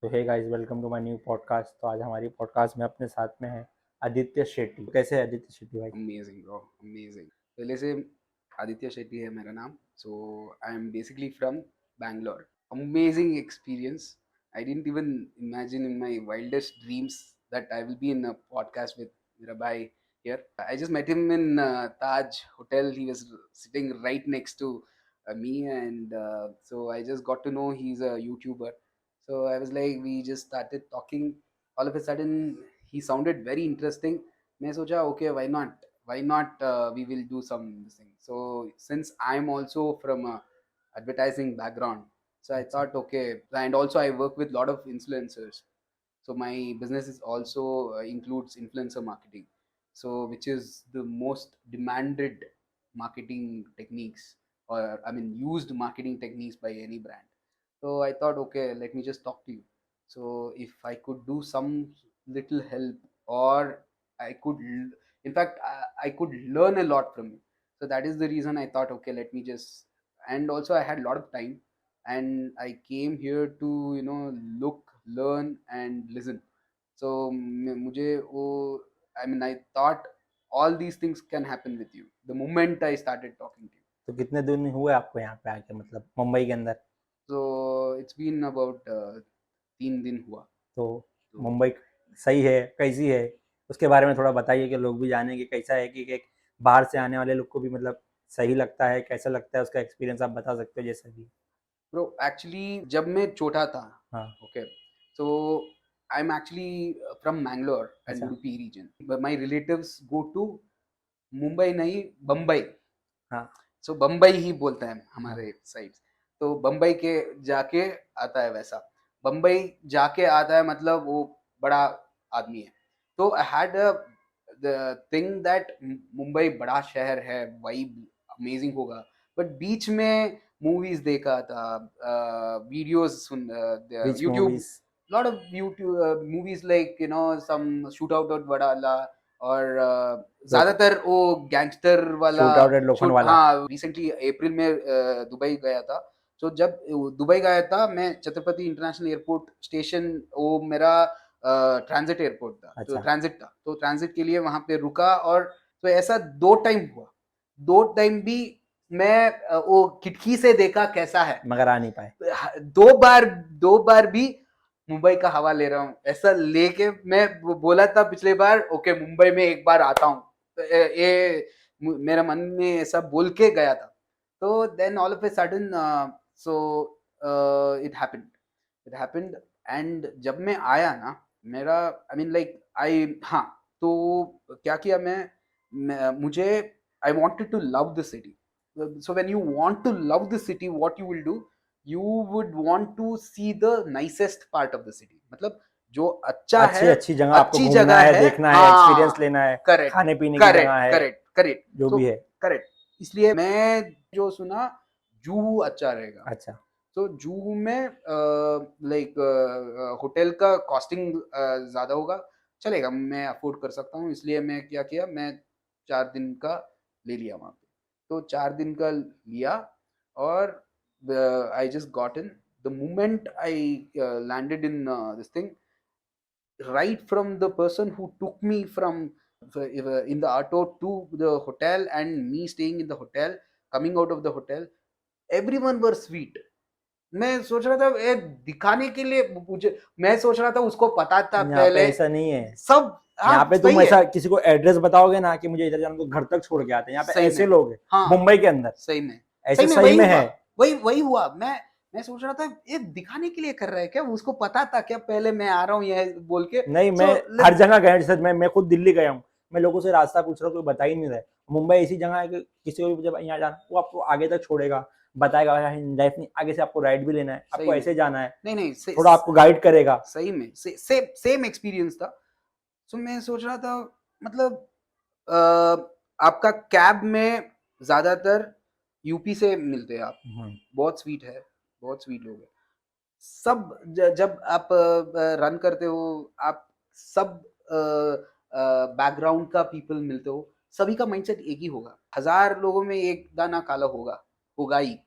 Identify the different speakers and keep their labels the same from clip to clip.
Speaker 1: तो hey guys, welcome to my new podcast. तो आज हमारी पॉडकास्ट में अपने साथ में है आदित्य शेट्टी। कैसे है आदित्य शेट्टी भाई?
Speaker 2: Amazing bro, amazing. पहले से आदित्य शेट्टी है मेरा नाम। So I am basically from Bangalore. Amazing experience. I didn't even imagine in my wildest dreams that I will be in a podcast with मेरा भाई here. I just met him in Taj Hotel. He was sitting right next to me, and so I just got to know he's a YouTuber. So I was like, we just started talking. All of a sudden, he sounded very interesting. मैं सोचा okay, why not we will do some this thing. So since I'm also from a advertising background, so I thought okay, and also I work with a lot of influencers. So my business is also includes influencer marketing, so which is the most demanded marketing techniques, or I mean used marketing techniques by any brand. So I thought okay, let me just talk to you. So if I could do some little help, or I could in fact I could learn a lot from you. So that is the reason I thought okay, let me just. And also I had a lot of time, and I came here to look, learn and listen. So मुझे वो, I mean, I thought all these things can happen with you the moment I started talking to you.
Speaker 1: तो कितने दिन हुए आपको यहाँ पे आके, मतलब मुंबई के अंदर?
Speaker 2: So it's been about 3 दिन हुआ.
Speaker 1: तो
Speaker 2: तो
Speaker 1: मुंबई सही है, कैसी है, उसके बारे में थोड़ा बताइए कि लोग भी जाने कि कैसा है, कि एक बाहर से आने वाले लोग को भी मतलब सही लगता है, कैसा लगता है, उसका एक्सपीरियंस आप बता सकते हो जैसा भी।
Speaker 2: ब्रो एक्चुअली जब मैं छोटा था,
Speaker 1: हाँ।
Speaker 2: Okay, so I am actually from Mangalore and
Speaker 1: अच्छा।
Speaker 2: Udupi region. My relatives go to Mumbai नहीं, बम्बई.
Speaker 1: हाँ।
Speaker 2: सो बम्बई ही बोलते हैं
Speaker 1: हाँ।
Speaker 2: हमारे साइड. तो बम्बई के जाके आता है वैसा. बम्बई जाके आता है मतलब वो बड़ा आदमी है. तो I had the thing that Mumbai बड़ा शहर है, वाइब अमेजिंग होगा. बट बीच में मूवीज देखा था, videos soon,
Speaker 1: beach
Speaker 2: YouTube,
Speaker 1: movies.
Speaker 2: lot of YouTube movies like some shootout वाला, और ज्यादातर वो गैंगस्टर वाला.
Speaker 1: शूट आउट एट लोखंड
Speaker 2: शूट,
Speaker 1: वाला।
Speaker 2: हाँ. रिसेंटली अप्रैल में दुबई गया था. तो जब दुबई गया था मैं, छत्रपति इंटरनेशनल एयरपोर्ट स्टेशन, वो मेरा ट्रांजिट एयरपोर्ट था. तो
Speaker 1: अच्छा।
Speaker 2: ट्रांजिट था, तो ट्रांजिट के लिए वहां पे रुका. और तो ऐसा 2 टाइम हुआ. 2 टाइम भी मैं वो खिड़की से देखा कैसा है,
Speaker 1: मगर आ नहीं पाए।
Speaker 2: 2 बार भी मुंबई का हवा ले रहा हूँ ऐसा लेके. मैं बोला था पिछले बार ओके, मुंबई में एक बार आता हूँ. ये मेरा मन में ऐसा बोल के गया था. तो then all of a sudden, so it happened. And जब मैं आया ना, मेरा, आई मीन लाइक आई, हाँ. तो क्या किया मुझे, I wanted to love the city. So when you want to love the city, what you will do, you would want to see the nicest part of the city. मतलब जो अच्छा
Speaker 1: अच्छी
Speaker 2: है,
Speaker 1: अच्छी जगह आपको
Speaker 2: अच्छी
Speaker 1: घूमना
Speaker 2: जगह
Speaker 1: है,
Speaker 2: है,
Speaker 1: देखना है, एक्सपीरियंस
Speaker 2: हाँ.
Speaker 1: लेना है,
Speaker 2: करेक्ट,
Speaker 1: खाने पीने की जगह
Speaker 2: करेक्ट,
Speaker 1: है,
Speaker 2: करेक्ट, करेक्ट.
Speaker 1: जो
Speaker 2: तो
Speaker 1: भी है।
Speaker 2: करेक्ट. इसलिए मैं जो सुना, जूहू अच्छा रहेगा.
Speaker 1: अच्छा।
Speaker 2: तो जूहू में लाइक होटल का कॉस्टिंग ज़्यादा होगा, चलेगा, मैं अफोर्ड कर सकता हूँ. इसलिए मैं क्या किया, मैं 4 दिन का ले लिया वहाँ पे. तो 4 दिन का लिया. और I just got in the moment I landed in this thing. right from the person who took me from in the auto to the hotel, and me staying in the hotel, coming out of the hotel, everyone were sweet. मैं सोच रहा था ये दिखाने के लिए, मुझे, मैं सोच रहा था उसको पता था
Speaker 1: यहाँ पे
Speaker 2: पहले
Speaker 1: ऐसा नहीं है।
Speaker 2: सब. हाँ,
Speaker 1: यहाँ पे तुम
Speaker 2: सही है.
Speaker 1: ऐसा किसी को एड्रेस बताओगे ना कि मुझे इधर जाना, तो घर तक छोड़ के आते हैं। यहाँ पे
Speaker 2: सही
Speaker 1: ऐसे
Speaker 2: में,
Speaker 1: लोग हैं
Speaker 2: हाँ.
Speaker 1: मुंबई के अंदर,
Speaker 2: सही में,
Speaker 1: ऐसे सही
Speaker 2: वही
Speaker 1: में
Speaker 2: हुआ.
Speaker 1: है।
Speaker 2: वही हुआ. मैं सोच रहा था ये दिखाने के लिए कर रहा है क्या, उसको पता था क्या पहले मैं आ रहा हूँ ये बोल के.
Speaker 1: नहीं, मैं
Speaker 2: सो
Speaker 1: हर जगह गया, जैसे मैं खुद दिल्ली गया हूँ, मैं लोगों से रास्ता पूछ रहा हूँ, कोई बता ही नहीं रहा है। मुंबई ऐसी जगह है कि किसी को भी जब यहाँ जाना, वो आपको आगे तक छोड़ेगा, बताएगा लाइफ नहीं, आगे से आपको राइड भी लेना है,
Speaker 2: सही
Speaker 1: आपको
Speaker 2: में,
Speaker 1: ऐसे जाना है,
Speaker 2: नहीं
Speaker 1: थोड़ा आपको गाइड करेगा।
Speaker 2: सही में सेम एक्सपीरियंस था. सो मैं सोच रहा था, मतलब आपका कैब में ज्यादातर यूपी से मिलते हैं आप. बहुत स्वीट है, बहुत स्वीट लोग हैं सब. जब आप रन करते हो, आप सब बैकग्राउंड का पीपल मिलते हो, सभी का माइंडसेट एक ही होगा. 1000 लोगों में एक दाना काला होगा ही,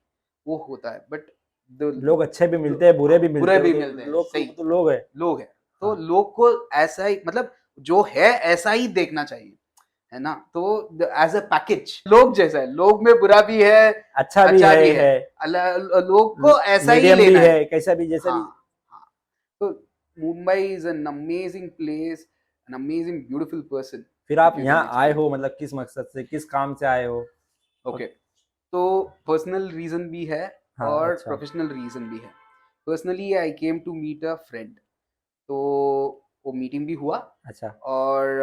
Speaker 2: वो होता है. बट
Speaker 1: लोग अच्छे भी मिलते हैं, बुरे भी मिलते
Speaker 2: बुरे
Speaker 1: हैं,
Speaker 2: भी
Speaker 1: तो
Speaker 2: मिलते हैं,
Speaker 1: लोग
Speaker 2: सही
Speaker 1: तो लोग है।
Speaker 2: लोग है। तो
Speaker 1: हाँ।
Speaker 2: लोग को ऐसा ही मतलब जो है ऐसा ही देखना चाहिए, है ना? तो एज अ पैकेज लोग जैसा है, लोग में बुरा भी है,
Speaker 1: अच्छा भी
Speaker 2: अच्छा भी
Speaker 1: है,
Speaker 2: लोग को ऐसा ही
Speaker 1: मीडियम भी
Speaker 2: लेना
Speaker 1: है, कैसा भी जैसा भी।
Speaker 2: हाँ हाँ। तो Mumbai is an amazing place, an amazing beautiful person
Speaker 1: फिर आप
Speaker 2: इफ यू कैन
Speaker 1: यहाँ आए
Speaker 2: एक्सपीरियंस।
Speaker 1: हो मतलब किस मकसद से, किस काम से आए हो?
Speaker 2: ओके,
Speaker 1: और
Speaker 2: तो पर्सनल रीजन भी है
Speaker 1: हाँ,
Speaker 2: और
Speaker 1: अच्छा,
Speaker 2: प्रोफेशनल रीजन भी है। Personally I came to meet a friend, तो वो मीटिंग भी हुआ
Speaker 1: अच्छा।
Speaker 2: और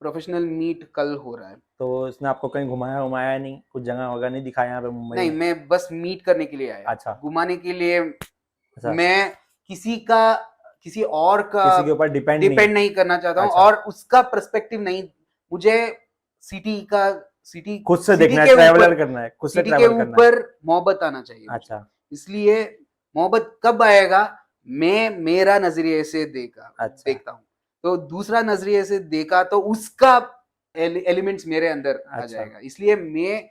Speaker 2: प्रोफेशनल मीट कल हो रहा है।
Speaker 1: तो इसने आपको कहीं घुमाया-वुमाया नहीं? कुछ जगह वगैरह नहीं दिखाया यहाँ पे मुंबई
Speaker 2: नहीं,
Speaker 1: में?
Speaker 2: मैं बस मीट करने के लिए आया,
Speaker 1: अच्छा,
Speaker 2: घुमाने के लिए
Speaker 1: अच्छा।
Speaker 2: मैं किसी का किसी और का
Speaker 1: किसी के ऊपर डिपेंड नहीं।
Speaker 2: डिपेंड नहीं करना चाहता हूँ
Speaker 1: अच्छा,
Speaker 2: और उसका पर्सपेक्टिव नहीं। मुझे सिटी का सिटी
Speaker 1: खुद से
Speaker 2: सिटी
Speaker 1: देखना है,
Speaker 2: के ऊपर
Speaker 1: ट्रैवलर करना है, खुद से
Speaker 2: सिटी के
Speaker 1: ट्रैवल करना है।
Speaker 2: ऊपर मोहब्बत आना चाहिए मुझे।
Speaker 1: अच्छा,
Speaker 2: इसलिए मोहब्बत कब आएगा, मैं मेरा नजरिए से
Speaker 1: अच्छा,
Speaker 2: देखता हूँ। तो दूसरा नजरिए से देखा तो उसका एलिमेंट्स मेरे अंदर आ
Speaker 1: अच्छा।
Speaker 2: जाएगा। इसलिए मैं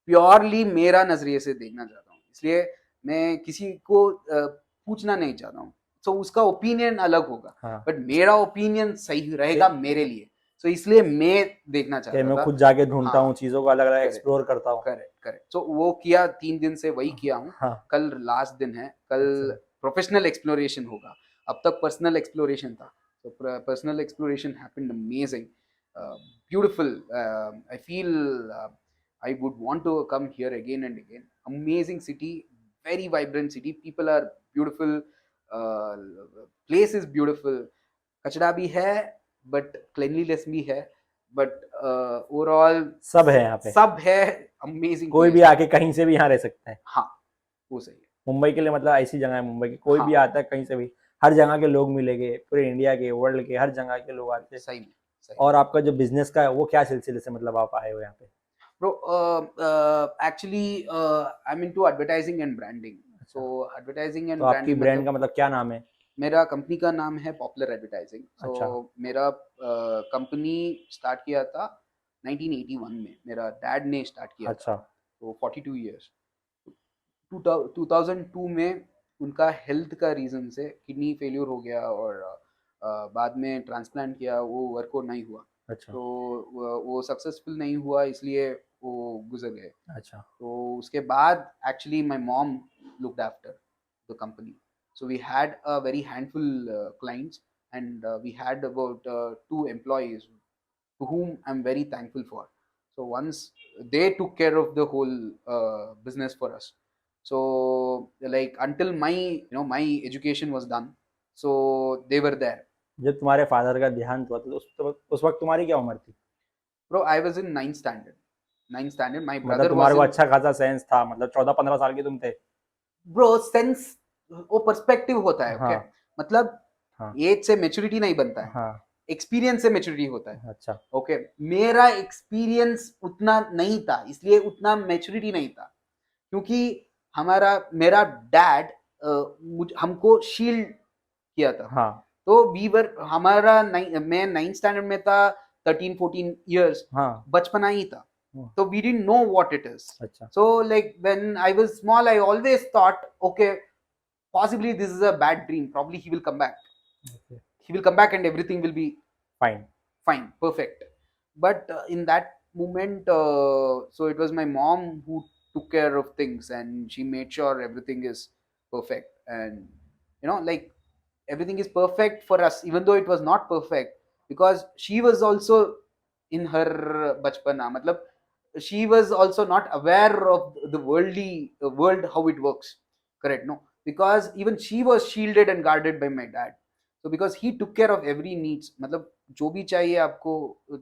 Speaker 2: प्योरली मेरा नजरिए से देखना चाहता हूँ। इसलिए मैं किसी को पूछना नहीं चाहता हूँ। तो उसका ओपिनियन अलग होगा,
Speaker 1: हाँ,
Speaker 2: बट मेरा ओपिनियन सही रहेगा
Speaker 1: कि
Speaker 2: मेरे लिए। तो इसलिए मैं देखना चाहता
Speaker 1: मैं
Speaker 2: था।
Speaker 1: खुद जाके ढूँढता हूँ,
Speaker 2: हाँ,
Speaker 1: चीज़ों को अलग-अलग
Speaker 2: करेक्ट
Speaker 1: एक्सप्लोर करता हूँ।
Speaker 2: Correct correct. तो वो किया, 3 दिन से वही किया हूँ।
Speaker 1: हाँ,
Speaker 2: कल लास्ट दिन है, कल
Speaker 1: अच्छा,
Speaker 2: प्रोफेशनल एक्सप्लोरेशन होगा। अब तक पर्सनल एक्सप्लोरेशन था, तो personal exploration happened amazing, beautiful. I feel I would want to come here again and again. Amazing city, very vibrant city. People are beautiful. Uh, Place is beautiful. कचरा भी है, but cleanliness भी है, but overall
Speaker 1: सब है यहाँ पे।
Speaker 2: सब है। अमेजिंग
Speaker 1: कोई भी
Speaker 2: प्लेस है।
Speaker 1: आके कहीं से भी यहाँ रह सकता है।
Speaker 2: हाँ, वो सही है।
Speaker 1: मुंबई के लिए मतलब ऐसी जगह है मुंबई की, कोई भी
Speaker 2: हाँ,
Speaker 1: आता है कहीं से भी, हर जगह के लोग मिलेंगे, पूरे इंडिया के, वर्ल्ड के हर जगह के लोग आते हैं।
Speaker 2: सही में सही में।
Speaker 1: और आपका जो बिज़नेस का है, वो क्या सिलसिले से मतलब आप आए हो यहाँ पे?
Speaker 2: Bro, actually I am into advertising and branding.
Speaker 1: अच्छा,
Speaker 2: सो एडवर्टाइजिंग
Speaker 1: तो
Speaker 2: एंड
Speaker 1: आपकी
Speaker 2: ब्रांडिंग
Speaker 1: ब्रांड
Speaker 2: मतलब
Speaker 1: का मतलब क्या नाम है?
Speaker 2: मेरा कंपनी का नाम है पॉपुलर एडवर्टाइजिंग। सो
Speaker 1: अच्छा,
Speaker 2: मेरा कंपनी स्टार्ट किया था 1981 में, मेरा डैड ने स्टार्ट किया था।
Speaker 1: अच्छा,
Speaker 2: तो 42 ईयर्स। 2002 में उनका हेल्थ का रीज़न से किडनी फेल्योर हो गया और बाद में ट्रांसप्लांट किया, वो वर्कआउट नहीं हुआ।
Speaker 1: अच्छा,
Speaker 2: तो वो सक्सेसफुल नहीं हुआ, इसलिए वो गुजर गए।
Speaker 1: अच्छा,
Speaker 2: तो उसके बाद actually my mom looked after the company. So we had a very handful clients, and we had about 2 employees to whom I'm very thankful for. So once they took care of the whole business for us. So like until my my education was done, so they were there.
Speaker 1: जब तुम्हारे father का देहांत हुआ तो उस वक़्त तुम्हारी क्या उम्र थी?
Speaker 2: Bro, I was in ninth standard. Ninth standard. My
Speaker 1: मतलब
Speaker 2: brother was
Speaker 1: तुम्हारे को
Speaker 2: in
Speaker 1: अच्छा खासा सेंस था, मतलब 14-15 साल के तुम थे?
Speaker 2: Bro sense. वो पर्सपेक्टिव होता है, ओके?
Speaker 1: हाँ,
Speaker 2: मतलब
Speaker 1: हाँ,
Speaker 2: एज से मेच्योरिटी नहीं बनता है,
Speaker 1: हाँ,
Speaker 2: एक्सपीरियंस से मेच्योरिटी होता है।
Speaker 1: अच्छा,
Speaker 2: ओके, मेरा एक्सपीरियंस उतना नहीं था, इसलिए उतना मेच्योरिटी नहीं था। क्योंकि हमारा मेरा डैड हमको शील्ड किया था।
Speaker 1: हाँ,
Speaker 2: तो वी वर मैं 9th स्टैंडर्ड में था, 13-14 इयर्स,
Speaker 1: हाँ,
Speaker 2: बचपना ही था।
Speaker 1: हुँ,
Speaker 2: So we didn't know what it is.
Speaker 1: अच्छा,
Speaker 2: So like when I was small, I always thought, okay, possibly this is a bad dream. Probably he will come back.
Speaker 1: Okay,
Speaker 2: He will come back and everything will be
Speaker 1: fine,
Speaker 2: fine, perfect. But in that moment, so it was my mom who took care of things, and she made sure everything is perfect. And like everything is perfect for us, even though it was not perfect, because she was also in her bachpana. Matlab, she was also not aware of the world, how it works. Correct? No, because even she was shielded and guarded by my dad. So because he took care of every needs, मतलब जो भी चाहिए आपको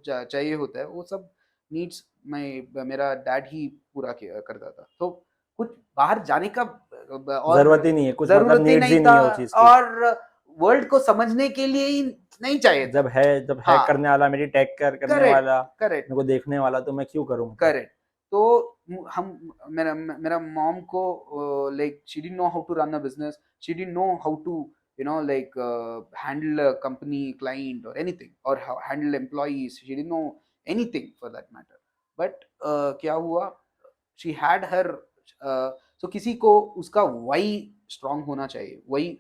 Speaker 2: चाहिए होता है, वो सब नीड्स मेरा डैड ही पूरा करता था। तो कुछ बाहर जाने का और
Speaker 1: ज़रूरत ही नहीं है, कुछ मतलब
Speaker 2: जरूरत ही
Speaker 1: नीड्स
Speaker 2: नहीं
Speaker 1: ही नहीं
Speaker 2: था,
Speaker 1: है वो चीज़ की।
Speaker 2: और वर्ल्ड को समझने के लिए ही नहीं चाहिए था।
Speaker 1: जब है
Speaker 2: हाँ,
Speaker 1: करने वाला, मेरी टेक केयर करने
Speaker 2: करेक्ट
Speaker 1: वाला,
Speaker 2: करेक्ट
Speaker 1: मेरे को देखने वाला, तो मैं क्यों करूँ मतलब?
Speaker 2: करेक्ट। तो हम मेरा मॉम को like she didn't know how to run a business, she didn't know how to like handle a company client or anything, or how handle employees. She didn't know anything for that matter. But क्या हुआ, she had her uh, सो किसी को उसका Y strong होना चाहिए, वही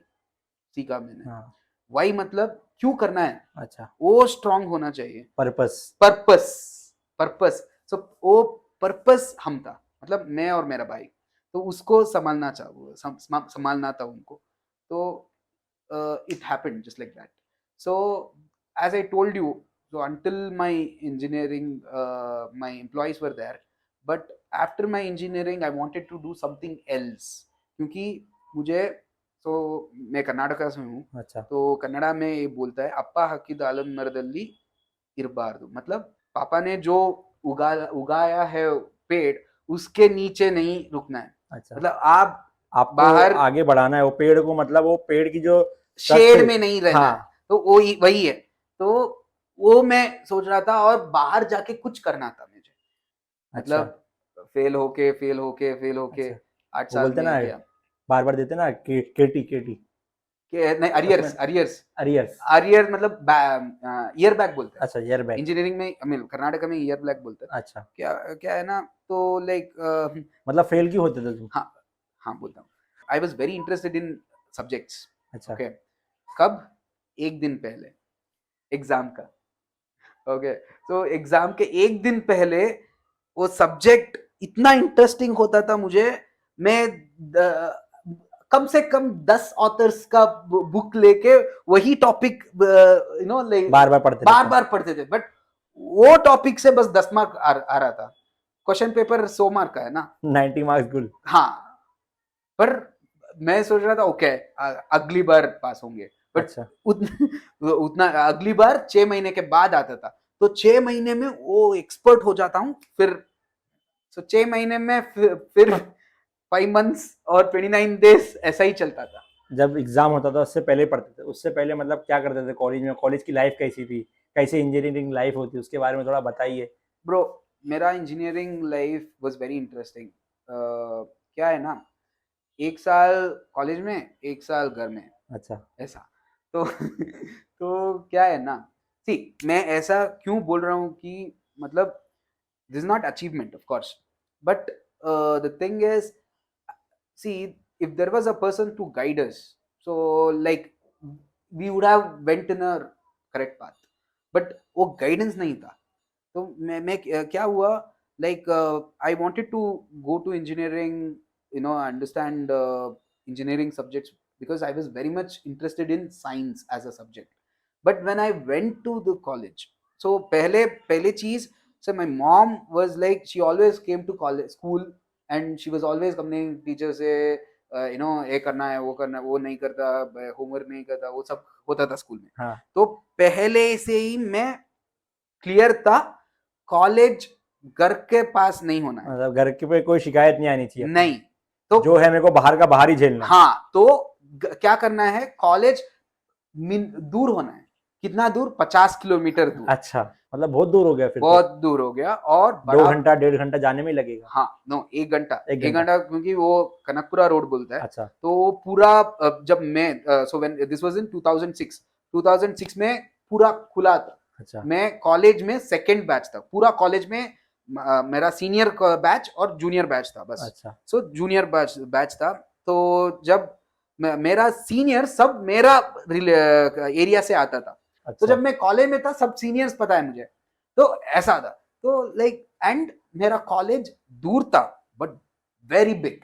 Speaker 2: सीखा मैंने।
Speaker 1: हाँ
Speaker 2: वाई मतलब क्यों करना है,
Speaker 1: अच्छा
Speaker 2: वो स्ट्रांग होना चाहिए।
Speaker 1: पर्पस
Speaker 2: पर्पस, पर्पस, सो वो पर्पस हम था, मतलब मैं और मेरा भाई, तो उसको संभालना संभालना था उनको। तो it happened just like that. So as I told you, so until my engineering, my employees were there, but after my engineering I wanted to do something else, क्योंकि मुझे, तो मैं कर्नाटका से हूँ,
Speaker 1: अच्छा
Speaker 2: तो कन्नड़ा में ये बोलता है अप्पा हक्किदालन मरदल्ली इरबार्दु, मतलब पापा ने जो उगाया है पेड़, उसके नीचे नहीं रुकना है।
Speaker 1: अच्छा
Speaker 2: मतलब आप
Speaker 1: आपको
Speaker 2: बाहर
Speaker 1: आगे बढ़ाना है वो पेड़ को, मतलब वो पेड़ की जो
Speaker 2: शेड
Speaker 1: तथ्य
Speaker 2: में नहीं रहना है,
Speaker 1: हाँ
Speaker 2: तो वो वही है। तो वो मैं सोच रहा था और बाहर जाके कुछ करना था मुझे,
Speaker 1: अच्छा
Speaker 2: मतलब फेल होके फेल होके फेल होके
Speaker 1: अच्छा
Speaker 2: 8
Speaker 1: वो
Speaker 2: साल
Speaker 1: बोलते
Speaker 2: में
Speaker 1: ना
Speaker 2: गया
Speaker 1: बार बार देते ना केटी केटी
Speaker 2: कि नहीं,
Speaker 1: उसमें
Speaker 2: अरियर्स अरियर्स
Speaker 1: अरियर्स
Speaker 2: अरियर मतलब ईयर बैक बोलते हैं
Speaker 1: अच्छा ईयर बैक
Speaker 2: इंजीनियरिंग में, I mean, कर्नाटक में ईयर बैक बोलते हैं।
Speaker 1: अच्छा
Speaker 2: क्या क्या है ना, तो लाइक
Speaker 1: मतलब फेल क्यों होते थे तुम
Speaker 2: हाँ हाँ बोलता हूँ। I was very interested in subjects.
Speaker 1: अच्छा
Speaker 2: ओके, कब, एक दिन पहले एग्जाम का। ओके, तो एग्जाम के एक दिन पहले वो सब्जेक्ट इतना इंटरेस्टिंग होता था मुझे, मैं कम से कम 10 ऑथर्स का बुक लेके वही टॉपिक
Speaker 1: बार बार पढ़ते
Speaker 2: बार
Speaker 1: रहते
Speaker 2: बार पढ़ते थे, बट वो टॉपिक से बस 10 मार्क आ रहा था। क्वेश्चन पेपर 100 मार्क का है ना।
Speaker 1: 90 मार्क्स गुल
Speaker 2: हाँ, पर मैं सोच रहा था ओके अगली बार पास होंगे, बट
Speaker 1: अच्छा
Speaker 2: उतना अगली बार 6 महीने के बाद आता था, तो 6 महीने में वो एक्सपर्ट हो जाता हूँ। फिर 6 महीने में फिर 5 मंथ्स और 29 डेज ऐसा ही चलता था।
Speaker 1: जब एग्जाम होता था उससे पहले पढ़ते थे, उससे पहले मतलब क्या करते थे कॉलेज में, कॉलेज की लाइफ कैसी थी, कैसे इंजीनियरिंग लाइफ होती है उसके बारे में थोड़ा बताइए।
Speaker 2: ब्रो, मेरा engineering life was very interesting. क्या है ना, 1 साल कॉलेज में, 1 साल घर में,
Speaker 1: अच्छा
Speaker 2: ऐसा। तो तो क्या है ना, सी मैं ऐसा क्यों बोल रहा हूँ कि मतलब this is not achievement of course, but the thing is, see, if there was a person to guide us, so like we would have went in a correct path, but वो guidance नहीं था। तो मैं क्या हुआ, like I wanted to go to engineering, understand engineering subjects, because I was very much interested in science as a subject. But when I went to the college, so पहले चीज, so my mom was like, she always came to college school and she was always complaining teacher से, ये करना है, वो करना है, वो नहीं करता, होमवर्क नहीं करता, वो सब होता था स्कूल में।
Speaker 1: हाँ
Speaker 2: तो पहले से ही मैं क्लियर था, कॉलेज घर के पास नहीं होना है,
Speaker 1: मतलब घर के पे कोई शिकायत नहीं आनी चाहिए अपनी,
Speaker 2: नहीं तो
Speaker 1: जो है मेरे को बाहर का बाहर ही झेलना है।
Speaker 2: हाँ, तो क्या करना है, कॉलेज दूर होना है। कितना दूर, 50 किलोमीटर दूर।
Speaker 1: अच्छा मतलब बहुत दूर हो गया फिर
Speaker 2: बहुत
Speaker 1: तो,
Speaker 2: दूर हो गया, और
Speaker 1: 2 घंटा 1.5 घंटा जाने में ही लगेगा।
Speaker 2: हाँ नो, 1 घंटा,
Speaker 1: एक
Speaker 2: एक
Speaker 1: घंटा
Speaker 2: घंटा, क्योंकि वो कनकपुरा रोड बोलता है।
Speaker 1: अच्छा
Speaker 2: तो पूरा जब मैं, so when this was in 2006 में पूरा खुला था।
Speaker 1: अच्छा
Speaker 2: मैं कॉलेज में सेकंड बैच था, पूरा कॉलेज में मेरा सीनियर बैच और जूनियर बैच था बस।
Speaker 1: अच्छा
Speaker 2: सो जूनियर बैच था। तो जब मेरा सीनियर सब मेरा एरिया से आता था, तो
Speaker 1: अच्छा
Speaker 2: जब मैं कॉलेज में था सब सीनियर्स पता है मुझे, तो ऐसा था। तो लाइक एंड मेरा कॉलेज दूर था, बट वेरी बिग,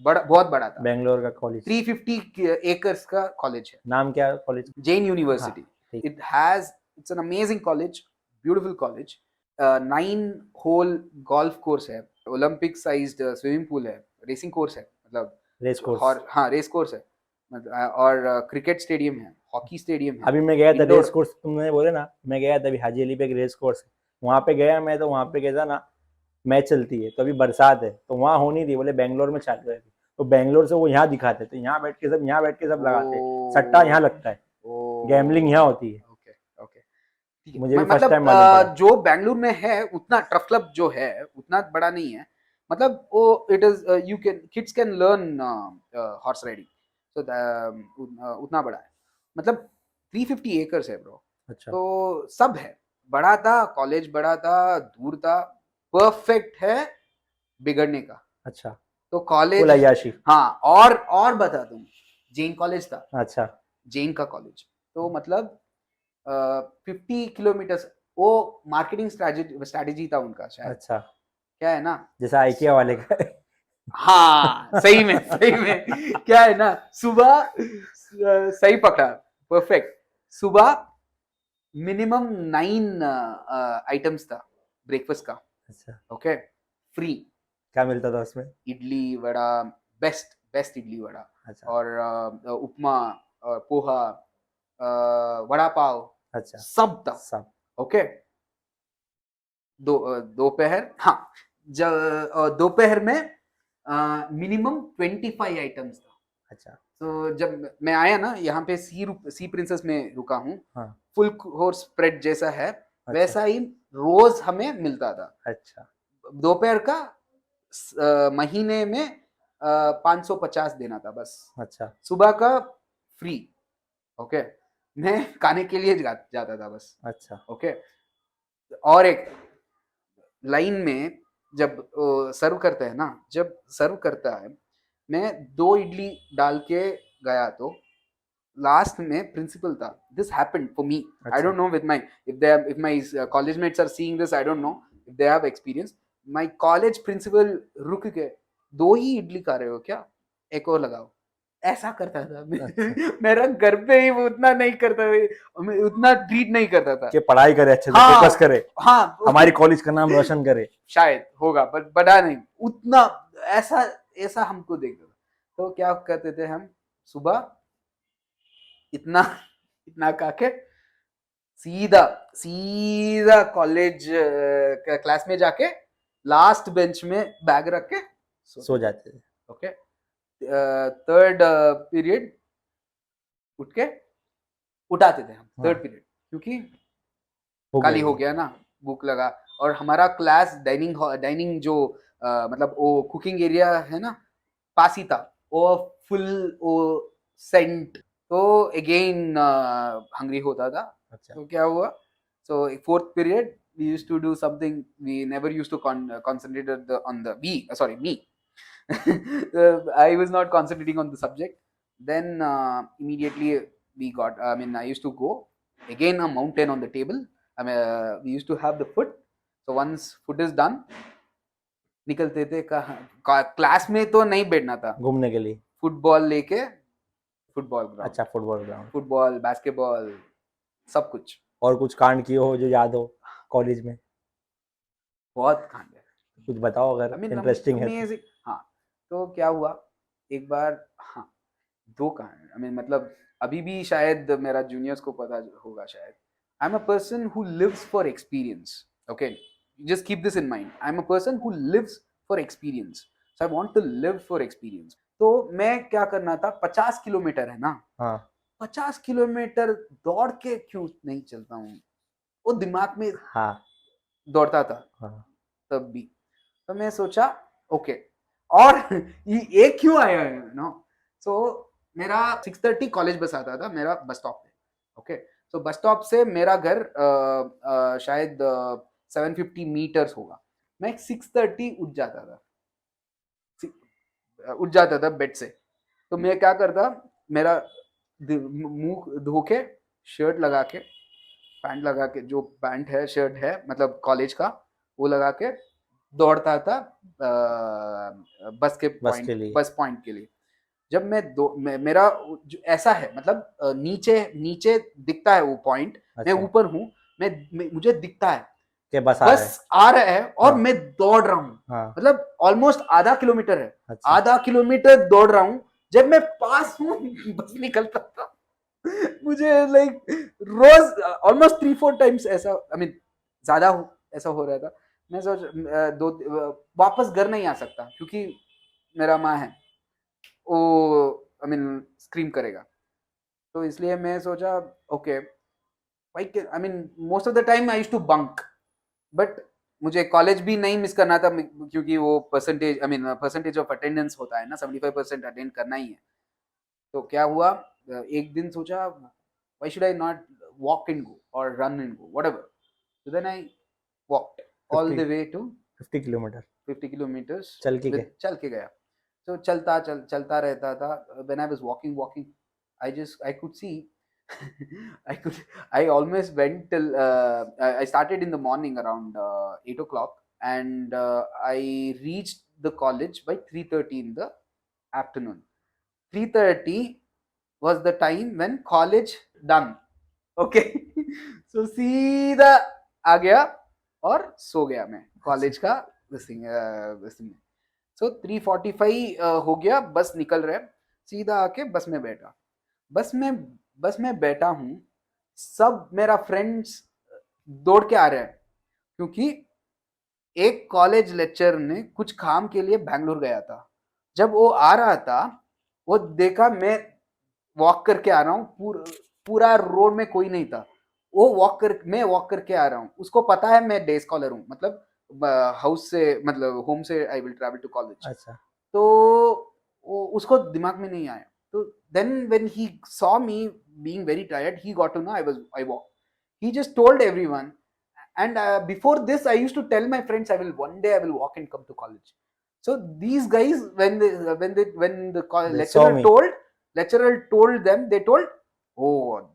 Speaker 2: बड़ा, बहुत बड़ा था।
Speaker 1: बेंगलोर का कॉलेज
Speaker 2: 350 एकर्स का कॉलेज है,
Speaker 1: नाम क्या है कॉलेज
Speaker 2: जैन
Speaker 1: हाँ
Speaker 2: यूनिवर्सिटी।
Speaker 1: ठीक
Speaker 2: it's an amazing college, beautiful college. 9 hole golf course है, ओलंपिक साइज्ड स्विमिंग पूल है, रेसिंग कोर्स है, मतलब
Speaker 1: रेस कोर्स।
Speaker 2: हाँ रेस कोर्स है, और क्रिकेट स्टेडियम है, हॉकी स्टेडियम है,
Speaker 1: अभी मैं गया था रेस
Speaker 2: इंडोर।
Speaker 1: कोर्स, तुमने बोले ना, मैं गया था अभी हाजी अली पे एक रेस कोर्स है, वहाँ पे गया मैं, तो वहाँ पे गया था ना, मैच चलती है तो अभी बरसात है तो वहाँ हो नहीं रही, बोले बेंगलोर में चालू है, तो बेंगलोर से वो यहाँ दिखाते, तो यहाँ बैठ के सब लगाते, सट्टा यहाँ लगता है, गैमलिंग यहाँ होती है,
Speaker 2: ओके ओके, ठीक है।
Speaker 1: मुझे भी फर्स्ट
Speaker 2: मतलब
Speaker 1: टाइम मालूम पड़ा।
Speaker 2: जो बेंगलुरु में है उतना टर्फ क्लब जो है उतना बड़ा नहीं है, मतलब वो it is, you can, kids can learn horse riding, so उतना बड़ा है, मतलब 350 एकर्स है ब्रो।
Speaker 1: अच्छा
Speaker 2: तो सब है, बड़ा था कॉलेज, बड़ा था, दूर था, परफेक्ट है बिगड़ने का।
Speaker 1: अच्छा
Speaker 2: तो तो
Speaker 1: फुल
Speaker 2: कॉलेज,
Speaker 1: अय्याशी।
Speaker 2: हाँ, और बता दूं, जैन कॉलेज था,
Speaker 1: अच्छा
Speaker 2: जैन का कॉलेज, तो मतलब 50 किलोमीटर, वो मार्केटिंग स्ट्रैटेजी था उनका शायद,
Speaker 1: अच्छा,
Speaker 2: क्या है ना,
Speaker 1: जैसा आइकिया वाले का।
Speaker 2: हाँ सही में सही में, क्या है ना, सुबह सही पकड़ा, परफेक्ट, सुबह मिनिमम 9 आइटम्स था ब्रेकफास्ट का,
Speaker 1: अच्छा,
Speaker 2: ओके, फ्री,
Speaker 1: क्या मिलता था उसमें?
Speaker 2: इडली वड़ा, बेस्ट बेस्ट इडली वड़ा,
Speaker 1: अच्छा
Speaker 2: और उपमा, और पोहा, वड़ा पाव,
Speaker 1: अच्छा,
Speaker 2: सब था,
Speaker 1: सब।
Speaker 2: ओके। दोपहर, हाँ, दोपहर में मिनिमम 25 आइटम्स था।
Speaker 1: अच्छा
Speaker 2: तो जब मैं आया ना यहाँ पे, सी प्रिंसेस में रुका हूँ,
Speaker 1: हाँ।
Speaker 2: फुल कोर्स स्प्रेड जैसा है,
Speaker 1: अच्छा
Speaker 2: वैसा ही रोज हमें मिलता था।
Speaker 1: अच्छा
Speaker 2: दोपहर का महीने में 550 देना था बस,
Speaker 1: अच्छा
Speaker 2: सुबह का फ्री, ओके। मैं खाने के लिए जाता था बस,
Speaker 1: अच्छा
Speaker 2: ओके। और एक लाइन में जब सर्व करते हैं ना, जब सर्व करता है, मैं 2 इडली डाल के गया, तो लास्ट में प्रिंसिपल था, this happened for me, I
Speaker 1: अच्छा
Speaker 2: don't know with my, if my college mates are seeing this, I don't know if they have experience, my college principal रुक के, 2 ही इडली खा रहे हो क्या, एक और लगाओ, ऐसा करता था
Speaker 1: अच्छा,
Speaker 2: मेरा घर पे ही वो उतना नहीं करता, उतना ट्रीट नहीं करता था।
Speaker 1: कि पढ़ाई करे अच्छे से,
Speaker 2: हाँ
Speaker 1: फोकस करे,
Speaker 2: हाँ,
Speaker 1: हमारी कॉलेज का नाम रोशन करे।
Speaker 2: शायद होगा, बट बड़ा नहीं उतना, ऐसा ऐसा हमको देखता था। तो क्या करते थे हम, सुबह इतना इतना खा के सीधा सीधा कॉलेज क्लास में जाके लास्ट बेंच में बैग रख के
Speaker 1: सो
Speaker 2: सोते थे,
Speaker 1: जाते थे।
Speaker 2: ओके। थर्ड पीरियड उठ के उठाते थे हम,
Speaker 1: हाँ,
Speaker 2: थर्ड पीरियड, क्योंकि
Speaker 1: हो
Speaker 2: खाली
Speaker 1: गई।
Speaker 2: हो गया ना, भूख लगा। और हमारा क्लास डाइनिंग जो मतलब वो कुकिंग एरिया है ना, पास ही था, वो फुल वो सेंट, तो अगेन हंग्री होता था।
Speaker 1: अच्छा
Speaker 2: तो क्या हुआ, so fourth period we used to do something, we never used to concentrate on the me I was not concentrating on the subject. Then immediately we got, I mean, I used to go again a mountain on the table. I mean, we used to have the food, so once food is done, निकलते थे कहाँ, class में तो नहीं बैठना था,
Speaker 1: घूमने के लिए।
Speaker 2: फुटबॉल लेके, फुटबॉल ग्राउंड,
Speaker 1: अच्छा, फुटबॉल ग्राउंड।
Speaker 2: फुटबॉल, बास्केटबॉल, सब कुछ।
Speaker 1: और कुछ कांड किए हो जो याद हो कॉलेज में?
Speaker 2: बहुत कांड है,
Speaker 1: कुछ बताओ
Speaker 2: आई
Speaker 1: अगर
Speaker 2: मीन
Speaker 1: इंटरेस्टिंग है तो।
Speaker 2: अमेजिंग। हाँ, तो क्या हुआ, एक बार, हाँ, 2 कांड, आई मीन मतलब अभी भी शायद मेरा जूनियर्स को पता होगा शायद। I am a person who lives for experience, okay, just keep this in mind, I am a person who lives for experience, so I want to live for experience. तो मैं क्या करना था, 50 किलोमीटर है ना,
Speaker 1: हाँ
Speaker 2: 50 किलोमीटर दौड़ के क्यों नहीं चलता हूँ, वो दिमाग में
Speaker 1: हाँ
Speaker 2: दौड़ता था
Speaker 1: हाँ
Speaker 2: तब भी। तो मैं सोचा, ओके, और ये क्यों आया है नो, सो मेरा 6:30 कॉलेज बस आता था मेरा बस स्टॉप पे, ओके। सो बस स्टॉप से मेरा घर शायद 750 मीटर्स होगा। मैं 6:30 उठ जाता था बेड से। तो मैं क्या करता, मेरा मुंह धो के, शर्ट लगा के, पैंट लगा के, जो पैंट है शर्ट है मतलब कॉलेज का, वो लगा के दौड़ता था
Speaker 1: बस के लिए।
Speaker 2: बस पॉइंट के लिए। जब मेरा जो ऐसा है मतलब नीचे नीचे दिखता है वो पॉइंट, मैं
Speaker 1: अच्छा,
Speaker 2: ऊपर हूँ, मुझे दिखता है
Speaker 1: के बस आ रहा है।
Speaker 2: बस आ रहा है, और
Speaker 1: हाँ
Speaker 2: मैं दौड़ रहा हूँ,
Speaker 1: हाँ।
Speaker 2: मतलब ऑलमोस्ट आधा किलोमीटर है,
Speaker 1: अच्छा
Speaker 2: आधा किलोमीटर दौड़ रहा हूँ। जब मैं पास हूँ बस निकलता था मुझे लाइक रोज ऑलमोस्ट 3-4 टाइम्स ऐसा, आई मीन ज्यादा ऐसा हो रहा था। मैं सोच वापस घर नहीं आ सकता क्योंकि मेरा माँ है, वो आई मीन स्क्रीम करेगा। तो इसलिए मैं सोचा, okay, I mean most of the time I used to bunk, but मुझे कॉलेज भी नहीं मिस करना था क्योंकि वो percentage, I mean percentage of attendance होता है ना, 75% अटेंड करना ही है। तो क्या हुआ, एक दिन सोचा, why should I not walk and go और run and go whatever, so then I walked all
Speaker 1: 50,
Speaker 2: the way to
Speaker 1: 50 kilometre
Speaker 2: 50 kilometres
Speaker 1: चल के गए?
Speaker 2: चल के गया। तो चलता रहता था. When I was walking, I could see. I could I almost went till I started in the morning around 8 o'clock, and I reached the college by 3:30 in the afternoon. 3:30 was the time when college done. Okay. So सीधा आ गया और सो गया मैं college का this thing में. सो 3:45 हो गया, बस निकल रहा है, सीधा आके बस में बैठा. बस में बस में बैठा हूँ, सब मेरा फ्रेंड्स दौड़ के आ रहे हैं, क्योंकि एक कॉलेज लेक्चर ने कुछ काम के लिए बैंगलोर गया था. जब वो आ रहा था, वो देखा मैं वॉक करके आ रहा हूँ, पूरा रोड में कोई नहीं था. मैं वॉक करके आ रहा हूँ. उसको पता है मैं डे स्कॉलर हूँ, मतलब हाउस से, मतलब होम से I will travel to college.
Speaker 1: अच्छा.
Speaker 2: तो उसको दिमाग में नहीं आया. तो then when he saw me being very tired, he got to know I walk. He just told everyone, and before this I used to tell my friends one day I will walk and come to college. So these guys, when the
Speaker 1: They saw me.
Speaker 2: lecturer told them, they told, oh,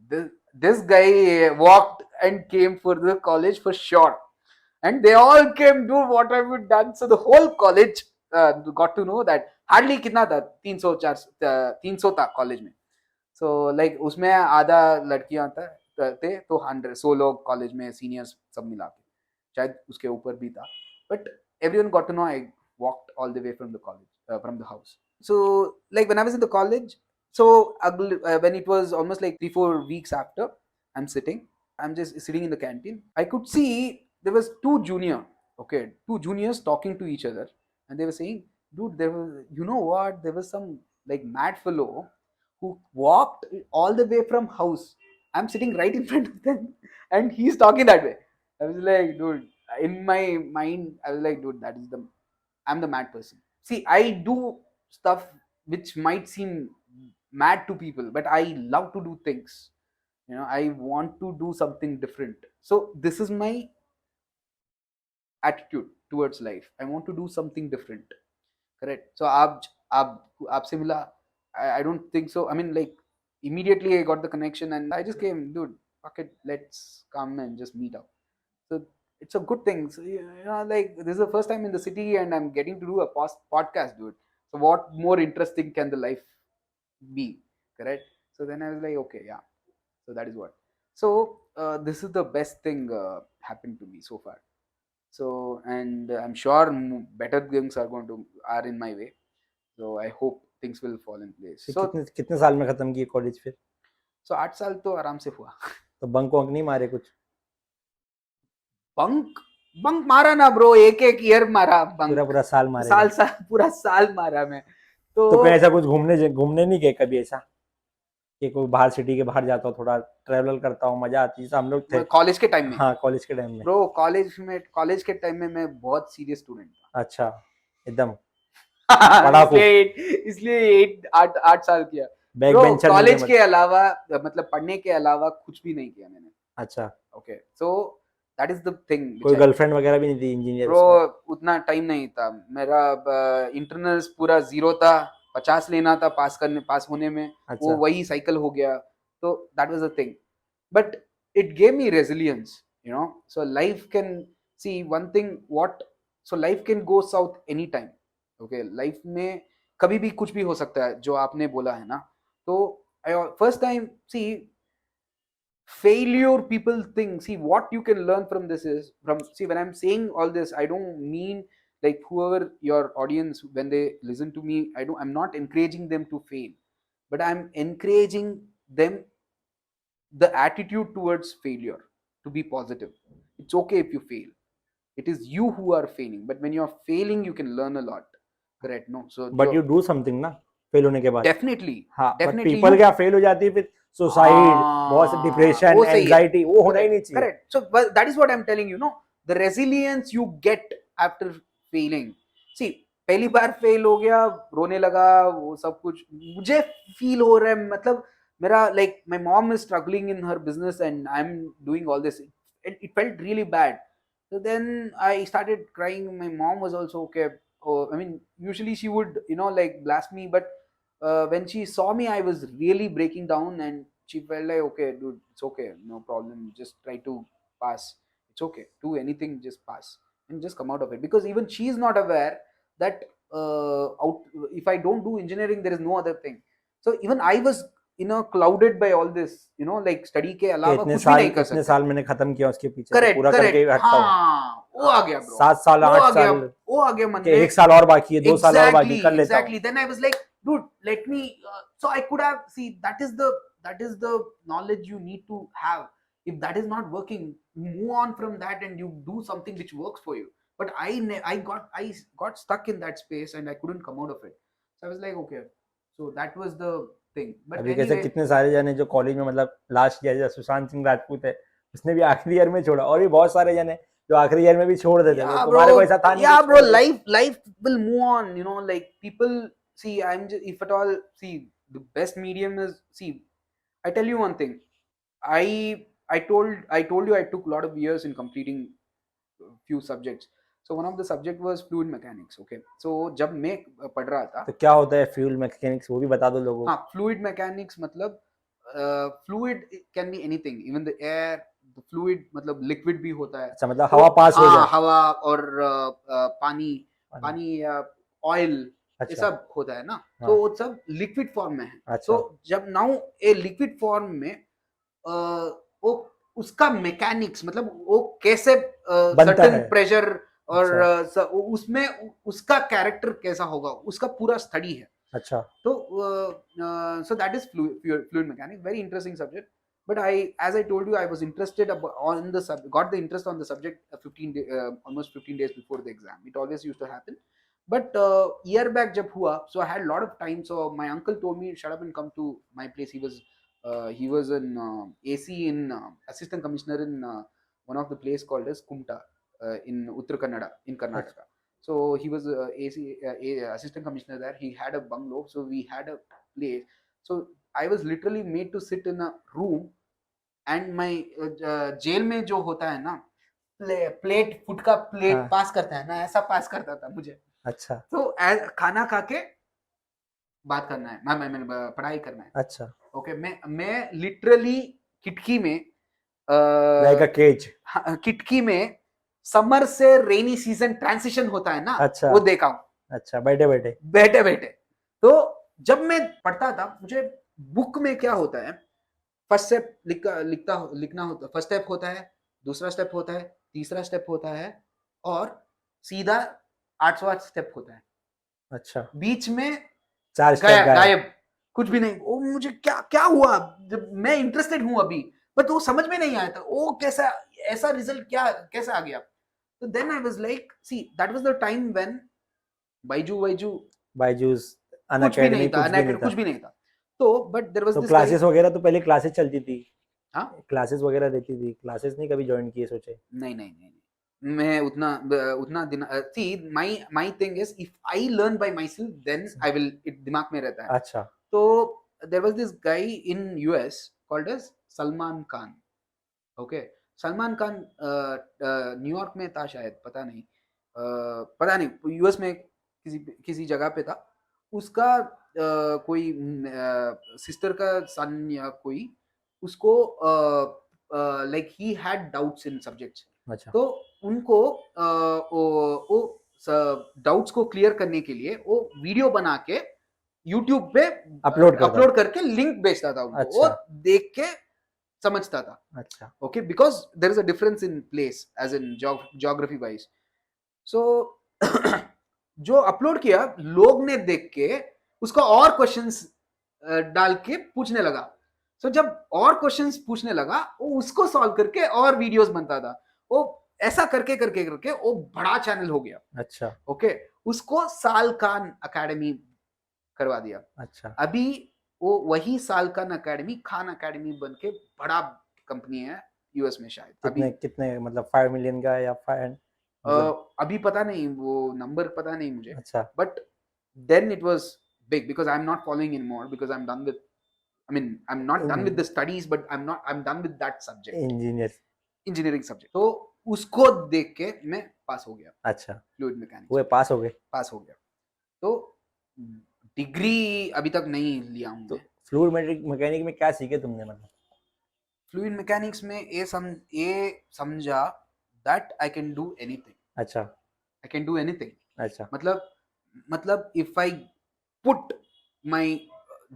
Speaker 2: this guy walked and came for the college for sure. And they all came, do what I would done. So the whole college got to know that. Hardly कितना था, 300 300 था college में. So like उसमें आधा लड़कियां थे, तो 100 लोग कॉलेज में, सीनियर्स सब मिला के, शायद उसके ऊपर भी था. But everyone got to know I walked all the way from the college, from the house. So like when I was in the college, so when it was almost like 3-4 weeks after, I'm just sitting in the canteen. I could see there was two juniors talking to each other, and they were saying, dude, there was, you know what, there was some like mad fellow who walked all the way from house. I'm sitting right in front of them, and he's talking that way. I was like, dude, in my mind I was like, dude, I'm the mad person. See, I do stuff which might seem mad to people, but I love to do things. I want to do something different. So this is my attitude towards life. I want to do something different. Correct. So aapse mila, I don't think so. I mean, like, immediately I got the connection and I just came, dude, fuck it, let's come and just meet up. So it's a good thing. So, like, this is the first time in the city and I'm getting to do a podcast, dude. So what more interesting can the life be? Correct. So then I was like, okay, yeah. So that is what. So this is the best thing happened to me so far. So, and I'm sure better things are in my way. So I hope things will fall in place.
Speaker 1: फिर
Speaker 2: So
Speaker 1: कितने साल में खत्म किए college फिर?
Speaker 2: so 8 साल तो आराम से हुआ.
Speaker 1: तो बंक वंक नहीं मारे कुछ?
Speaker 2: बंक मारा ना ब्रो, एक ईयर मारा बंक.
Speaker 1: पूरा साल मारे?
Speaker 2: पूरा साल मारा मैं.
Speaker 1: तो कोई ऐसा कुछ घूमने नहीं गए कभी ऐसा कि कोई बाहर सिटी के बाहर जाता हो, थोड़ा ट्रैवल करता हो, मजा आती है? हम लोग थे
Speaker 2: कॉलेज के टाइम में.
Speaker 1: हाँ, कॉलेज के टाइम में.
Speaker 2: ब्रो कॉलेज के टाइम में मैं बहुत सीरियस स्टूडेंट था.
Speaker 1: अच्छा, एकदम पढ़ाकू.
Speaker 2: इसलिए 8 साल किया. कॉलेज के अलावा, मतलब पढ़ने के अलावा कुछ भी नहीं किया मैंने.
Speaker 1: अच्छा,
Speaker 2: okay. So that is the thing.
Speaker 1: कोई गर्लफ्रेंड वगैरह भी नहीं थी इंजीनियर?
Speaker 2: ब्रो उतना टाइम नहीं था मेरा. इंटरनल्स पूरा 0 था, 50 लेना था पास होने में.
Speaker 1: अच्छा.
Speaker 2: वो वही साइकिल हो गया. तो that was the thing, but it gave me resilience. So life can see one thing what. So life can go south any time. Okay, life में कभी भी कुछ भी हो सकता है, जो आपने बोला है ना. तो first time, C, failure people think, see, what you can learn from this is, when I'm saying all this, I don't mean like whoever your audience, when they listen to me, I'm not encouraging them to fail, but I'm encouraging them the attitude towards failure to be positive. It's okay if you fail. It is you who are failing, but when you're failing you can learn a lot. Correct? No? So
Speaker 1: but you do something ना fail होने के बाद.
Speaker 2: Definitely.
Speaker 1: हाँ, but people क्या fail हो जाती है फिर सुसाइड, बहुत डिप्रेशन, एंजाइटी, वो होना ही नहीं चाहिए.
Speaker 2: Correct. So that is what I am telling you, the resilience you get after failing. See, पहली बार फेल हो गया, रोने लगा, वो सब कुछ मुझे फील हो रहा है. मतलब मेरा, like, my mom is struggling in her business and I am doing all this. It felt really bad. So then I started crying. My mom was also okay. I mean, usually she would, like blast me, but when she saw me, I was really breaking down, and she felt like, okay, dude, it's okay, no problem. Just try to pass. It's okay. Do anything, just pass and just come out of it. Because even she is not aware that if I don't do engineering, there is no other thing. So even I was, clouded by all this, like study के
Speaker 1: कि
Speaker 2: अलावा कुछ भी नहीं कर
Speaker 1: इतने
Speaker 2: सकते.
Speaker 1: साल मैंने खत्म किया उसके पीछे, तो
Speaker 2: करेक्ट
Speaker 1: पूरा करके
Speaker 2: करेक्ट,
Speaker 1: हटता हूँ।
Speaker 2: हाँ, वो आ गया ब्रो,
Speaker 1: 7 साल,
Speaker 2: वो
Speaker 1: 8
Speaker 2: आ गया,
Speaker 1: साल,
Speaker 2: वो आ गया मन
Speaker 1: कि
Speaker 2: में.
Speaker 1: 1 साल और बाकी है, 2 साल और बाकी, कर लेता हूँ।
Speaker 2: Exactly. Then I was like, dude, let me. So I could have, see, that is the knowledge you need to have. If that is not working, move on from that and you do something which works for you. But I got stuck in that space and I couldn't come out of it. So I was like, okay. So that was the thing. But
Speaker 1: अभी कैसे
Speaker 2: anyway,
Speaker 1: कितने सारे जने जो college में मतलब last year, जैसे सुशांत सिंह राजपूत है, उसने भी आखिरी ईयर में छोड़ा, और भी बहुत सारे जने जो आखिरी ईयर में भी छोड़ देते थे।
Speaker 2: yeah,
Speaker 1: तुम्हारे
Speaker 2: bro.
Speaker 1: को ऐसा था नहीं?
Speaker 2: Yeah, bro. Life will move on. Like people see. I'm just, if at all, see, the best medium is, see. I tell you one thing. I told you I took a lot of years in completing few subjects. So one of the subject was fluid mechanics. Okay. So जब मैं पढ़ रहा था,
Speaker 1: तो क्या होता है fuel mechanics, वो भी बता दो लोगों को।
Speaker 2: हाँ, fluid mechanics मतलब fluid can be anything, even the air, the fluid मतलब liquid भी होता है.
Speaker 1: अच्छा, मतलब हवा पास हो
Speaker 2: हाँ,
Speaker 1: जाए।
Speaker 2: हवा और पानी या ऑयल, ये
Speaker 1: अच्छा,
Speaker 2: सब होता है ना.
Speaker 1: हाँ।
Speaker 2: तो वो सब लिक्विड फॉर्म में है.
Speaker 1: अच्छा।
Speaker 2: तो जब नाउ ए लिक्विड फॉर्म में वो उसका मैकेनिक्स मतलब वो कैसे
Speaker 1: बनता
Speaker 2: सर्टेन
Speaker 1: है।
Speaker 2: प्रेशर और
Speaker 1: अच्छा।
Speaker 2: उसमें उसका कैरेक्टर कैसा होगा, उसका पूरा स्टडी है.
Speaker 1: अच्छा,
Speaker 2: So, so that is fluid mechanics. Very interesting subject. But as I told you, I was interested on the got the interest on the subject almost 15 days before the exam. It always used to happen. But year back jab hua, so I had a lot of time. So my uncle told me, shut up and come to my place. He was an AC in assistant commissioner in one of the place called as Kumta in Uttar Kannada in Karnataka. So he was assistant commissioner there. He had a bungalow, so we had a place. So I was literally made to sit in a room, and my jail में जो होता है ना, plate foot का plate
Speaker 1: हाँ।
Speaker 2: पास करता है ना, ऐसा पास करता था मुझे.
Speaker 1: अच्छा,
Speaker 2: तो खाना खा के बात करना है, मैं पढ़ाई करना है.
Speaker 1: अच्छा,
Speaker 2: ओके, मैं लिटरली खिड़की में
Speaker 1: लाइक अ केज।
Speaker 2: खिड़की में समर से रेनी सीजन ट्रांसिशन होता है ना,
Speaker 1: अच्छा।
Speaker 2: वो देखा हूँ
Speaker 1: अच्छा, बैठे बैठे।
Speaker 2: बैठे बैठे. तो जब मैं पढ़ता था, मुझे बुक में क्या होता है, फर्स्ट स्टेप लिखना होता, फर्स्ट स्टेप होता है, दूसरा स्टेप होता है, तीसरा स्टेप होता है, और सीधा 8वां स्टेप होता है.
Speaker 1: अच्छा,
Speaker 2: बीच में
Speaker 1: 4 स्टेप
Speaker 2: गायब, कुछ भी नहीं. वो मुझे क्या क्या हुआ, जब मैं इंटरेस्टेड हूं अभी, बट वो समझ में नहीं आया था वो कैसा, ऐसा रिजल्ट क्या कैसे आ गया. तो then I was like, see, that was the time when
Speaker 1: Byju's, अन
Speaker 2: कुछ भी
Speaker 1: अकेडमी
Speaker 2: नहीं था, कुछ भी नहीं था. तो बट देयर वाज
Speaker 1: तो
Speaker 2: दिस
Speaker 1: क्लासेस वगैरह तो पहले क्लासेस चलती थी।
Speaker 2: हाँ,
Speaker 1: क्लासेस वगैरह रहती थी, क्लासेस नहीं कभी ज्वाइन किए सोचे?
Speaker 2: नहीं, मैं उतना दिन, see, my thing is, if I learn by myself, then I will, it दिमाग में रहता है.
Speaker 1: अच्छा।
Speaker 2: तो there was this guy in US called as Salman Khan. Okay, Salman Khan New York में था शायद, पता नहीं यूएस में किसी जगह पे था. उसका कोई सिस्टर का सन या कोई, उसको like he had doubts in subjects.
Speaker 1: अच्छा।
Speaker 2: तो उनको वो डाउट्स को क्लियर करने के लिए वो वीडियो बना के यूट्यूब पे अपलोड करके लिंक भेजता था उनको.
Speaker 1: अच्छा।
Speaker 2: वो देख के समझता था.
Speaker 1: अच्छा।
Speaker 2: Okay, because there is a difference in place as in geography wise. So जो अपलोड किया, लोग ने देख के उसका और क्वेश्चंस डाल के पूछने लगा. सो जब और क्वेश्चंस पूछने लगा, वो उसको सॉल्व करके और वीडियोस बनता था. वो ऐसा करके करके करके वो बड़ा चैनल हो गया.
Speaker 1: अच्छा।
Speaker 2: ओके, उसको साल खान अकेडमी करवा दिया.
Speaker 1: अच्छा।
Speaker 2: अभी वो वही साल खान अकेडमी बन के बड़ा कंपनी है यूएस में शायद.
Speaker 1: कितने मतलब 5 मिलियन का या 5?
Speaker 2: अभी पता नहीं, वो नंबर पता नहीं मुझे.
Speaker 1: अच्छा।
Speaker 2: But then it was big because I'm not following anymore because I'm done with, I mean, I'm not done with the studies, but I'm done with that subject,
Speaker 1: engineer.
Speaker 2: engineering subject. तो उसको देख के मैं पास हो गया
Speaker 1: अच्छा,
Speaker 2: fluid mechanics
Speaker 1: वो पास हो गए।
Speaker 2: पास हो गया। तो डिग्री अभी तक नहीं लिया हूँ
Speaker 1: तो
Speaker 2: मैं।
Speaker 1: फ्लूइड मैकेनिक में क्या सीखे तुमने मतलब?
Speaker 2: फ्लूइड मैकेनिक्स में ये समझा that I can do anything,
Speaker 1: अच्छा,
Speaker 2: आई कैन डू एनीथिंग।
Speaker 1: अच्छा,
Speaker 2: मतलब इफ आई पुट माय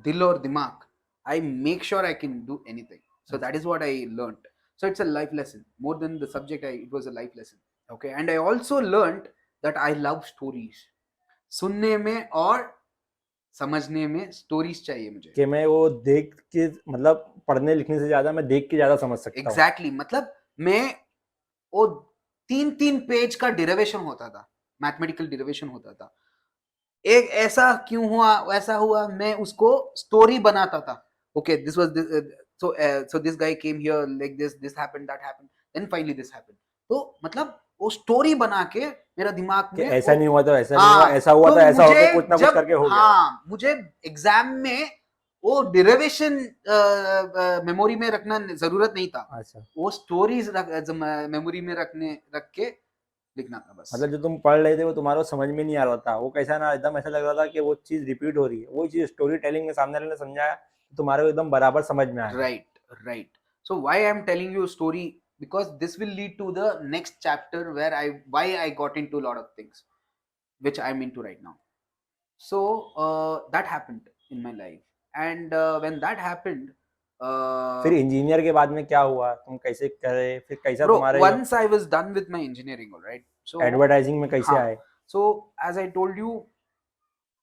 Speaker 2: दिल और दिमाग, I make sure I can do anything. So that
Speaker 1: अच्छा।
Speaker 2: is what I learned. So it's a life lesson more than the subject. It was a life lesson. Okay, and I also learned that I love stories. सुनने में और समझने में stories चाहिए मुझे।
Speaker 1: कि मैं वो देख के मतलब पढ़ने लिखने से ज्यादा मैं देख के ज्यादा समझ सकता हूँ।
Speaker 2: एग्जैक्टली मतलब मैं वो 3-3 पेज का डिराइवेशन होता था, मैथमेटिकल डिराइवेशन होता था। एक ऐसा क्यों हुआ वैसा हुआ, मैं उसको स्टोरी बनाता था। Okay this was so this guy came here like this happened, that happened, then finally this happened। तो मतलब वो स्टोरी बना के मेरा दिमाग
Speaker 1: कि
Speaker 2: में
Speaker 1: ऐसा नहीं हुआ तो ऐसा नहीं हुआ,
Speaker 2: हाँ,
Speaker 1: ऐसा हुआ
Speaker 2: तो
Speaker 1: तो ऐसा
Speaker 2: मुझे
Speaker 1: होके कुछ ना कुछ करके हो गया।
Speaker 2: हाँ मुझे एग्जाम में वो डिराइवेशन मेमोरी में रखना जरूरत नहीं था।
Speaker 1: अच्छा,
Speaker 2: वो स्टोरीज मेमोरी में रख के लिखना था बस।
Speaker 1: मतलब जो तुम पढ़ रहे थे वो तुम्हारे को समझ में नहीं आ रहा था, वो कैसा ना एकदम ऐसा लग रहा था कि वो चीज रिपीट हो रही है, वो चीज स्टोरी टेलिंग में सामने वाले ने समझाया तो तुम्हारे को एकदम बराबर समझ में आया।
Speaker 2: Right. So why I'm telling you a story, because this will lead to the next chapter where why I got into a lot of things which I'm into right now. So that happened in my life, and when that happened,
Speaker 1: फिर engineer के बाद में क्या हुआ, तुम कैसे करे, फिर कैसा
Speaker 2: bro,
Speaker 1: तुम्हारे
Speaker 2: once I was done with my engineering, all right. So
Speaker 1: advertising में कैसे
Speaker 2: हाँ,
Speaker 1: आए?
Speaker 2: so as I told you,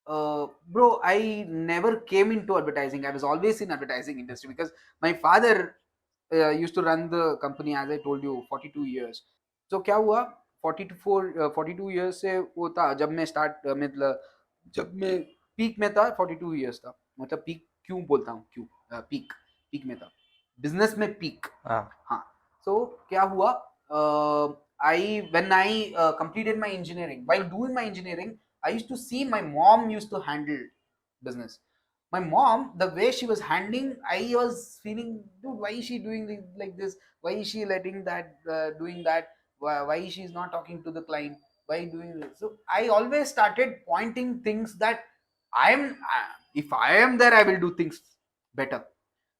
Speaker 2: bro, I never came into advertising. I was always in advertising industry because my father used to run the company, as I told you, 42 years. So क्या हुआ 42 years से वो था जब मैं start मतलब जब मैं पीक में था 42 years था। मतलब पीक क्यों बोलता हूँ, क्यों पीक में था, बिजनेस में पीक।
Speaker 1: हाँ,
Speaker 2: हाँ, so क्या हुआ, when I completed my engineering, while doing my engineering I used to see my mom used to handle business. My mom, the way she was handling, I was feeling, dude, why is she doing like this? Why is she letting that, doing that? Why she's not talking to the client? Why doing this? So I always started pointing things that if I am there, I will do things better.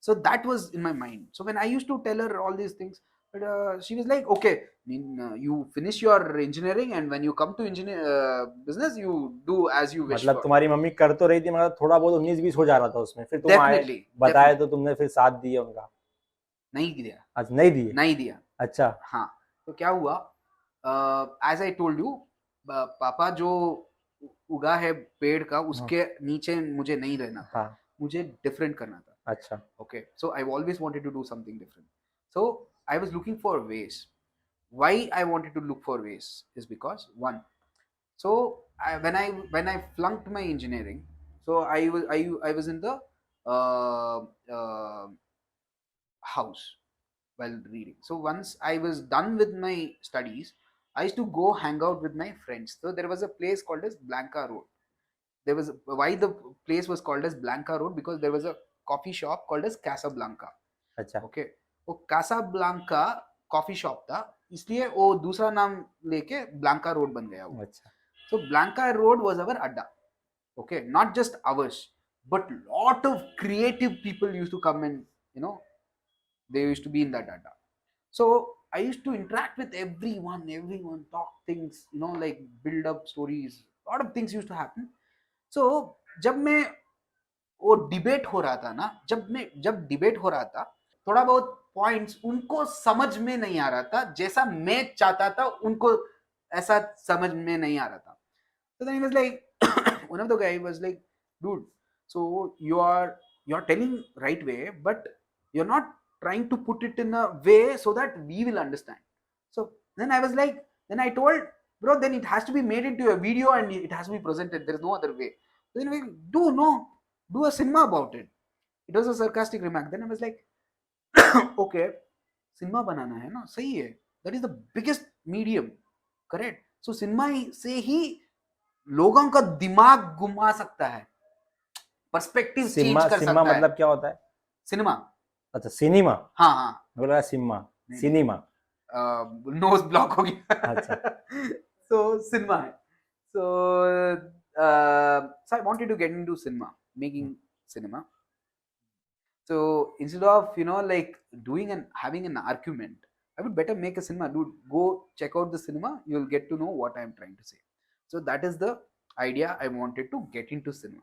Speaker 2: So that was in my mind. So when I used to tell her all these things, but she was like, okay, you finish your engineering, and when you come to business, you do as you wish
Speaker 1: मतलब
Speaker 2: for.
Speaker 1: तुम्हारी mummy कर तो रही थी मगर थोड़ा बहुत 19-20 हो जा रहा था उसमें, फिर तुम आए
Speaker 2: Definitely,
Speaker 1: बताए
Speaker 2: definitely
Speaker 1: तो तुमने फिर साथ दिए उनका?
Speaker 2: नहीं दिया,
Speaker 1: आज नहीं दिए?
Speaker 2: नहीं दिया।
Speaker 1: अच्छा,
Speaker 2: हाँ, तो क्या हुआ, एज आई टोल्ड यू, पापा जो उगा है पेड़ का,
Speaker 1: हाँ,
Speaker 2: उसके नीचे मुझे नहीं रहना था,
Speaker 1: हाँ,
Speaker 2: मुझे डिफरेंट करना था।
Speaker 1: अच्छा,
Speaker 2: Okay, so I always wanted to do something different. So I was looking for ways. Why I wanted to look for ways is because one, so when I flunked my engineering, so I was in the uh, uh, house while reading. So once I was done with my studies, I used to go hang out with my friends. So there was a place called as Blanca Road. There was, why the place was called as Blanca Road, because there was a coffee shop called as Casablanca.
Speaker 1: अच्छा,
Speaker 2: okay, वो Casablanca coffee shop था, इसलिए वो दूसरा नाम लेके Blanca road बन गया वो।
Speaker 1: अच्छा,
Speaker 2: so Blanca road was our अड्डा। Okay, not just ours, but lot of creative people used to come and you know they used to be in that data. So I used to interact with everyone talk things, like build up stories, a lot of things used to happen. So जब मैं वो debate हो रहा था ना, जब debate हो रहा था, थोड़ा बहुत पॉइंट्स उनको समझ में नहीं आ रहा था, जैसा मैं चाहता था उनको ऐसा समझ में नहीं आ रहा था। So then he was like, one of the guy was like, dude, so you're telling right way, but you're not trying to put it in a way so that we will understand. So then I was like, then I told, bro, then it has to be made into a video and it has to be presented. There is no other way. Then we do a cinema about it. It was a sarcastic remark. Then I was like, okay, cinema बनाना है ना, सही है, that is the biggest medium, correct. So cinema से ही लोगों का दिमाग घुमा सकता है, पर्सपेक्टिव चेंज
Speaker 1: सिम्मा
Speaker 2: कर
Speaker 1: सिम्मा
Speaker 2: सकता है।
Speaker 1: मतलब क्या होता है?
Speaker 2: सिनेमा,
Speaker 1: अच्छा, सिनेमा,
Speaker 2: हाँ हाँ,
Speaker 1: बोला सिम्मा,
Speaker 2: नहीं नहीं,
Speaker 1: सिनेमा,
Speaker 2: नोज ब्लॉक हो गया.
Speaker 1: अच्छा.
Speaker 2: So cinema है. So so I wanted to get into cinema, making cinema. So instead of like doing and having an argument, I would better make a cinema. Dude, go check out the cinema. You'll get to know what I'm trying to say. So that is the idea. I wanted to get into cinema.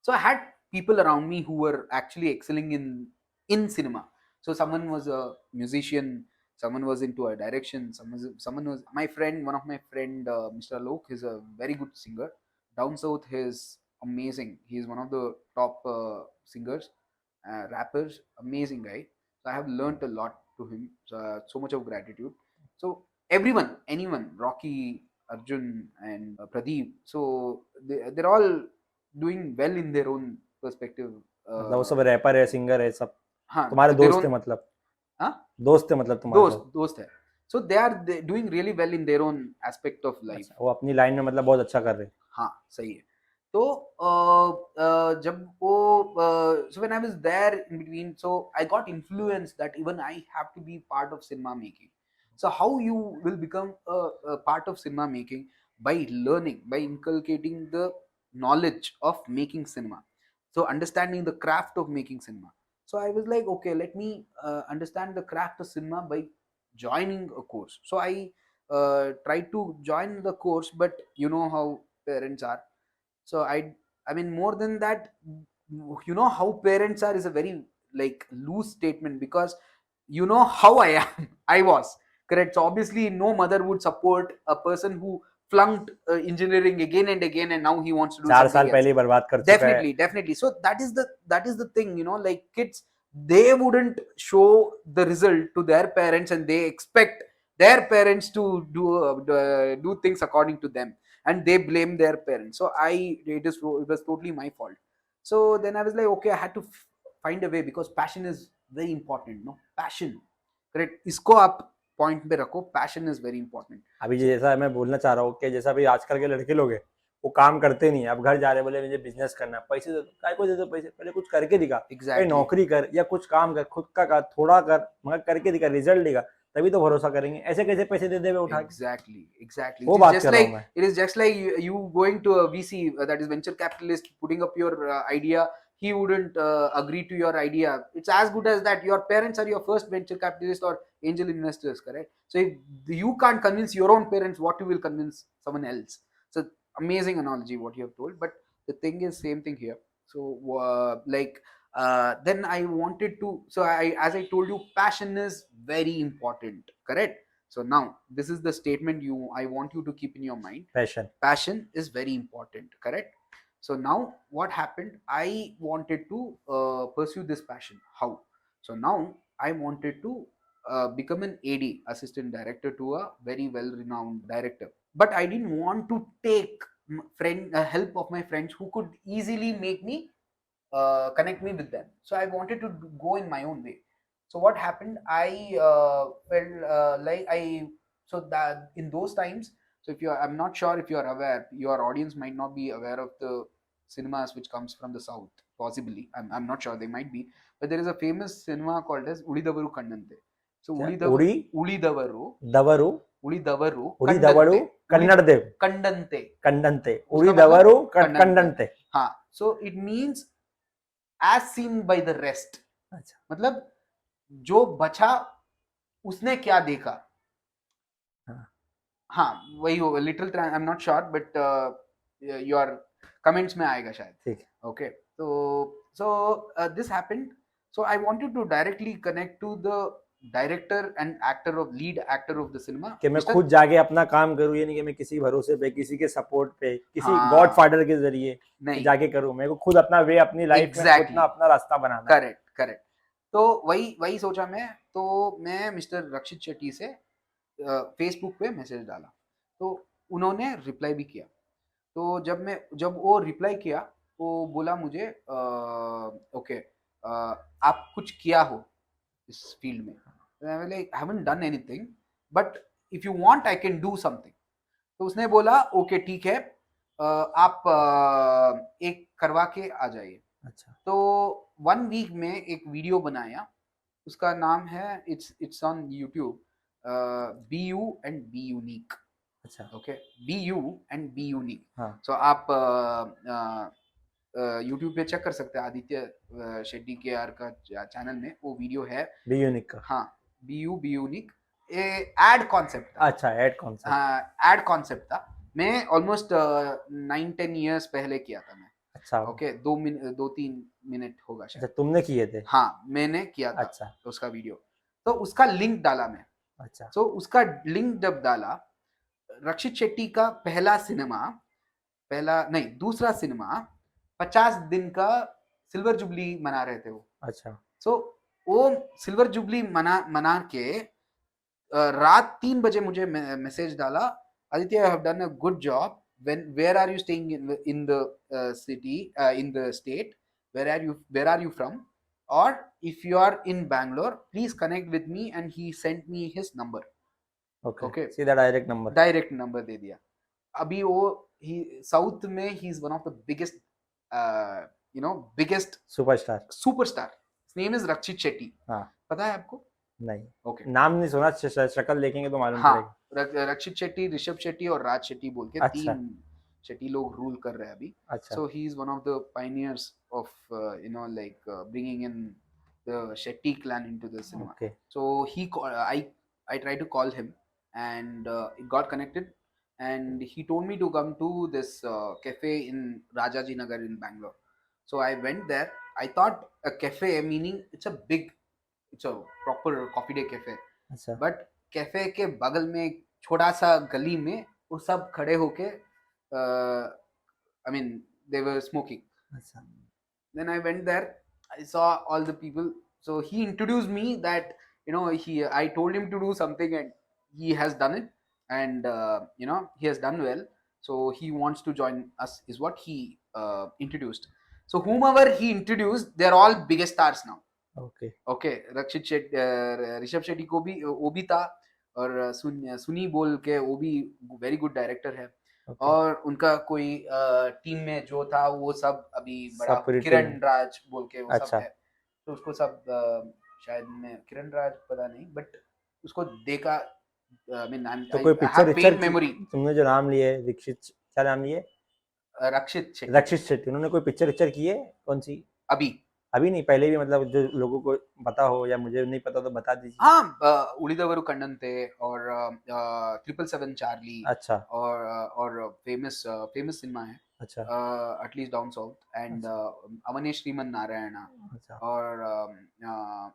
Speaker 2: So I had people around me who were actually excelling in cinema. So someone was a musician, someone was into a direction, someone was my friend. One of my friend, Mr. Alok, is a very good singer down south. He's amazing. He's one of the top singers, rappers. Amazing guy. So I have learnt a lot to him. So much of gratitude. So everyone, anyone, Rocky, Arjun, and Pradeep, so they're all doing well in their own perspective.
Speaker 1: मतलब वो सब wrapper है, singer है, सब
Speaker 2: हाँ,
Speaker 1: तुम्हारे
Speaker 2: their
Speaker 1: दोस्त
Speaker 2: own.
Speaker 1: है, मतलब
Speaker 2: हाँ,
Speaker 1: दोस्त है, मतलब तुम्हारे सब.
Speaker 2: दोस्त है. So they are doing really well in their own aspect of life.
Speaker 1: अच्छा, वो अपनी लाइन में मतलब बहुत अच्छा कर रहे हैं.
Speaker 2: हाँ, सही है. तो जब वो so when I was there in between, so I got influenced that even I have to be part of cinema making. So how you will become a part of cinema making? By learning, by inculcating the knowledge of making cinema. So understanding the craft of making cinema. So I was like, okay, let me understand the craft of cinema by joining a course. So I tried to join the course, but you know how parents are. So I mean, more than that, you know how parents are is a very like loose statement, because you know how I am. I was correct. So obviously no mother would support a person who flunked engineering again and again, and now he wants to do
Speaker 1: 4 साल
Speaker 2: something
Speaker 1: पहले
Speaker 2: else.
Speaker 1: ही बर्बाद कर चुका है.
Speaker 2: Definitely. So that is the thing, you know, like kids, they wouldn't show the result to their parents, and they expect their parents to do things according to them, and they blame their parents. So it was totally my fault. So then I was like, okay, I had to find a way, because passion is very important. No, passion, correct? इसको आप point पे रखो. Passion is very important.
Speaker 1: अभी जैसा मैं बोलना चाह रहा हूँ कि जैसा भी आजकल के लड़के लोग हैं, वो काम करते नहीं है. अब घर जा रहे, बोले मुझे बिजनेस करना है, पैसे दे दो. काय को दे दो पैसे? पहले कुछ करके दिखा.
Speaker 2: Exactly.
Speaker 1: नौकरी कर या कुछ काम कर, खुद का कर, थोड़ा कर, मगर करके दिखा, रिजल्ट दिखा, तभी तो भरोसा करेंगे. ऐसे कैसे पैसे दे देवे उठा के?
Speaker 2: Exactly.
Speaker 1: वो बात कर रहा हूँ मैं.
Speaker 2: It is just like you going to a VC, that is venture capitalist, putting up your idea. He wouldn't agree to your idea. It's as good as that. Your parents are your first venture capitalist or angel investors, correct? So if you can't convince your own parents, what you will convince someone else? So amazing analogy what you have told. But the thing is, same thing here. So then I wanted to, so as I told you, passion is very important, correct? So now this is the statement I want you to keep in your mind. Passion is very important, correct? So now what happened, I wanted to pursue this passion. How? So now I wanted to become an AD, assistant director, to a very well renowned director. But I didn't want to take help of my friends who could easily make me connect me with them. So I wanted to go in my own way. So what happened, I felt like so that in those times, so if you're, I'm not sure if you're aware, your audience might not be aware of the cinemas which comes from the south, possibly. I'm not sure, they might be, but there is a famous cinema called as Udidavaru Kannante. So Udidavaru
Speaker 1: Kannante.
Speaker 2: हाँ, so it means as seen by the rest.
Speaker 1: अच्छा.
Speaker 2: मतलब जो बचा उसने क्या देखा. हाँ, वही हो literal. I am not sure, but your comments में आएगा शायद.
Speaker 1: ठीक.
Speaker 2: Okay. so this happened. So I wanted to directly connect to the director and lead actor of the cinema.
Speaker 1: कि मैं खुद जाके अपना काम करूँ, ये नहीं कि मैं किसी भरोसे पे, किसी के सपोर्ट पे, किसी गॉडफादर के जरिए जाके करूँ. मेरे को खुद अपना वे, अपनी लाइफ में खुद अपना रास्ता बनाना है.
Speaker 2: करेक्ट. तो वही सोचा मैं. तो मैं मिस्टर रक्षित शेट्टी से फेसबुक पे मैसेज डाला, तो उन्होंने रिप्लाई भी किया. तो जब वो रिप्लाई किया, वो बोला मुझे ओके, आप कुछ किया हो इस फील्ड में. I haven't done anything, but if you want I can do something. तो उसने बोला ओके ठीक है, आप एक करवा के आ जाइए.
Speaker 1: अच्छा.
Speaker 2: तो 1 वीक में एक वीडियो बनाया, उसका नाम है it's on YouTube. Be you and be unique.
Speaker 1: अच्छा.
Speaker 2: Okay, be you and be unique.
Speaker 1: हाँ.
Speaker 2: सो आप यूट्यूब पे चेक कर सकते हैं, आदित्य शेट्टी के आर का चैनल में वो वीडियो है.
Speaker 1: बी यूनिक का.
Speaker 2: हाँ, बी यूनिक एड कॉन्सेप्ट था.
Speaker 1: अच्छा, एड कॉन्सेप्ट.
Speaker 2: हाँ, एड कॉन्सेप्ट था. मैं ऑलमोस्ट 9-10 ईयर्स पहले किया था मैं.
Speaker 1: अच्छा.
Speaker 2: ओके, 2-3 मिनट होगा
Speaker 1: अच्छा,
Speaker 2: शायद.
Speaker 1: तुमने किए थे.
Speaker 2: हाँ, मैंने किया था
Speaker 1: अच्छा.
Speaker 2: उसका वीडियो. तो उसका लिंक डाला मैं.
Speaker 1: अच्छा.
Speaker 2: तो उसका लिंक जब डाला, रक्षित शेट्टी का पहला सिनेमा, पहला नहीं दूसरा सिनेमा 50 दिन का सिल्वर जुबली मना रहे थे वो.
Speaker 1: अच्छा.
Speaker 2: सो वो सिल्वर जुबली मना के रात 3 बजे मुझे मैसेज डाला, Aditya, I have done a good job. Where are you staying in the city, in the state, where are you from, और if you are in Bangalore please connect with me. And he sent me his number.
Speaker 1: Okay, सीधा direct number
Speaker 2: दे दिया. अभी वो south में ही is one of the biggest biggest superstar. Name is Rakshit Shetty.
Speaker 1: हाँ.
Speaker 2: पता है आपको?
Speaker 1: नहीं.
Speaker 2: ओके.
Speaker 1: नाम नहीं सुना, शक्ल देखेंगे तो मालूम
Speaker 2: हाँ,
Speaker 1: पड़ेगा.
Speaker 2: रक्षित शेट्टी, ऋषभ शेट्टी और राज शेट्टी बोल के
Speaker 1: अच्छा.
Speaker 2: 3 शेट्टी लोग रूल कर रहे हैं अभी.
Speaker 1: अच्छा.
Speaker 2: So he is one of the pioneers of bringing in the Shetty clan into the cinema.
Speaker 1: Okay.
Speaker 2: So I tried to call him, and it got connected, and he told me to come to this cafe in Rajaji Nagar in Bangalore. So I went there. I thought a cafe meaning it's a proper coffee day cafe.
Speaker 1: अच्छा.
Speaker 2: But cafe के बगल में एक छोटा सा गली में वो सब खड़े होके I mean they were smoking.
Speaker 1: अच्छा.
Speaker 2: Then I went there, I saw all the people. So he introduced me that I told him to do something, and he has done it, and he has done well. So he wants to join us is what he introduced. So whomever he introduced, they're all biggest stars now.
Speaker 1: Okay.
Speaker 2: Okay, Rakshit Shetty, Rishab Shetty को भी वो भी था, और सुनी बोल के वो भी वेरी गुड डायरेक्टर है.
Speaker 1: Okay.
Speaker 2: और उनका कोई टीम में जो था वो सब अभी बड़ा
Speaker 1: सब पूरी
Speaker 2: किरण
Speaker 1: team.
Speaker 2: राज बोल के वो
Speaker 1: अच्छा.
Speaker 2: सब है. तो उसको सब शायद मैं किरण राज पता नहीं, बट उसको देखा. आई मीन
Speaker 1: तो कोई पिक्चर
Speaker 2: मेमोरी.
Speaker 1: तुमने जो नाम लिए, क्या नाम लिए?
Speaker 2: रक्षित
Speaker 1: शेट्टी. उन्होंने कोई पिक्चर की है? कौन सी?
Speaker 2: अभी
Speaker 1: नहीं, पहले भी, मतलब जो लोगों को पता हो या मुझे नहीं पता तो बता दीजिए.
Speaker 2: हाँ, उड़ीदवरु कंडंते और 777 चार्ली.
Speaker 1: अच्छा.
Speaker 2: और फेमस सिनेमा है.
Speaker 1: अच्छा.
Speaker 2: At least down south, and Avane Sriman Narayana.
Speaker 1: अच्छा.
Speaker 2: और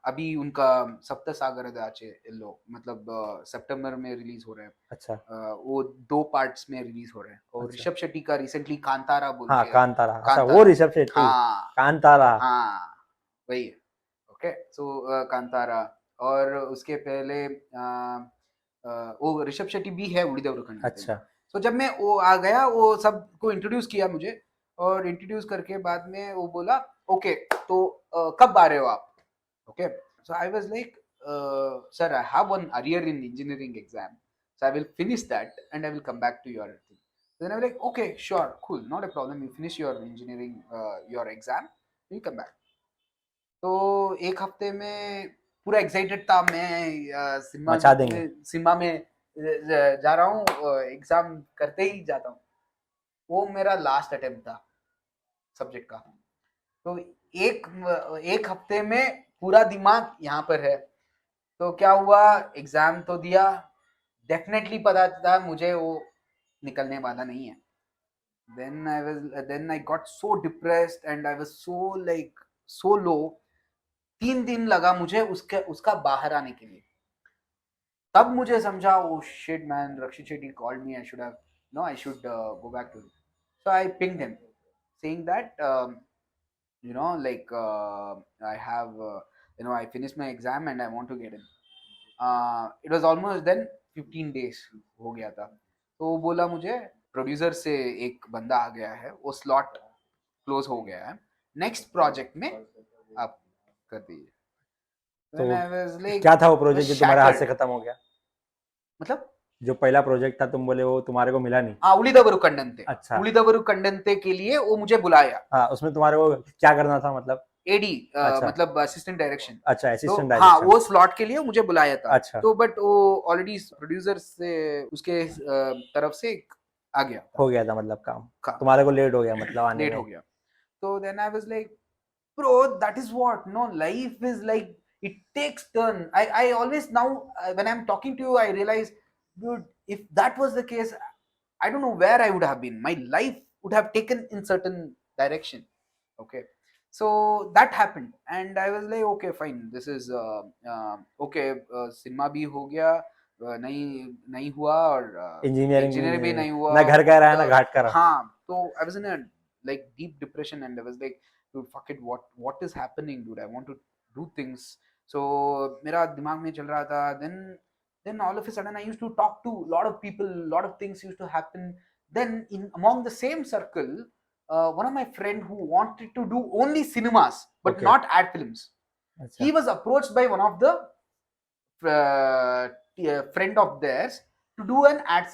Speaker 2: अभी उनका सप्त सागर दाचे एल्लो, मतलब सितंबर में रिलीज हो रहे हैं.
Speaker 1: अच्छा.
Speaker 2: वो 2 पार्ट्स में रिलीज हो रहे हैं. और
Speaker 1: अच्छा.
Speaker 2: ऋषभ शेट्टी का रिसेंटली कांतारा बोल
Speaker 1: हाँ,
Speaker 2: के.
Speaker 1: कांतारा. अच्छा, वो ऋषभ शेट्टी.
Speaker 2: हाँ,
Speaker 1: कांतारा.
Speaker 2: हाँ, वही है. ओके, सो कांतारा. और उसके पहले वो ऋषभ शेट्टी भी है उड़ीदवरु कंडंते.
Speaker 1: अच्छा.
Speaker 2: तो जब मैं वो आ गया, वो सबको इंट्रोड्यूस किया मुझे, और इंट्रोड्यूस करके बाद में वो बोला, ओके तो कब आ रहे हो आप? Okay, so I was like, sir I have one arrear in engineering exam, so I will finish that and I will come back to your thing. Then I was like, okay sure, cool, not a problem, you finish your engineering your exam, you come back. तो एक हफ्ते में पूरा excited था मैं. Cinema में जा रहा हूँ, एग्जाम करते ही जाता हूँ. वो मेरा लास्ट अटेम्प्ट था सब्जेक्ट का. तो एक हफ्ते में पूरा दिमाग यहाँ पर है. तो क्या हुआ, एग्जाम तो दिया, डेफिनेटली पता था मुझे वो निकलने वाला नहीं है. then I got so depressed and I was so low. 3 दिन लगा मुझे उसका बाहर आने के लिए. तब मुझे समझा, oh shit man, Rakshit Shetty called me, I should go back to him. So I pinged him saying that I have I finished my exam and I want to get in. It was almost then 15 days हो गया था. तो वो बोला मुझे producer से एक बंदा आ गया है, वो स्लॉट क्लोज हो गया है, नेक्स्ट प्रोजेक्ट में आप कर दीजिए.
Speaker 1: तो क्या था वो प्रोजेक्ट जो तुम्हारे हाथ से खत्म हो गया?
Speaker 2: मतलब
Speaker 1: जो पहला प्रोजेक्ट था, तुम बोले वो तुम्हारे को मिला नहीं.
Speaker 2: हाँ, उड़ीदवरु कंडंते.
Speaker 1: अच्छा.
Speaker 2: उड़ीदवरु कंडंते के लिए वो मुझे बुलाया.
Speaker 1: हाँ, उसमें तुम्हारे को क्या करना था? मतलब
Speaker 2: एडी
Speaker 1: अच्छा
Speaker 2: मतलब असिस्टेंट डायरेक्शन।
Speaker 1: अच्छा
Speaker 2: तो
Speaker 1: असिस्टेंट
Speaker 2: हाँ
Speaker 1: डायरेक्शन
Speaker 2: वो स्लॉट के लिए मुझे बुलाया था।
Speaker 1: अच्छा
Speaker 2: तो बट वो ऑलरेडी प्रोड्यूसर से उसके तरफ से आ गया था
Speaker 1: हो गया था मतलब काम
Speaker 2: काम,
Speaker 1: तुम्हारे को लेट हो गया मतलब आने
Speaker 2: लेट हो
Speaker 1: में
Speaker 2: गया। तो then I was like bro, that is what, no, life is like, it takes turn. I always now, when I'm talking to you, I realize, dude, if that was the case, I don't know where I would have been. My life would have taken in certain direction. Okay, so that happened and I was like, okay fine, this is okay, cinema bhi ho gaya, नहीं नहीं हुआ, और
Speaker 1: engineering भी
Speaker 2: engineer भी नहीं हुआ,
Speaker 1: ना घर का
Speaker 2: what
Speaker 1: रहा
Speaker 2: the,
Speaker 1: ना घाट का रहा
Speaker 2: हाँ, तो I was in a like deep depression and I was like, dude fuck it, what is happening, dude, I want to do things. So मेरा दिमाग में चल रहा था, then all of a sudden I used to talk to a lot of people, a lot of things used to happen. Then in among the same circle, one of my friend who wanted to do only cinemas but
Speaker 1: Okay.
Speaker 2: not ad films,
Speaker 1: अच्छा
Speaker 2: he was approached by one of the friend of theirs to do an ad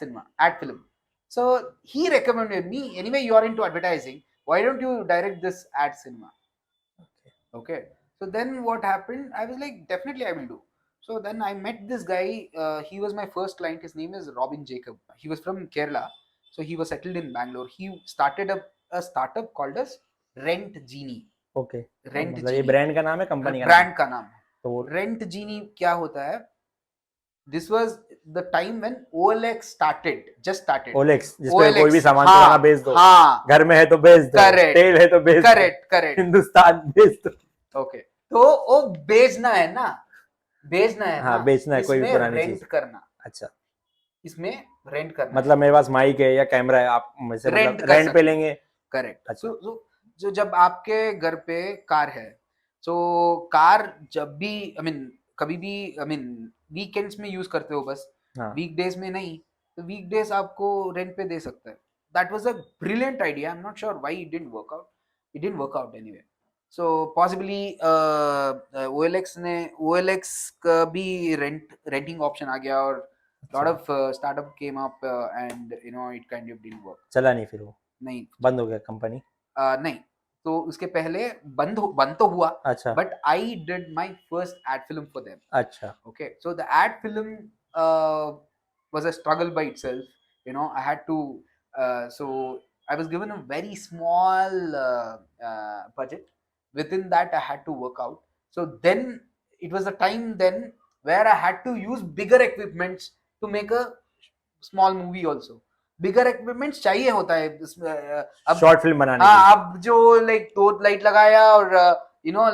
Speaker 2: film. So he recommended me, anyway you are into advertising, why don't you direct this ad cinema. Okay, so then what happened, I was like, definitely I will do. So then I met this guy, he was my first client, his name is Robin Jacob, he was from Kerala, so he was settled in Bangalore. He started a startup called as Rent Genie.
Speaker 1: Okay
Speaker 2: Rent
Speaker 1: मतलब ये
Speaker 2: Genie
Speaker 1: brand का नाम है company का नाम
Speaker 2: brand का नाम है।
Speaker 1: तो
Speaker 2: रेंट जीनी क्या होता है, this was the time when OLX just started.
Speaker 1: OLX जिस पे कोई
Speaker 2: OLX,
Speaker 1: भी सामान
Speaker 2: हाँ,
Speaker 1: चलाना बेच दो
Speaker 2: हाँ,
Speaker 1: घर में है तो बेच दो
Speaker 2: Correct.
Speaker 1: तेल है तो बेच दो
Speaker 2: करेक्ट
Speaker 1: हिंदुस्तान बेच दो
Speaker 2: ओके। तो वो बेचना है ना, बेचना है
Speaker 1: हाँ
Speaker 2: ना,
Speaker 1: बेचना है कोई भी
Speaker 2: इसमें
Speaker 1: पुरानी
Speaker 2: रेंट
Speaker 1: चीज
Speaker 2: करना,
Speaker 1: अच्छा
Speaker 2: इसमें रेंट करना
Speaker 1: मतलब मेरे पास माइक है या कैमरा है आप मुझसे
Speaker 2: है, रेंट
Speaker 1: मतलब
Speaker 2: कर
Speaker 1: रेंट पे
Speaker 2: सकते,
Speaker 1: लेंगे
Speaker 2: करेक्ट।
Speaker 1: अच्छा
Speaker 2: जो जब आपके घर पे कार है, तो कार जब भी आई मीन कभी भी आई मीन वीकेंड्स में यूज करते हो बस,
Speaker 1: हाँ
Speaker 2: वीकडेज में नहीं, तो वीकडेज आपको रेंट पे दे सकता है। That was a brilliant idea, I am not sure why it didn't work out anyway. So possibly OLX का भी रेंटिंग ऑप्शन आ गया, और lot of startup came up and it kind of didn't work.
Speaker 1: चला नहीं फिर वो
Speaker 2: नहीं
Speaker 1: बंद हो गया कंपनी
Speaker 2: नहीं, तो उसके पहले बंद तो हुआ,
Speaker 1: अच्छा
Speaker 2: but I did my first ad film for them.
Speaker 1: अच्छा
Speaker 2: Okay, so the ad film was a struggle by itself. I had to, so I was given a very small budget. Within that, I had to work out. So then it was a time then where I had to use bigger equipments to make a small movie also. Bigger equipments चाहिए होता है इसमें, अब
Speaker 1: short film बनाने
Speaker 2: हाँ,
Speaker 1: की
Speaker 2: अब जो लाइक दो लाइट लगाया और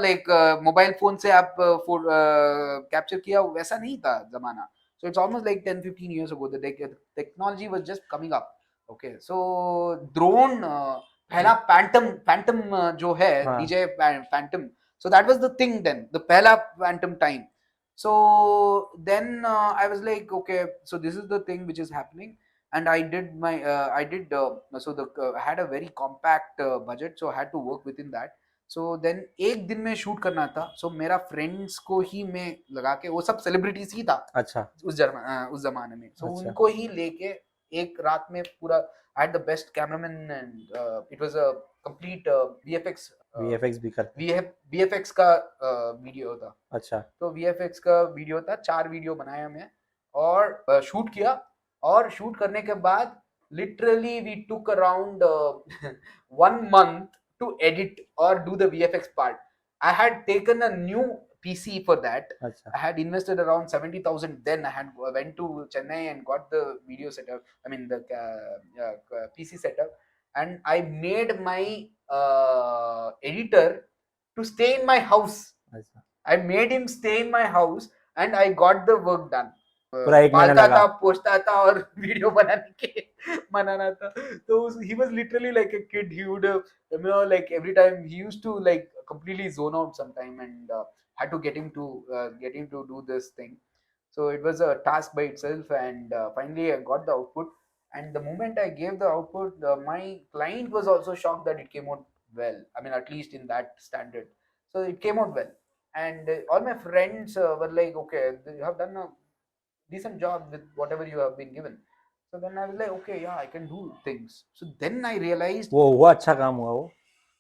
Speaker 2: लाइक मोबाइल फोन से आप कैप्चर किया, वैसा नहीं था जमाना। So it's almost like 10-15 years ago, the technology was just coming up. Okay, so drone पहला फैंटम जो है,
Speaker 1: हाँ
Speaker 2: DJ Phantom, so that was the thing then, the pehla phantom time. So then I was like, okay, so this is the thing which is happening, and I did my I did so the I had a very compact budget, so I had to work within that. So then एक दिन में shoot करना था, so मेरा friends को ही मैं लगा के, वो सब सेलिब्रिटीज ही था
Speaker 1: अच्छा
Speaker 2: उस जमाने में, so
Speaker 1: अच्छा
Speaker 2: उनको ही लेके एक रात में पूरा, I had the best cameraman and it was a complete VFX
Speaker 1: VFX भी करते
Speaker 2: VFX का वीडियो था।
Speaker 1: अच्छा
Speaker 2: तो VFX का वीडियो था, 4 वीडियो बनाया मैं और शूट किया, और शूट करने के बाद literally we took around 1 month to edit और do the VFX part. I had taken a new PC for that.
Speaker 1: अच्छा
Speaker 2: I had invested around 70,000. Then I had went to Chennai and got the video setup. I mean the PC setup, and I made my editor to stay in my house.
Speaker 1: अच्छा
Speaker 2: I made him stay in my house and I got the work done.
Speaker 1: पूरा एक महीना
Speaker 2: पालता
Speaker 1: लगा
Speaker 2: था, पोछता था और video बनाने के बनाना था। तो he was literally like a kid. He would like every time he used to like completely zone out sometime, and had to get him to do this thing. So it was a task by itself, and finally I got the output. And the moment I gave the output, my client was also shocked that it came out well. I mean, at least in that standard. So it came out well, and all my friends were like, okay, you have done a decent job with whatever you have been given. So then I was like, okay, yeah, I can do things. So then I realized,
Speaker 1: वो हुआ अच्छा काम हुआ वो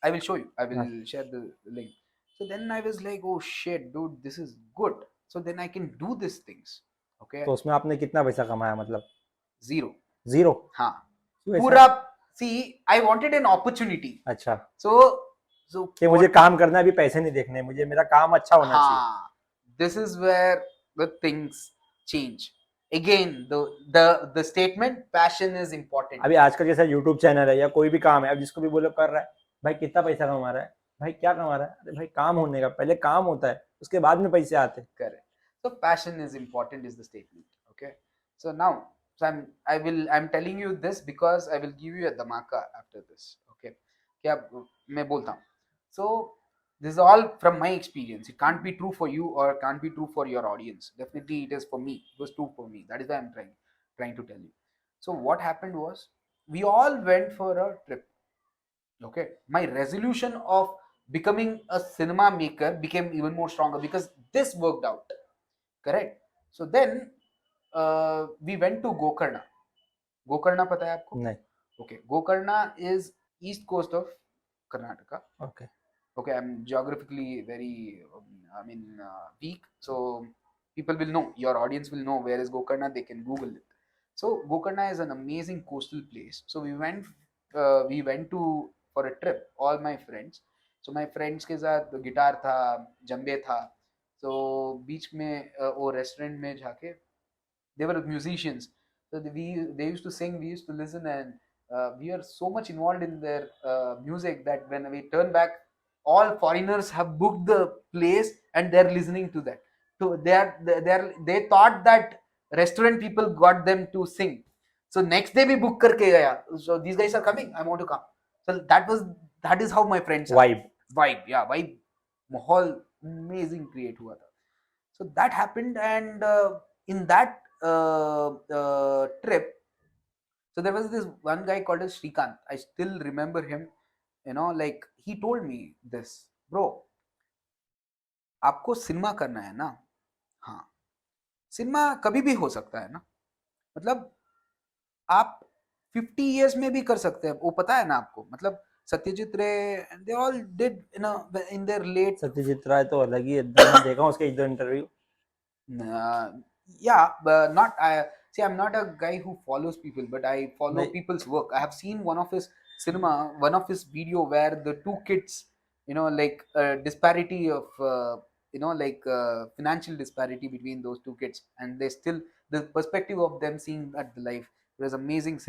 Speaker 2: I will show you, I
Speaker 1: हाँ
Speaker 2: will share the link. So then I was like, oh shit, dude, this is good. So then I can do these things. Okay,
Speaker 1: तो उसमें आपने कितना पैसा कमाया, मतलब
Speaker 2: zero.
Speaker 1: जीरो?
Speaker 2: हाँ,
Speaker 1: क्यों ऐसा?
Speaker 2: पूरा. See, I wanted an opportunity.
Speaker 1: अच्छा,
Speaker 2: So
Speaker 1: कि मुझे
Speaker 2: what?
Speaker 1: काम करना है, अभी पैसे नहीं देखने, मुझे मेरा काम अच्छा होना चाहिए.
Speaker 2: हाँ, this is where the things change. Again, the statement, passion is important.
Speaker 1: अभी आजकल जैसा यूट्यूब चैनल है या कोई भी काम है, अब जिसको भी बोलो कर रहा है, भाई कितना पैसा कमा रहा है, भाई क्या कमा रहा है, अरे भाई काम होने का पहले काम होता है, उसके बाद में पैसे आते हैं.
Speaker 2: Correct. So passion is important is the statement. Okay. So now, I'm telling you this because I will give you a dhamaka after this. Okay. क्या मैं बोलता हूँ. So this is all from my experience. It can't be true for you or can't be true for your audience. Definitely it is for me. It was true for me. That is why I'm trying to tell you. So what happened was we all went for a trip. Okay, my resolution of becoming a cinema maker became even more stronger because this worked out. Correct. So then we went to Gokarna. Gokarna पता है आपको?
Speaker 1: नहीं.
Speaker 2: Okay, Gokarna is east coast of Karnataka.
Speaker 1: Okay.
Speaker 2: Okay, I'm geographically very weak, so people will know, your audience will know where is Gokarna. They can Google it. So Gokarna is an amazing coastal place. So we went to for a trip, all my friends. So my friends के साथ guitar था, जंबे था. So बीच में वो restaurant में जाके, they were musicians. So they used to sing, we used to listen, and we are so much involved in their music that when we turn back, all foreigners have booked the place and they're listening to that. So they thought that restaurant people got them to sing. So next day we book करके गया. So these guys are coming, I want to come. So that is how my friends are. Vibe, yeah, vibe. माहौल amazing create हुआ था. So that happened, and in that trip, so there was this one guy called as Shrikant. I still remember him. Like he told me this, bro, आपको cinema करना है ना? हाँ, cinema कभी भी हो सकता है ना. मतलब आप 50 years में भी कर सकते हैं, वो पता है ना आपको. मतलब सत्यजीत रे, they all did in their late.
Speaker 1: Satyajit राय तो अलग ही है, मैं देखा हूँ उसके एक दो interview.
Speaker 2: Yeah, but not see, I'm not a guy who follows people, but I follow
Speaker 1: नहीं.
Speaker 2: people's work. I have seen one of his video where the two kids, like disparity of financial disparity between those two kids, and they still, the perspective of them seeing at the life. It was amazing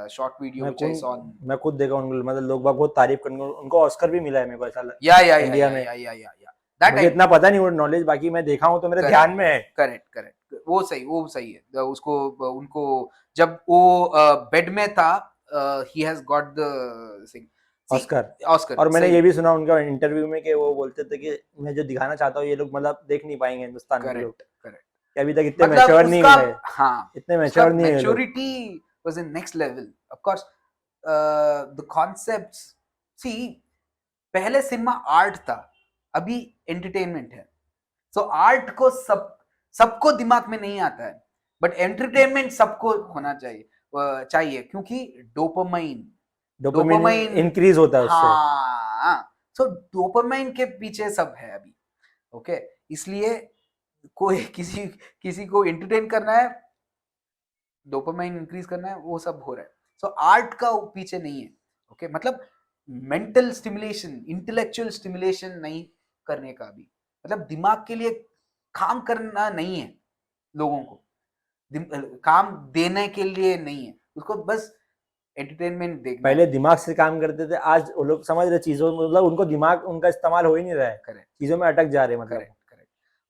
Speaker 2: short video which I saw on.
Speaker 1: मैं खुद देखा उनको, मतलब लोग बहुत तारीफ करने, उनको ऑस्कर भी मिला है मेरे को ऐसा लगता
Speaker 2: Yeah, yeah,
Speaker 1: इंडिया
Speaker 2: yeah,
Speaker 1: में.
Speaker 2: yeah, yeah, yeah, yeah. That
Speaker 1: मुझे इतना पता नहीं वो नॉलेज, बाकी मैं देखा हूँ तो मेरे ध्यान में है.
Speaker 2: करेक्ट. वो सही है. उसको उनको जब वो बेड में था, he has got the thing, Oscar.
Speaker 1: और मैंने ये भी सुना उनका इंटरव्यू में कि वो बोलते थे कि मैं जो दिखाना चाहता हूँ ये लोग मतलब देख नहीं पाएंगे हिंदुस्तान के लोग,
Speaker 2: करेक्ट.
Speaker 1: कि अभी तक इतने मैच्योर नहीं हुए.
Speaker 2: हाँ,
Speaker 1: इतने मैच्योर नहीं है.
Speaker 2: Maturity was in next level. Of course the concepts, see, पहले सिनेमा आर्ट था, अभी एंटरटेनमेंट है. सो आर्ट को सबको दिमाग में नहीं आता है, बट एंटरटेनमेंट सबको होना चाहिए क्योंकि डोपामाइन
Speaker 1: इंक्रीज होता है उससे.
Speaker 2: हाँ, सो डोपामाइन के पीछे सब है अभी. ओके, इसलिए कोई किसी को एंटरटेन करना है, डोपामाइन इंक्रीज करना है, वो सब हो रहा है. सो आर्ट का पीछे नहीं है. ओके, मतलब मेंटल स्टिमुलेशन, इंटेलेक्चुअल स्टिमुलेशन नहीं करने का भी, मतलब दिमाग के लिए काम करना नहीं है लोगों को, काम देने के लिए नहीं है उसको, बस एंटरटेनमेंट देखना.
Speaker 1: पहले दिमाग से काम करते थे, आज वो लोग समझ रहे चीजों में, मतलब उनको दिमाग उनका इस्तेमाल हो ही नहीं रहा है. करेक्ट, चीजों में अटक जा रहे हैं. मतलब
Speaker 2: correct.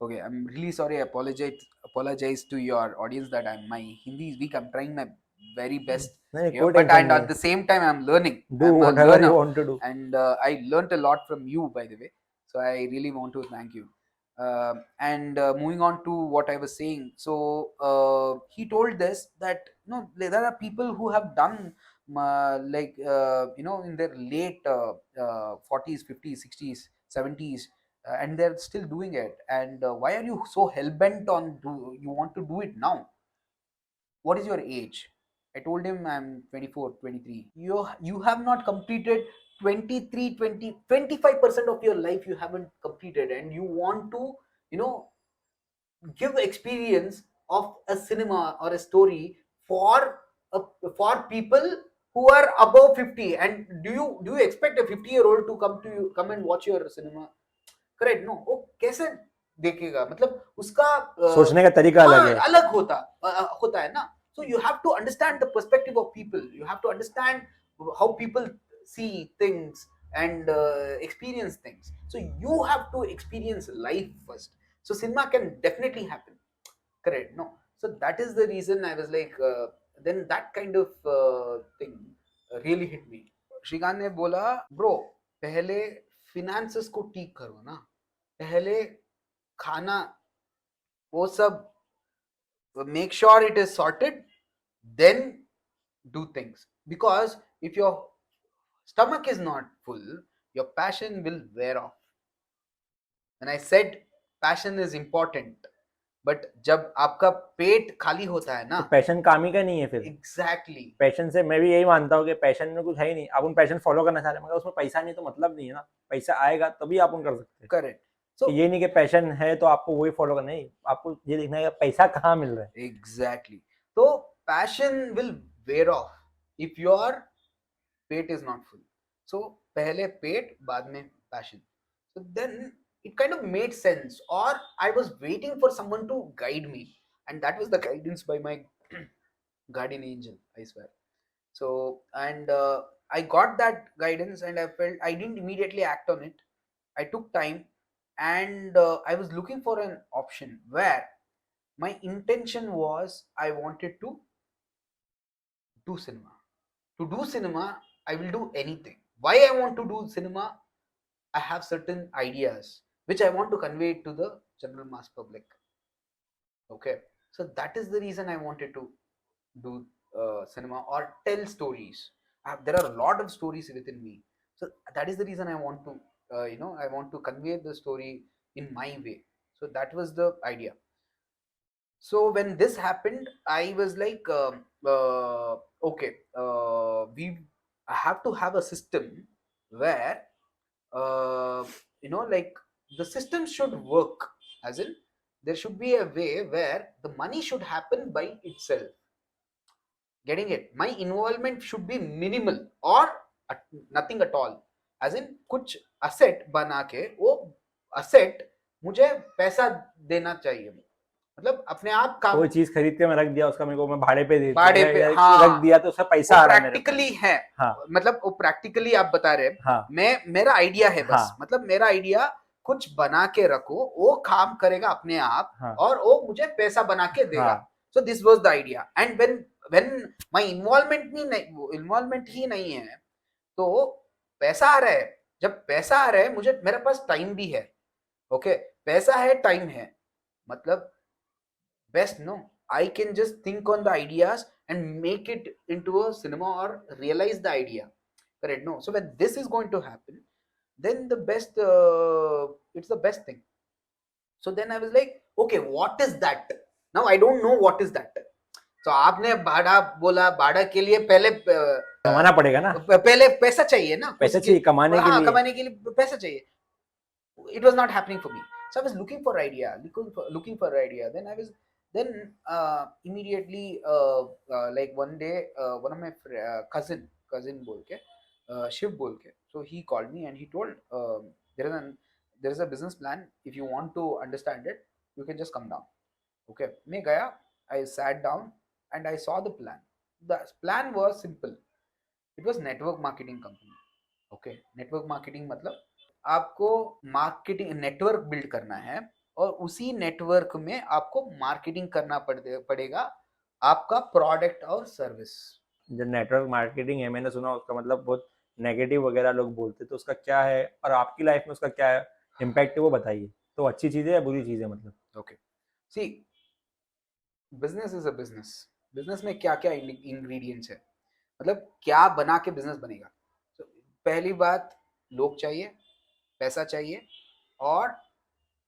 Speaker 2: Okay, I'm really sorry. I apologize to your audience that my Hindi is weak. I'm trying my very best. But at the same time, I'm learning.
Speaker 1: Do whatever you want to do.
Speaker 2: And I learned a lot from you, by the way. So I really want to thank you. And moving on to what I was saying. So he told this that there are people who have done in their late 40s, 50s, 60s, 70s. And they're still doing it. And why are you so hell-bent on you want to do it now? What is your age? I told him I'm 24, 23. You have not completed 23, 20, 25% of your life you haven't completed, and you want to, you know, give experience of a cinema or a story for a, for people who are above 50. And do you expect a 50-year-old to come and watch your cinema? Correct no, वो कैसे देखेगा? मतलब उसका
Speaker 1: सोचने का तरीका अलग
Speaker 2: हाँ
Speaker 1: है।
Speaker 2: अलग होता है ना. So you have to understand the perspective of people. You have to understand how people see things and experience things. So you have to experience life first. So cinema can definitely happen. Correct. No. So that is the reason I was like, then that kind of thing really hit me. Shrikant ने बोला, bro पहले finances को ठीक करो ना, पहले खाना वो सब make sure it is sorted, then do things. Because if your stomach is not full, your passion will wear off. And I said passion is important, but जब आपका पेट खाली होता है ना,
Speaker 1: तो पैशन काम ही का नहीं है फिर।
Speaker 2: एग्जैक्टली.
Speaker 1: पैशन से मैं भी यही मानता हूँ कि पैशन में कुछ है ही नहीं, अपन पैशन फॉलो करना चाह रहे हैं मगर उसमें पैसा नहीं तो मतलब नहीं है ना, पैसा आएगा तभी अपन कर सकते हैं।
Speaker 2: करेक्ट.
Speaker 1: तो ये नहीं कि पैशन है तो आपको वही फॉलो करना, नहीं, आपको ये देखना है पैसा कहाँ मिल रहा है।
Speaker 2: एग्जैक्टली. तो passion will wear off if your पेट इज नॉट फुल. सो पहले पेट बाद में passion. So then it kind of made sense, or I was waiting for someone to guide me, and that was the guidance by my guardian angel, I swear. So and I got that guidance, and I felt I didn't immediately act on it. I took time, and I was looking for an option where my intention was I wanted to do cinema. To do cinema, I will do anything. Why I want to do cinema? I have certain ideas which I want to convey to the general mass public. Okay, so that is the reason I wanted to do cinema or tell stories. There are a lot of stories within me, so that is the reason I want to I want to convey the story in my way. So that was the idea. So when this happened, I was like, okay, we I have to have a system where like the system should work, as in there should be a way where the money should happen by itself. Getting it? My involvement should be minimal or nothing at all. As in कुछ asset बना के वो asset मुझे पैसा देना चाहिए. मतलब अपने आप काम,
Speaker 1: कोई चीज खरीद के मैं रख दिया, उसका मेरे को मैं भाड़े पे दे
Speaker 2: भाड़े पे,
Speaker 1: हाँ, रख दिया तो उसका पैसा आ रहा है मेरे को।
Speaker 2: प्रैक्टिकली है.
Speaker 1: हाँ,
Speaker 2: मतलब वो प्रैक्टिकली आप बता रहे हैं.
Speaker 1: हाँ,
Speaker 2: मेरा आइडिया है बस.
Speaker 1: हाँ,
Speaker 2: मतलब मेरा आइडिया कुछ बना के रखो, वो काम करेगा अपने आप,
Speaker 1: हाँ,
Speaker 2: और वो मुझे पैसा बना के देगा.
Speaker 1: हाँ.
Speaker 2: So this was the idea. And when my involvement ही नहीं है, तो पैसा आ रहा है. जब पैसा आ रहा है, मुझे मेरे पास टाइम भी है. ओके, पैसा है, टाइम है, मतलब best. No, I can just think on the ideas and make it into a cinema or realize the idea. Correct? No. So when this is going to happen, then the best it's the best thing. So then I was like, okay, what is that? Now I don't know what is that. So आपने भाड़ा बोला, भाड़ा के लिए पहले
Speaker 1: कमाना पड़ेगा ना,
Speaker 2: पहले पैसा चाहिए ना,
Speaker 1: पैसा चाहिए कमाने के लिए,
Speaker 2: कमाने के लिए पैसा चाहिए. It was not happening for me. So I was looking for idea. Then I was immediately like one day one of my cousin बोल के शिव बोल के, so he called me and he told there is a business plan. If you want to understand it, you can just come down. Okay, मैं गया, I sat down and I saw the plan. The plan was simple. It was network marketing company. Okay, network marketing मतलब आपको marketing network build करना है, और उसी network में आपको मार्केटिंग करना पड़ेगा आपका प्रोडक्ट और सर्विस.
Speaker 1: जो नेटवर्क मार्केटिंग है, मैंने सुना उसका मतलब बहुत नेगेटिव वगैरह लोग बोलते, तो उसका क्या है और आपकी लाइफ में उसका क्या इम्पैक्ट है वो बताइए. तो अच्छी चीज है या बुरी चीज है? मतलब
Speaker 2: okay, see, business is a business. Business में क्या क्या इंग्रेडिएंट्स है, मतलब क्या बना के बिजनेस बनेगा. तो पहली बात, लोग चाहिए, पैसा चाहिए, और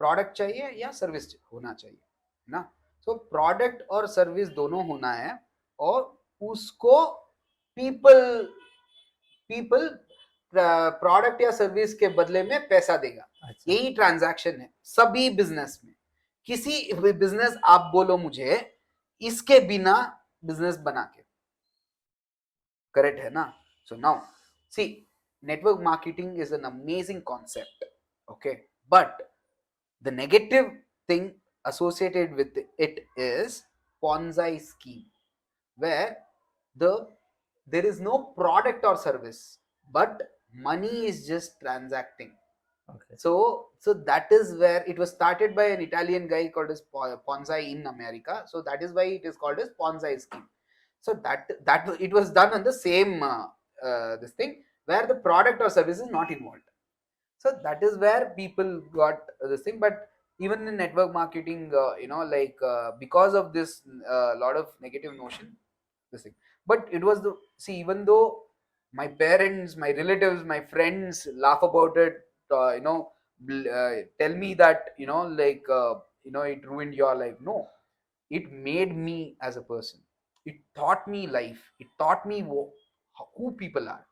Speaker 2: प्रोडक्ट चाहिए या सर्विस होना चाहिए, है ना. सो प्रोडक्ट और सर्विस दोनों होना है, और उसको people people प्रोडक्ट या सर्विस के बदले में पैसा देगा.
Speaker 1: अच्छा.
Speaker 2: यही ट्रांजैक्शन है सभी बिजनेस में. किसी भी बिजनेस आप बोलो मुझे इसके बिना बिजनेस बना के, करेक्ट है ना? So now see, network marketing is an amazing concept, okay, but the negative thing associated with it is Ponzi scheme, where there is no product or service, but money is just transacting.
Speaker 1: Okay.
Speaker 2: So that is where it was started by an Italian guy called as Ponzi in America. So that is why it is called as Ponzi scheme. So that it was done on the same this thing where the product or service is not involved. So that is where people got this thing. But even in network marketing, because of this lot of negative notion, this thing. But it was the, see, even though my parents, my relatives, my friends laugh about it, tell me that it ruined your life. No, it made me as a person. It taught me life. It taught me who people are,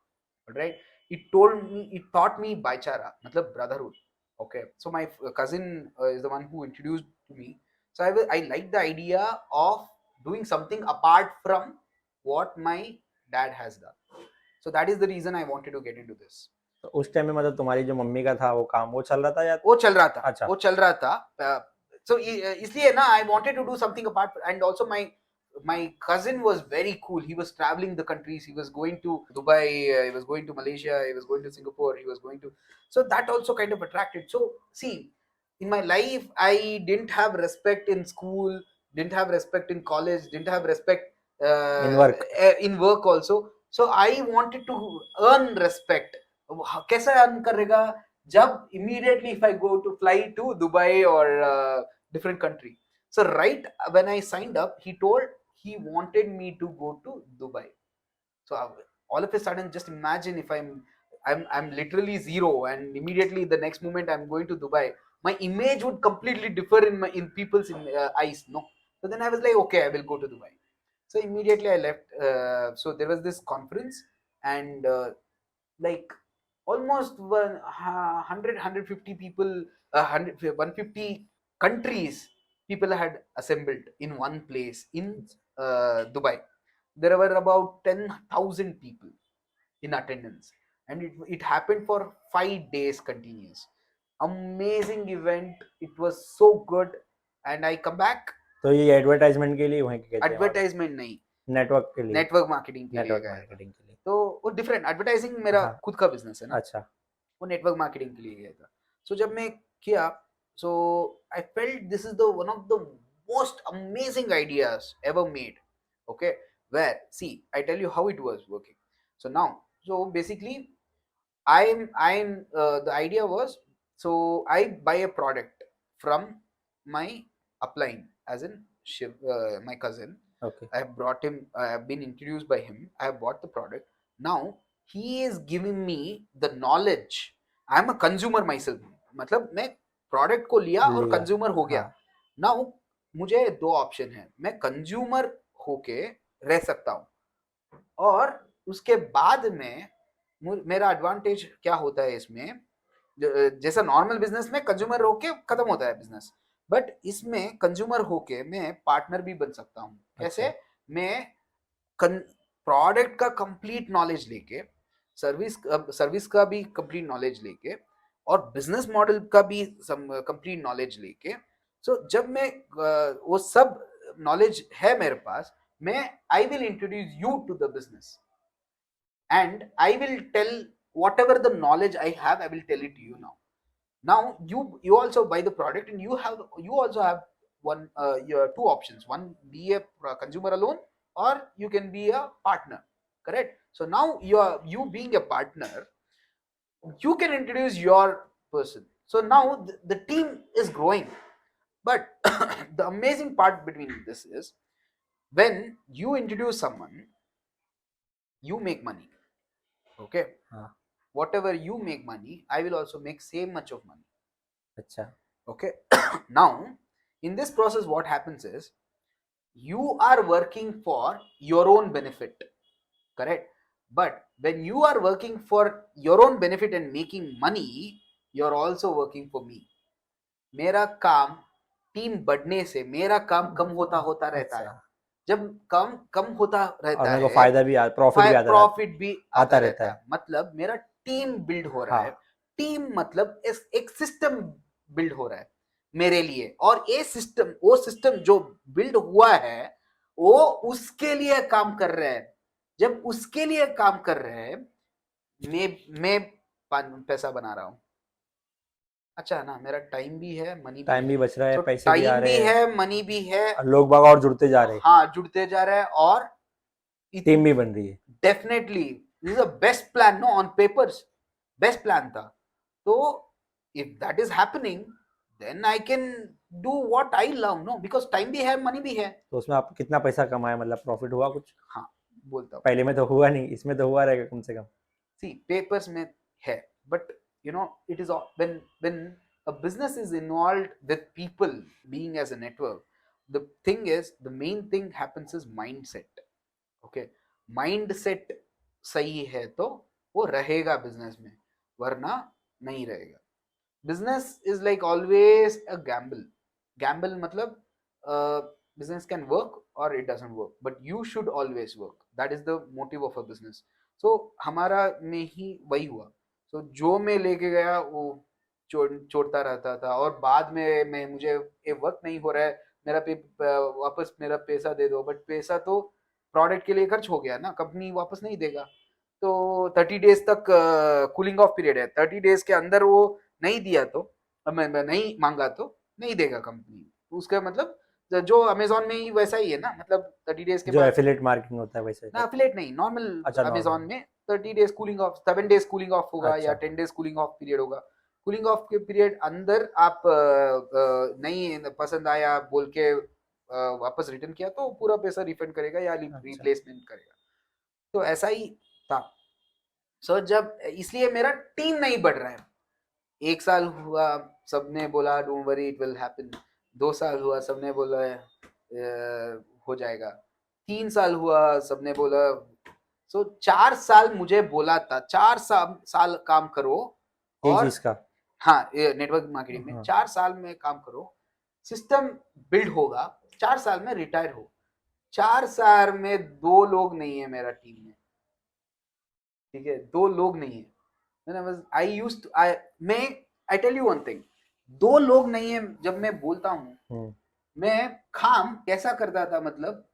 Speaker 2: right? It taught me baichara, matlab brotherhood. Okay, so my cousin is the one who introduced to me. So I like the idea of doing something apart from what my dad has done. So that is the reason I wanted to get into this.
Speaker 1: तो उस time में मतलब तुम्हारी जो mummy का था वो काम वो चल रहा था या
Speaker 2: वो चल रहा था.
Speaker 1: अच्छा.
Speaker 2: वो चल रहा था. So इसलिए ना I wanted to do something apart, and also my cousin was very cool. He was traveling the countries. He was going to Dubai, he was going to Malaysia, he was going to Singapore, he was going to, so that also kind of attracted. So see, in my life I didn't have respect in school, didn't have respect in college, didn't have respect in work also. So I wanted to earn respect. कैसे earn करेगा जब immediately if I go to fly to Dubai or different country. So right when I signed up, he told he wanted me to go to Dubai. So all of a sudden, just imagine if I'm literally zero, and immediately the next moment I'm going to Dubai, my image would completely differ in people's eyes. No, so then I was like, okay, I will go to Dubai. So immediately I left. So there was this conference, and like almost 150 people, 150 countries, people had assembled in one place in Dubai. There were about 10,000 people in attendance, and it happened for 5 days continuous. Amazing event. It was so good, and I come back.
Speaker 1: तो ये advertisement के लिए वहीं गए थे?
Speaker 2: Advertisement नहीं,
Speaker 1: network के लिए,
Speaker 2: नेटवर्क मार्केटिंग के लिए
Speaker 1: नेटवर्क
Speaker 2: गया था.
Speaker 1: मार्केटिंग के लिए.
Speaker 2: तो वो डिफरेंट, एडवर्टाइजिंग मेरा
Speaker 1: हाँ.
Speaker 2: खुद का बिजनेस है ना.
Speaker 1: अच्छा.
Speaker 2: वो नेटवर्क मार्केटिंग के लिए गया था. सो जब मैं किया, so I felt this is the one of the most amazing ideas ever made. Okay, where see I tell you how it was working. So now, so basically I'm the idea was, so I buy a product from my upline, as in my cousin.
Speaker 1: Okay.
Speaker 2: I have brought him, I have been introduced by him, I have bought the product. Now he is giving me the knowledge. I am a consumer myself, मतलब मैं product को लिया और consumer हो गया. Now मुझे दो option है, मैं कंज्यूमर होके रह सकता हूँ, और उसके बाद में मेरा एडवांटेज क्या होता है इसमें, जैसा नॉर्मल बिजनेस में कंज्यूमर होके खत्म होता है बिजनेस, बट इसमें कंज्यूमर होके मैं पार्टनर भी बन सकता हूँ. कैसे? मैं प्रोडक्ट का कंप्लीट नॉलेज लेके, सर्विस का भी कंप्लीट नॉलेज लेके, और बिजनेस मॉडल का भी कंप्लीट नॉलेज लेके. सो जब मैं वो सब नॉलेज है मेरे पास, मैं I will introduce you to the business, and I will tell whatever the knowledge I have, I will tell it to you now. Now you also buy the product, and you also have your two options. One, be a consumer alone, or you can be a partner, correct? So now you being a partner, you can introduce your person. So now the team is growing. But the amazing part between this is, when you introduce someone, you make money. Okay. Whatever you make money, I will also make same much of money.
Speaker 1: अच्छा.
Speaker 2: Okay. Now in this process what happens is, you are working for your own benefit, correct? But when you are working for your own benefit and making money, you're also working for me. मेरा काम team बढ़ने से मेरा काम कम होता होता रहता है.
Speaker 1: अच्छा,
Speaker 2: जब काम कम होता
Speaker 1: और
Speaker 2: रहता
Speaker 1: मेरे को
Speaker 2: है,
Speaker 1: फायदा भी प्रॉफिट भी आता
Speaker 2: प्रॉफिट भी आता
Speaker 1: आता
Speaker 2: रहता
Speaker 1: रहता
Speaker 2: है.
Speaker 1: है.
Speaker 2: मतलब मेरा टीम बिल्ड हो रहा है.
Speaker 1: हाँ,
Speaker 2: टीम मतलब एक सिस्टम बिल्ड हो रहा है मेरे लिए, और ये सिस्टम, वो सिस्टम जो बिल्ड हुआ है, वो उसके लिए काम कर रहे हैं. जब उसके लिए काम कर रहे हैं, मैं पैसा बना रहा हूँ. अच्छा ना, मेरा टाइम भी है, मनी भी
Speaker 1: टाइम
Speaker 2: है.
Speaker 1: भी बच रहा है,
Speaker 2: सो
Speaker 1: पैसे भी आ
Speaker 2: टाइम भी
Speaker 1: रहे हैं,
Speaker 2: है, मनी भी है,
Speaker 1: और लोग बाग और जुड़ते जा रहे हैं,
Speaker 2: हाँ जुड़ते जा रहा है. और
Speaker 1: टीम भी बन रही है.
Speaker 2: Definitely this is a best plan, no, on papers best plan था. तो if that is happening, then I can do what I love, no, because time भी है, मनी भी है.
Speaker 1: तो उसमें आप कितना पैसा कमाए, मतलब प्रॉफिट हुआ कुछ?
Speaker 2: हाँ, बोलता हूँ.
Speaker 1: पहले में तो हुआ नहीं, इसमें तो हुआ रहेगा कम से कम.
Speaker 2: सी, पेपर्स में है, but you know it is when a business is involved with people being as a network, the thing is, the main thing happens is mindset. Okay, mindset सही है तो वो रहेगा बिजनेस में, वरना नहीं रहेगा. Business is like always a gamble. Gamble मतलब बिजनेस कैन वर्क और it doesn't work, but you should always work. That is the motive of a business. So हमारा में ही वही हुआ. सो जो मैं लेके गया वो छोड़ता रहता था, और बाद में मैं मुझे ये वर्क नहीं हो रहा है, मेरा वापस मेरा पैसा दे दो. बट पैसा तो प्रोडक्ट के लिए खर्च हो गया ना, कंपनी वापस नहीं देगा. तो 30 डेज तक कूलिंग ऑफ पीरियड है. 30 डेज के अंदर वो नहीं दिया तो, मैं नहीं मांगा तो नहीं देगा कंपनी. उसका मतलब जो अमेजोन में ही वैसा ही है ना, मतलब 30 डेज के
Speaker 1: जो
Speaker 2: बाद.
Speaker 1: एफिलेट मार्केटिंग होता है वैसे
Speaker 2: ना,
Speaker 1: तो.
Speaker 2: अफिलेट नहीं, नॉर्मल
Speaker 1: अच्छा,
Speaker 2: अमेजोन
Speaker 1: नॉर्मल.
Speaker 2: में 30 days cooling of, 7 days cooling of होगा, या
Speaker 1: अच्छा,
Speaker 2: 10 डेज कूलिंग ऑफ पीरियड होगा. कूलिंग ऑफ के पीरियड अंदर आप नहीं पसंद आया बोल के वापस रिटर्न किया तो पूरा पैसा रिफंड करेगा या
Speaker 1: अच्छा.
Speaker 2: रिप्लेसमेंट करेगा. तो ऐसा ही था. सो जब, इसलिए मेरा टीम नहीं बढ़ रहा है. 1 साल हुआ, सबने बोला don't worry it will happen. 2 साल हुआ, सबने बोला हो जाएगा. 3 साल हुआ, सबने बोला. सो 4 साल मुझे बोला था, 4 साल काम करो.
Speaker 1: एक
Speaker 2: और
Speaker 1: चीज का.
Speaker 2: हाँ, नेटवर्क मार्केटिंग में
Speaker 1: हाँ.
Speaker 2: 4 साल में काम करो, सिस्टम बिल्ड होगा, 4 साल में रिटायर हो. 4 साल में 2 लोग नहीं है मेरा टीम में, ठीक है, 2 लोग नहीं है. मैं I tell you one thing, 2 लोग नहीं है. जब मैं बोलता हूँ,
Speaker 1: हम्म.
Speaker 2: मैं काम कैसा करता था, मतलब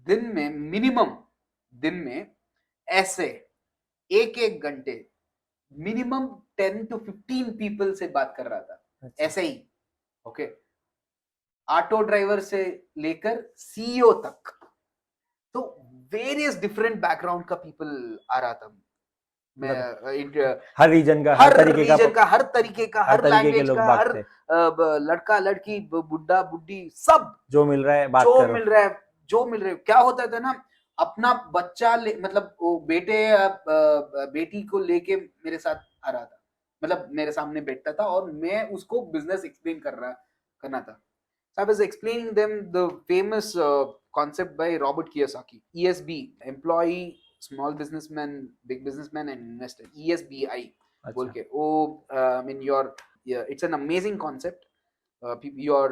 Speaker 2: दिन में मिनिमम, दिन में ऐसे 1-1 घंटे मिनिमम 10 to 15 पीपल से बात कर रहा था.
Speaker 1: अच्छा.
Speaker 2: ऐसे ही, ओके. ऑटो ड्राइवर से लेकर सीईओ तक, तो वेरियस डिफरेंट बैकग्राउंड का पीपल आ रहा था.
Speaker 1: मतलब हर रीजन का,
Speaker 2: हर रीजन का, हर तरीके का,
Speaker 1: हर
Speaker 2: हर
Speaker 1: तरीके के
Speaker 2: लैंग्वेज
Speaker 1: लोग
Speaker 2: का, हर
Speaker 1: भागते हैं.
Speaker 2: लड़का लड़की, बुड्ढा बुड्ढी, सब
Speaker 1: जो मिल रहा है बात
Speaker 2: जो
Speaker 1: करो.
Speaker 2: मिल रहा है, जो मिल रहा है. क्या होता था ना, अपना बच्चा मतलब वो बेटे बेटी को लेके मेरे साथ आ रहा था, मतलब मेरे सामने बैठता था, और मैं उसको बिजनेस एक्सप्लेन करना था. So I was explaining them the famous concept by Robert Kiyosaki, ESB, employee, small businessman, big businessman, and investor. ESBI बोल
Speaker 1: अच्छा.
Speaker 2: के वो, I mean your, yeah, it's an amazing concept. Your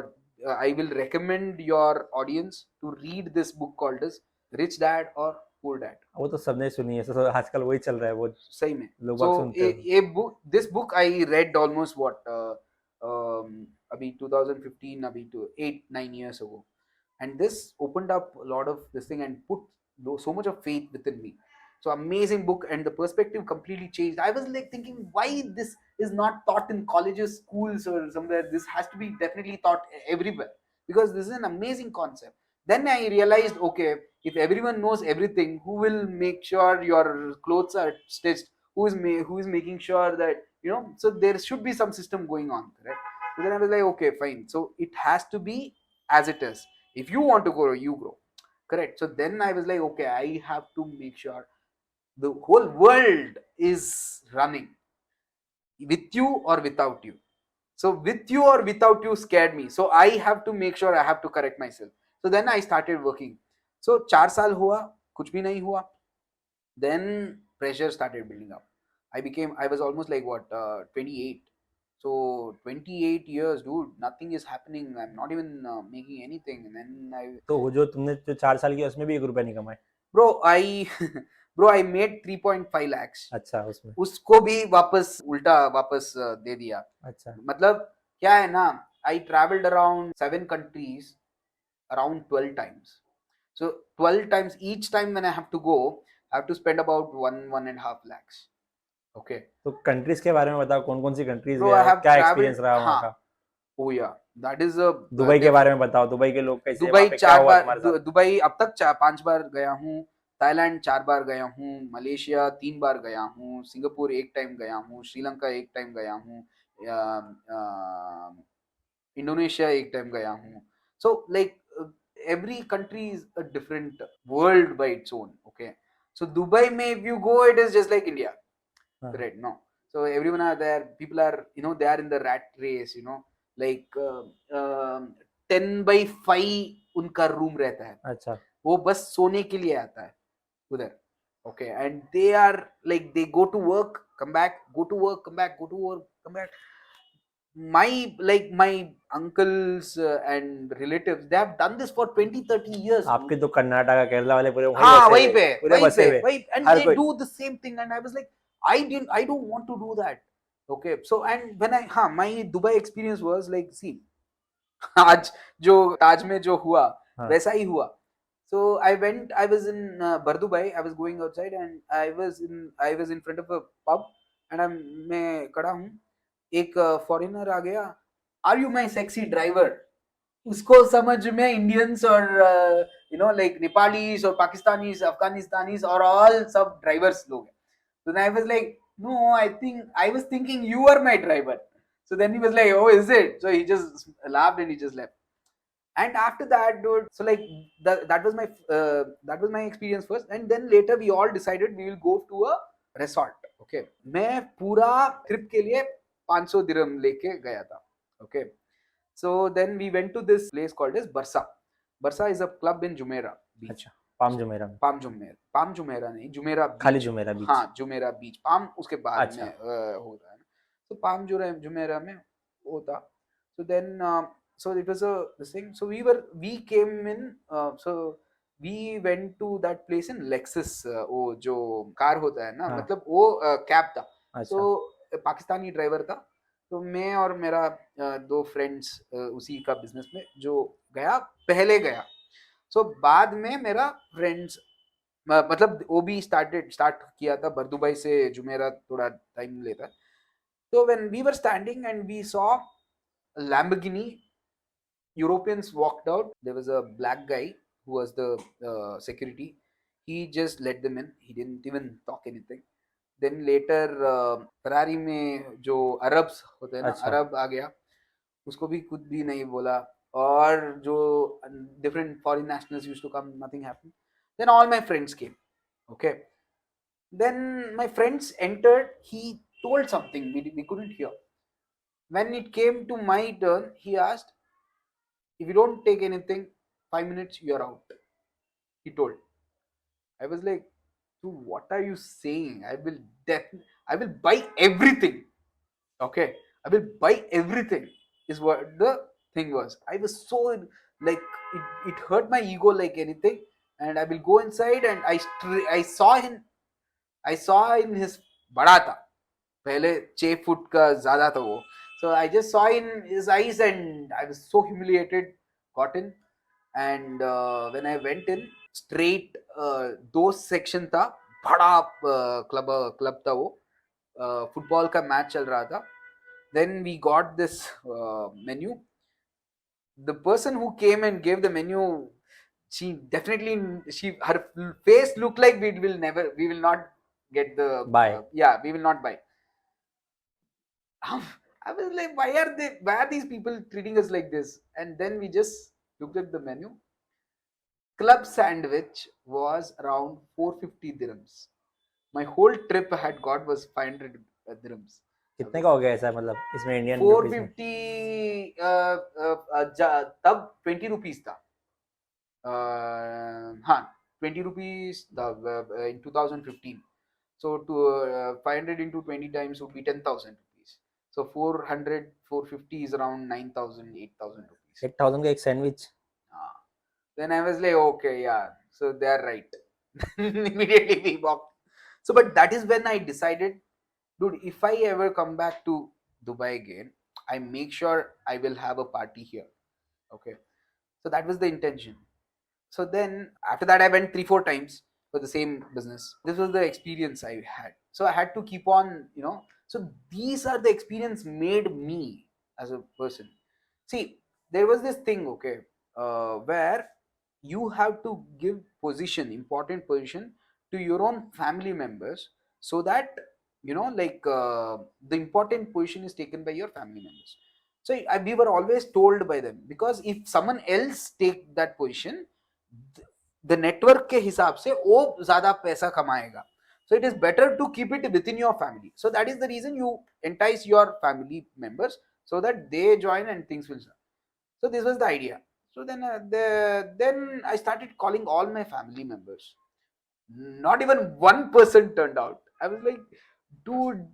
Speaker 2: I will recommend your audience to read this book called as Rich Dad or Poor Dad.
Speaker 1: वो तो सबने सुनी है, तो आजकल वही चल रहा है, वो
Speaker 2: सही में.
Speaker 1: लोग
Speaker 2: So
Speaker 1: बाग सुनते हैं.
Speaker 2: this book I read almost what अभी 2015, अभी to 8-9 years ago, and this opened up a lot of this thing and put so much of faith within me. So amazing book, and the perspective completely changed. I was like thinking, why this is not taught in colleges, schools, or somewhere. This has to be definitely taught everywhere, because this is an amazing concept. Then I realized, okay, if everyone knows everything, who will make sure your clothes are stitched? Who is making sure that, so there should be some system going on, right? So then I was like, okay, fine. So it has to be as it is. If you want to grow, you grow, correct? So then I was like, okay, I have to make sure the whole world is running with you or without you. So with you or without you scared me, so I have to make sure I have to correct myself. So then I started working. So 4 साल हुआ, कुछ भी नहीं हुआ. Then pressure started building up. I was almost like what, 28. So 28 years, dude, nothing is happening. I'm not even making anything. And then
Speaker 1: तो वो जो तुमने जो 4 साल किया उसमें भी 1 रुपया नहीं कमाए?
Speaker 2: bro, I made 3.5 lakhs.
Speaker 1: अच्छा, उसमें
Speaker 2: उसको भी वापस उल्टा वापस दे दिया.
Speaker 1: अच्छा.
Speaker 2: मतलब क्या है ना, I traveled around 7 countries around 12 times. So 12 times, each time when I have to go, I have to spend about 1.5 lakhs. Okay.
Speaker 1: तो कंट्रीज के बारे में बताओ, कौन कौन सी कंट्रीज
Speaker 2: Bro,
Speaker 1: गया
Speaker 2: I
Speaker 1: और
Speaker 2: have
Speaker 1: क्या
Speaker 2: traveled.
Speaker 1: एक्सपीरियंस रहा वहाँ
Speaker 2: हाँ.
Speaker 1: का?
Speaker 2: Oh yeah, that is a
Speaker 1: Dubai के बारे में बताओ, दुबई के लोग कैसे, वहाँ
Speaker 2: दुबई
Speaker 1: पे क्या
Speaker 2: 4
Speaker 1: हुआ
Speaker 2: बार,
Speaker 1: तुम्हारे साथ?
Speaker 2: दुबई अब तक 5 बार गया हूँ. थाईलैंड 4 बार गया हूँ. मलेशिया 3 बार गया हूँ. सिंगापुर 1 टाइम गया हूँ. श्रीलंका 1 टाइम गया हूँ. इंडोनेशिया 1 टाइम गया हूँ. So like every country is a different world by its own. Okay, so Dubai may, if you go, it is just like India.
Speaker 1: हाँ.
Speaker 2: Correct? No. So everyone are there, people are, they are in the rat race, like 10 by 5 उनका room रहता है.
Speaker 1: अच्छा.
Speaker 2: वो बस सोने के लिए आता है उधर. Okay, and they are like, they go to work, come back, go to work, come back, go to work, come back. My uncles and relatives, they have done this for 20-30 years.
Speaker 1: आपके तो कर्नाटका केरला वाले पूरे वहीं
Speaker 2: हाँ,
Speaker 1: बसे
Speaker 2: वहीं
Speaker 1: हुए,
Speaker 2: पे
Speaker 1: पूरे बसे हुए,
Speaker 2: वहीं, and
Speaker 1: हर
Speaker 2: they
Speaker 1: कोई.
Speaker 2: do the same thing, and I was like, I don't want to do that. Okay, so and when my Dubai experience was like, see, आज जो ताज में जो हुआ
Speaker 1: हाँ.
Speaker 2: वैसा ही हुआ. So I was in Bardubai. I was going outside, and I was in front of a pub, and मैं खड़ा हूँ. एक फॉरेनर आ गया. Are you my sexy driver? उसको समझ में इंडियंस और लाइक नेपालीज और पाकिस्तानीज, अफगानिस्तानीज और ऑल सब ड्राइवर्स लोग हैं. So then I was like, no, I was thinking you are my driver. So then he was like, oh, is it? So he just laughed and he just left. And after that, dude, so like that was my experience first, and then later we all decided we will go to a resort. Okay, मैं पूरा trip के लिए 500 दिरहम लेके गया था. Okay, so then we went to this place called as Barsa. Barsa is a club in Jumeirah Beach.
Speaker 1: अच्छा, palm Jumeirah में.
Speaker 2: Palm Jumeirah नहीं, जुमेरा बीच.
Speaker 1: खाली जुमेरा बीच.
Speaker 2: हाँ, जुमेरा बीच. पाम उसके बाद
Speaker 1: अच्छा.
Speaker 2: में होता है. तो पाम जुमेरा में होता. So then so it was a this thing. So we came in, so we went to that place in Lexus. वो जो कार होता है ना,
Speaker 1: हाँ.
Speaker 2: मतलब वो कैब था.
Speaker 1: अच्छा.
Speaker 2: So पाकिस्तानी ड्राइवर था. तो मैं और मेरा 2 फ्रेंड्स उसी का बिजनेस में जो पहले गया. सो बाद में मेरा फ्रेंड्स, मतलब वो भी स्टार्ट किया था. बरदुबई से जुमेरा थोड़ा टाइम लेता. तो when we were standing and we saw a Lamborghini, Europeans walked out. There was a black guy who was the security. He just let them in. He didn't even talk anything. Then later Ferrari में जो Arabs होते हैं ना,
Speaker 1: अच्छा.
Speaker 2: अरब आ गया. उसको भी कुछ भी नहीं बोला. और जो different foreign nationals used to come, nothing happened. Then all my friends came. Okay, then my friends entered. He told something we couldn't hear. When it came to my turn, he asked, if you don't take anything, 5 minutes you're out, he told. I was like, dude, what are you saying? I will buy everything. Okay, I will buy everything, is what the thing was. I was so like, it hurt my ego like anything. And I will go inside, and I saw in his बड़ा था पहले, 6 foot का ज्यादा था वो. So I just saw in his eyes, and I was so humiliated. Got in, and when I went in, straight 2 section था. बड़ा club था वो. फुटबॉल का मैच चल रहा था. Then we got this menu. The person who came and gave the menu, her face looked like we will not get the
Speaker 1: Buy.
Speaker 2: We will not buy. I was like, why are these people treating us like this? And then we just looked at the menu. Club sandwich was around 450 dirhams. My whole trip I had got was 500 dirhams.
Speaker 1: कितने का हो गया ऐसा, मतलब इसमें Indian rupees में?
Speaker 2: 450 तब 20 rupees था. हाँ, 20 rupees in 2015. So to 500 into 20 times would be 10,000 rupees. So 400, 450 is around 9,000, 8,000 rupees.
Speaker 1: 8,000 का एक sandwich.
Speaker 2: Ah. Then I was like, okay, yeah, so they are right. Immediately we walked. So, but that is when I decided, dude, if I ever come back to Dubai again, I make sure I will have a party here. Okay. So that was the intention. So then after that, I went 3, 4 times for the same business. This was the experience I had. So I had to keep on, So these are the experience made me as a person. See, there was this thing, okay, where you have to give position, important position to your own family members, so that the important position is taken by your family members. So we were always told by them, because if someone else take that position, the network के हिसाब से वो ज्यादा पैसा कमाएगा. So it is better to keep it within your family. So that is the reason you entice your family members, so that they join and things will start. So this was the idea. So then I started calling all my family members. Not even one person turned out. I was like, dude,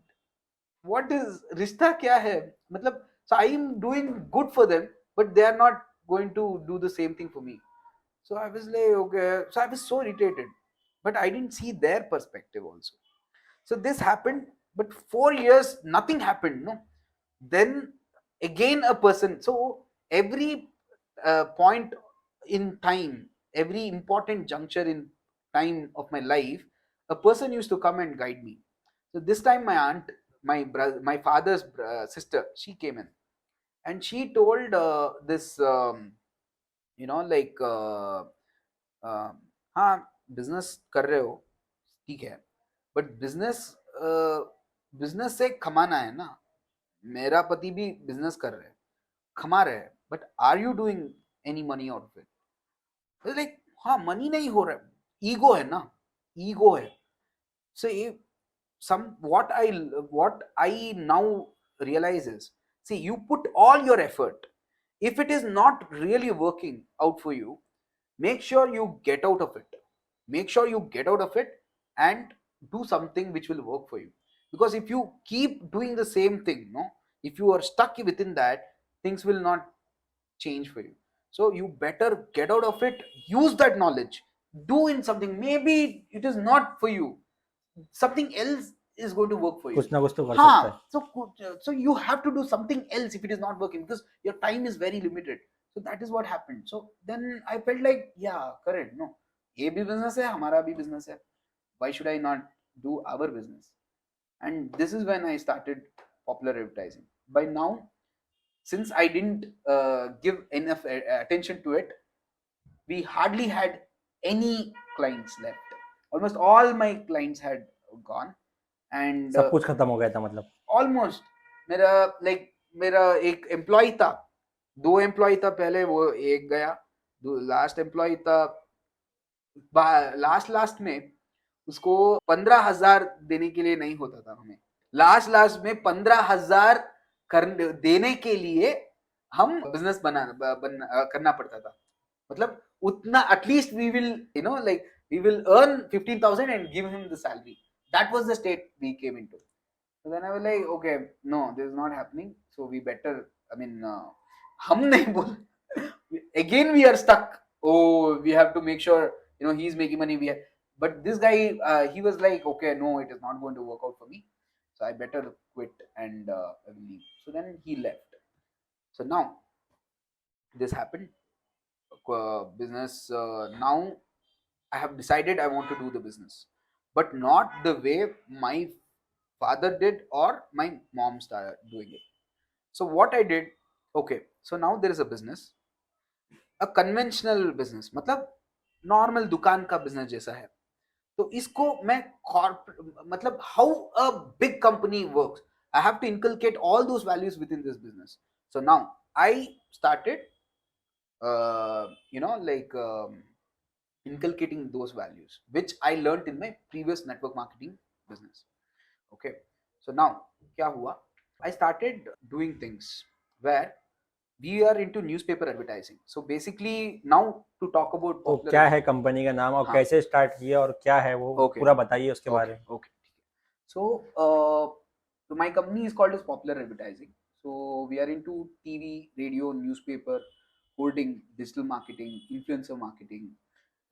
Speaker 2: what is rishta kya hai? Matlab, so I am doing good for them, but they are not going to do the same thing for me. So I was like, okay. So I was so irritated, but I didn't see their perspective also. So this happened, but 4 years nothing happened. No, then again a person. So every point in time, every important juncture in time of my life, a person used to come and guide me. So this time my aunt, my brother, my father's sister, she came in, and she told this like हाँ, business कर रहे हो, ठीक है, but business से कमाना है ना. मेरा पति भी बिजनेस कर रहे हैं, कमा रहे हैं, but are you doing any money out of it? Like, हाँ, मनी नहीं हो रहा है, ईगो है ना, ईगो है. So what I now realize is, see, you put all your effort. If it is not really working out for you, make sure you get out of it. Make sure you get out of it and do something which will work for you. Because if you keep doing the same thing, no, if you are stuck within that, things will not change for you. So you better get out of it, use that knowledge, do in something. Maybe it is not for you, something else is going to work for you.
Speaker 1: कुछ ना कुछ तो कर सकता है.
Speaker 2: So you have to do something else if it is not working, because your time is very limited. So that is what happened. So then I felt like, yeah, correct, no, ये भी business है, हमारा भी business है, why should I not do our business? And this is when I started popular advertising. By now, since I didn't give enough attention to it, we hardly had any clients left. Almost all my clients had gone. And
Speaker 1: सब कुछ खत्म हो गया था मतलब.
Speaker 2: Almost मेरा एक employ था, 2 एम्प्लॉय था पहले, वो एक गया. लास्ट एम्प्लॉय था, लास्ट में उसको 15,000 देने के लिए नहीं होता था हमें. लास्ट में 15,000 देने के लिए हम बिजनेस करना पड़ता था. मतलब उतना, at least we will we will earn 15,000 and give him the salary. That was the state we came into. So then I was like, okay, no, this is not happening. So we better, hum nahi bol. Again we are stuck. Oh, we have to make sure, he's making money. But this guy, he was like, okay, no, it is not going to work out for me. So I better quit and leave. So then he left. So now this happened. Business, now I have decided I want to do the business, but not the way my father did or my mom started doing it. So what I did, okay, so now there is a business, a conventional business, मतलब normal दुकान का business जैसा है. तो इसको मैं मतलब how a big company works, I have to inculcate all those values within this business. So now I started, inculcating those values which I learned in my previous network marketing business. Okay, so now kya hua, I started doing things where we are into newspaper advertising. So basically now to talk about
Speaker 1: तो
Speaker 2: popular
Speaker 1: क्या है company का नाम और
Speaker 2: हाँ
Speaker 1: कैसे start किया और क्या है वो
Speaker 2: Okay.
Speaker 1: पूरा बताइए उसके बारे
Speaker 2: okay
Speaker 1: में।
Speaker 2: okay so my company is called as Popular Advertising. So we are into TV, radio, newspaper, holding, digital marketing, influencer marketing,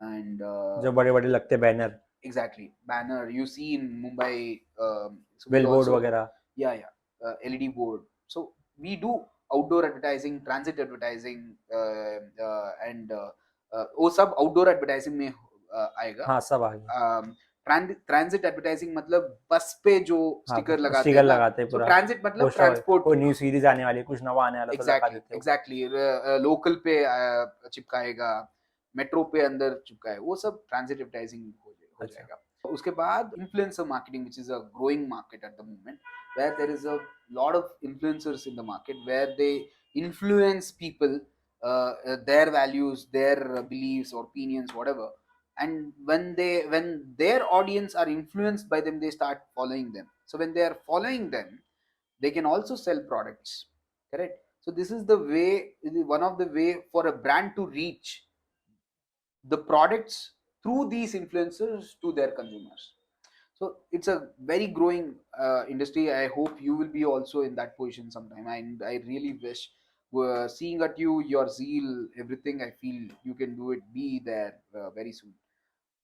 Speaker 2: and
Speaker 1: जो बड़े बड़े लगते banner,
Speaker 2: exactly banner you see in Mumbai. So we
Speaker 1: billboard
Speaker 2: also
Speaker 1: वगैरह।
Speaker 2: yeah LED board. So we do outdoor advertising, transit advertising, and वो सब outdoor advertising में आएगा.
Speaker 1: हाँ सब आ गया।
Speaker 2: ट्रांजिट एडवर्टाइजिंग मतलब बस पे जो
Speaker 1: हाँ
Speaker 2: स्टिकर लगाते
Speaker 1: स्टिकर
Speaker 2: हैं ना,
Speaker 1: लगाते हैं
Speaker 2: सो
Speaker 1: पूरा,
Speaker 2: ट्रांजिट मतलब
Speaker 1: पोस्टर
Speaker 2: ट्रांसपोर्ट,
Speaker 1: कोई न्यू सीरीज आने वाली है, कुछ नवा आने वाला तो लगा
Speaker 2: एग्जैक्टली
Speaker 1: देते हो।
Speaker 2: एग्जैक्टली लोकल पे चिपकाएगा, मेट्रो पे अंदर चिपकाए, वो सब ट्रांजिट एडवर्टाइजिंग हो
Speaker 1: अच्छा।
Speaker 2: जाएगा. उसके बाद influencer marketing which is a growing market at the moment, where there is a lot of influencers in the market where they influence people, their values, their beliefs or opinions, whatever, and when their audience are influenced by them, they start following them. So when they are following them, they can also sell products, correct? So this is the way, one of the way for a brand to reach the products through these influencers to their consumers. So it's a very growing industry. I hope you will be also in that position sometime, and I really wish, seeing at you, your zeal, everything, I feel you can do it, be there very soon.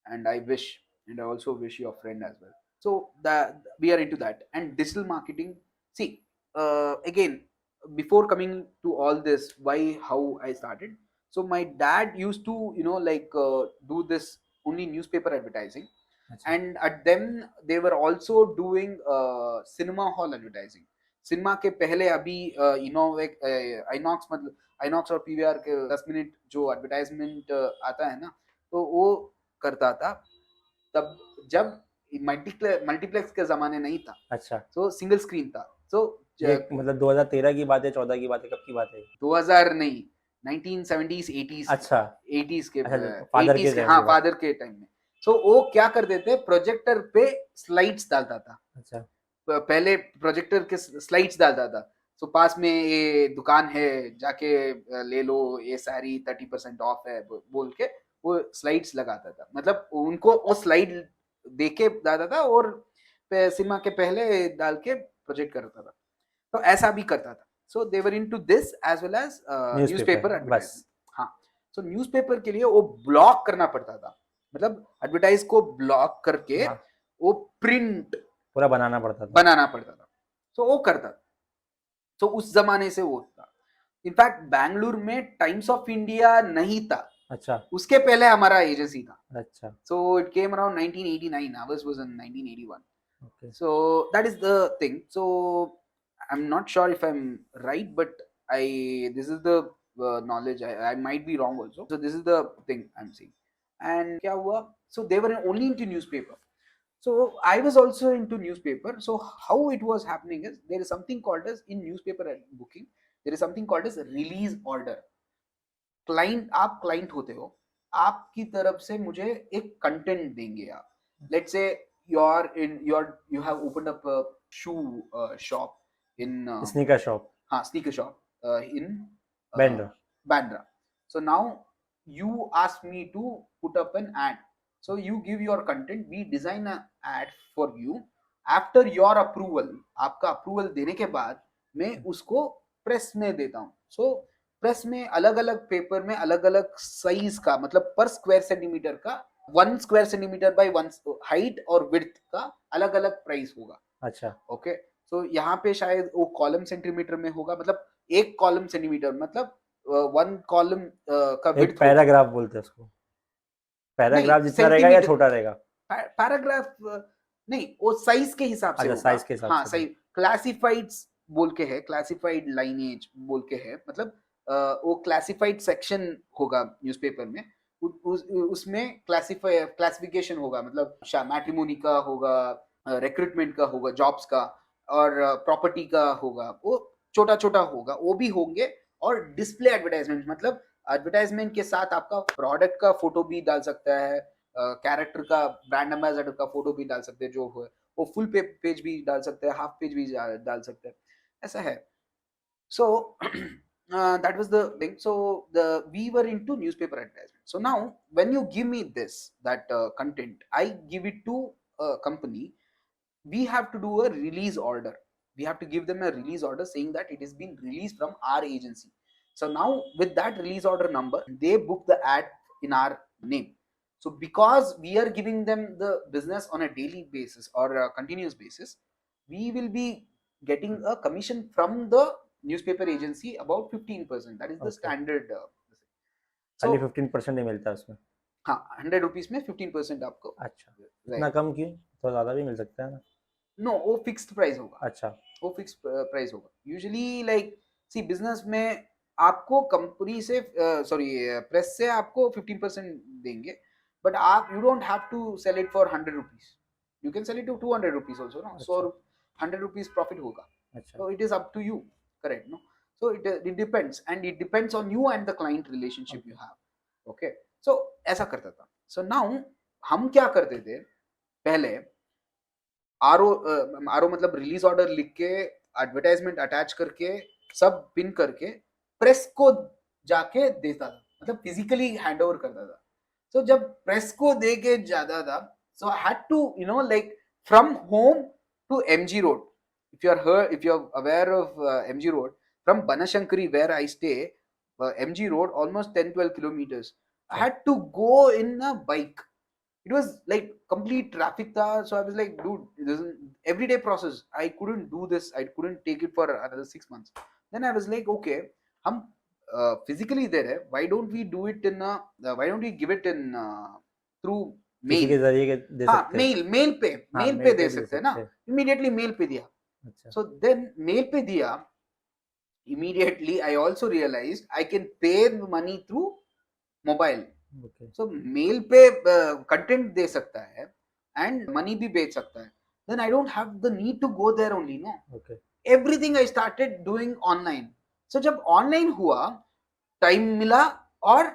Speaker 2: And I wish, and I also wish your friend as well. So that we are into that. And digital marketing, see, again, before coming to all this, why, how I started. So my dad used to, do this only newspaper advertising,
Speaker 1: अच्छा।
Speaker 2: and at them they were also doing cinema hall advertising. Cinema के पहले अभी आइनॉक्स, मतलब आइनॉक्स और PVR के 10 minute जो advertisement आता है ना, तो वो करता था तब, जब मल्टीप्लेक्स के जमाने नहीं था.
Speaker 1: अच्छा।
Speaker 2: तो सिंगल स्क्रीन था. तो
Speaker 1: ये मतलब 2013 की बात है, 14 की बात है, कब की बात है?
Speaker 2: 2000 नहीं, 1970s 80s.
Speaker 1: अच्छा।
Speaker 2: 80s के
Speaker 1: अच्छा फादर के
Speaker 2: 80s के,
Speaker 1: टाइम
Speaker 2: हाँ
Speaker 1: की बात।
Speaker 2: फादर के टाइम में. तो वो क्या करते थे, प्रोजेक्टर पे स्लाइड्स डालता था.
Speaker 1: अच्छा।
Speaker 2: पहले प्रोजेक्टर के स्लाइड्स डालता था. तो पास में ये दुकान है, जाके ले लो, ये सारी 30% ऑफ है बोल के वो स्लाइड्स लगाता था. मतलब उनको वो स्लाइड देके डालता था और सिनेमा के पहले डाल के प्रोजेक्ट करता था. तो ऐसा भी करता था. So they were into this as well as newspaper
Speaker 1: newspaper बस।
Speaker 2: एडवर्टाइजमेंट. हाँ, सो न्यूज़पेपर के लिए वो ब्लॉक करना पड़ता था. मतलब एडवर्टाइज को ब्लॉक करके
Speaker 1: हाँ,
Speaker 2: वो प्रिंट
Speaker 1: पूरा बनाना पड़ता था।
Speaker 2: बनाना पड़ता था. सो वो करता था. तो उस जमाने से वो था. इनफैक्ट बैंगलोर में टाइम्स ऑफ इंडिया नहीं था.
Speaker 1: अच्छा।
Speaker 2: उसके पहले हमारा एजेंसी था.
Speaker 1: अच्छा।
Speaker 2: So it came around 1989. Ours was in 1981.
Speaker 1: Okay.
Speaker 2: So that is the thing. So I'm not sure if I'm right, but this is the knowledge. I might be wrong also. So this is the thing I'm saying. And क्या हुआ? So they were only into newspaper. So I was also into newspaper. So how it was happening is, there is something called as, in newspaper booking, there is something called as release order. Client, आप client होते हो, आपकी तरफ से मुझे एक content देंगे आप. Let's say you have opened up a shoe shop in
Speaker 1: sneaker shop.
Speaker 2: हाँ, sneaker shop in
Speaker 1: Bandra.
Speaker 2: Bandra. So now you ask me to put up an ad. So you give your content, we design an ad for you. After your approval, आपका approval देने के बाद मैं उसको press में देता हूँ. So प्रेस में अलग अलग पेपर में अलग अलग साइज का, मतलब पर स्क्वायर सेंटीमीटर का, 1 स्क्वायर सेंटीमीटर बाय 1 हाइट और विड्थ का अलग अलग प्राइस होगा.
Speaker 1: अच्छा।
Speaker 2: ओके. तो यहाँ पे शायद वो कॉलम सेंटीमीटर में होगा, मतलब एक कॉलम सेंटीमीटर, मतलब 1 कॉलम का
Speaker 1: एक
Speaker 2: विड्थ.
Speaker 1: पैराग्राफ बोलते हैं उसको। पैराग्राफ जितना रहेगा या छोटा रहेगा?
Speaker 2: पैराग्राफ नहीं, वो साइज के हिसाब से
Speaker 1: अच्छा,
Speaker 2: होगा.
Speaker 1: साइज के हिसाब
Speaker 2: हाँ,
Speaker 1: से।
Speaker 2: सही. क्लासिफाइड्स बोल के है, क्लासिफाइड लाइनेज बोल के है, मतलब वो क्लासिफाइड सेक्शन होगा न्यूज़पेपर में. उसमें क्लासिफिकेशन होगा, मतलब मैट्रिमोनी का होगा, रिक्रूटमेंट का होगा, जॉब्स का, और प्रॉपर्टी का होगा. वो छोटा छोटा होगा, वो भी होंगे. और डिस्प्ले एडवर्टाइजमेंट, मतलब एडवर्टाइजमेंट के साथ आपका प्रोडक्ट का फोटो भी डाल सकता है, कैरेक्टर का, ब्रांड एम्बेसडर का फोटो भी डाल सकते हैं, जो है वो फुल पेज भी डाल सकते हैं, हाफ पेज भी डाल सकते हैं, ऐसा है. सो That was the thing. So we were into newspaper advertisement. So now when you give me this that content, I give it to a company. We have to do a release order. We have to give them a release order saying that it is being released from our agency. So now with that release order number, they book the ad in our name. So because we are giving them the business on a daily basis or a continuous basis, we will be getting a commission from the newspaper agency about 15%. That is the
Speaker 1: Okay.
Speaker 2: standard.
Speaker 1: खाली
Speaker 2: So
Speaker 1: 15% ही मिलता है उसमें?
Speaker 2: हाँ, 100 rupees में 15% आपको
Speaker 1: अच्छा, इतना
Speaker 2: रहेगा.
Speaker 1: कम क्यों? थोड़ा ज़्यादा भी मिल सकता है ना?
Speaker 2: नो, वो फिक्स्ड प्राइस होगा.
Speaker 1: अच्छा,
Speaker 2: वो फिक्स प्राइस होगा. यूजुअली लाइक सी बिजनेस में आपको कंपनी से सॉरी प्रेस से आपको 15% देंगे, बट आप you don't have to sell it for 100 rupees. You can sell it to 200 rupees also. No, so
Speaker 1: अच्छा,
Speaker 2: 100 रुपीज प्रॉफिट होगा.
Speaker 1: अच्छा,
Speaker 2: So it is up to you, correct? No, so it depends, and it depends on you and the client relationship you
Speaker 1: okay,
Speaker 2: have. Okay, so ऐसा करता था. So now हम क्या करते थे पहले, आर ओ मतलब रिलीज ऑर्डर लिख के एडवर्टाइजमेंट अटैच करके सब पिन करके प्रेस को जाके देता था, मतलब फिजिकली हैंड ओवर करता था. सो जब प्रेस को दे के जाता था, so I had to like from home to MG road. if you are aware of mg road, from banashankari where I stay, mg road almost 10-12 kilometers. I
Speaker 1: अच्छा,
Speaker 2: had to go in a bike. It was like complete traffic tha. So I was like, dude, this is everyday process. I couldn't do this. I couldn't take it for another 6 months. Then I was like, okay, hum physically there hai, why don't we do it in a why don't we give it in through
Speaker 1: किसी
Speaker 2: mail.
Speaker 1: के ज़रिए के दे
Speaker 2: हाँ,
Speaker 1: सकते हैं?
Speaker 2: Mail पे
Speaker 1: हाँ,
Speaker 2: mail
Speaker 1: mail
Speaker 2: पे
Speaker 1: पे
Speaker 2: दे
Speaker 1: भी दे
Speaker 2: सकते हैं ना.
Speaker 1: सकते हैं।
Speaker 2: इमीडिएटली मेल पे दिया.
Speaker 1: अच्छा,
Speaker 2: So then मेल पे दिया. Immediately I also realized I can pay the money through mobile.
Speaker 1: Okay,
Speaker 2: so mail पे कंटेंट दे सकता है एंड मनी भी बेच सकता है. Then I don't have the need to go there only. No,
Speaker 1: okay,
Speaker 2: everything I started doing online. So जब online हुआ, टाइम मिला और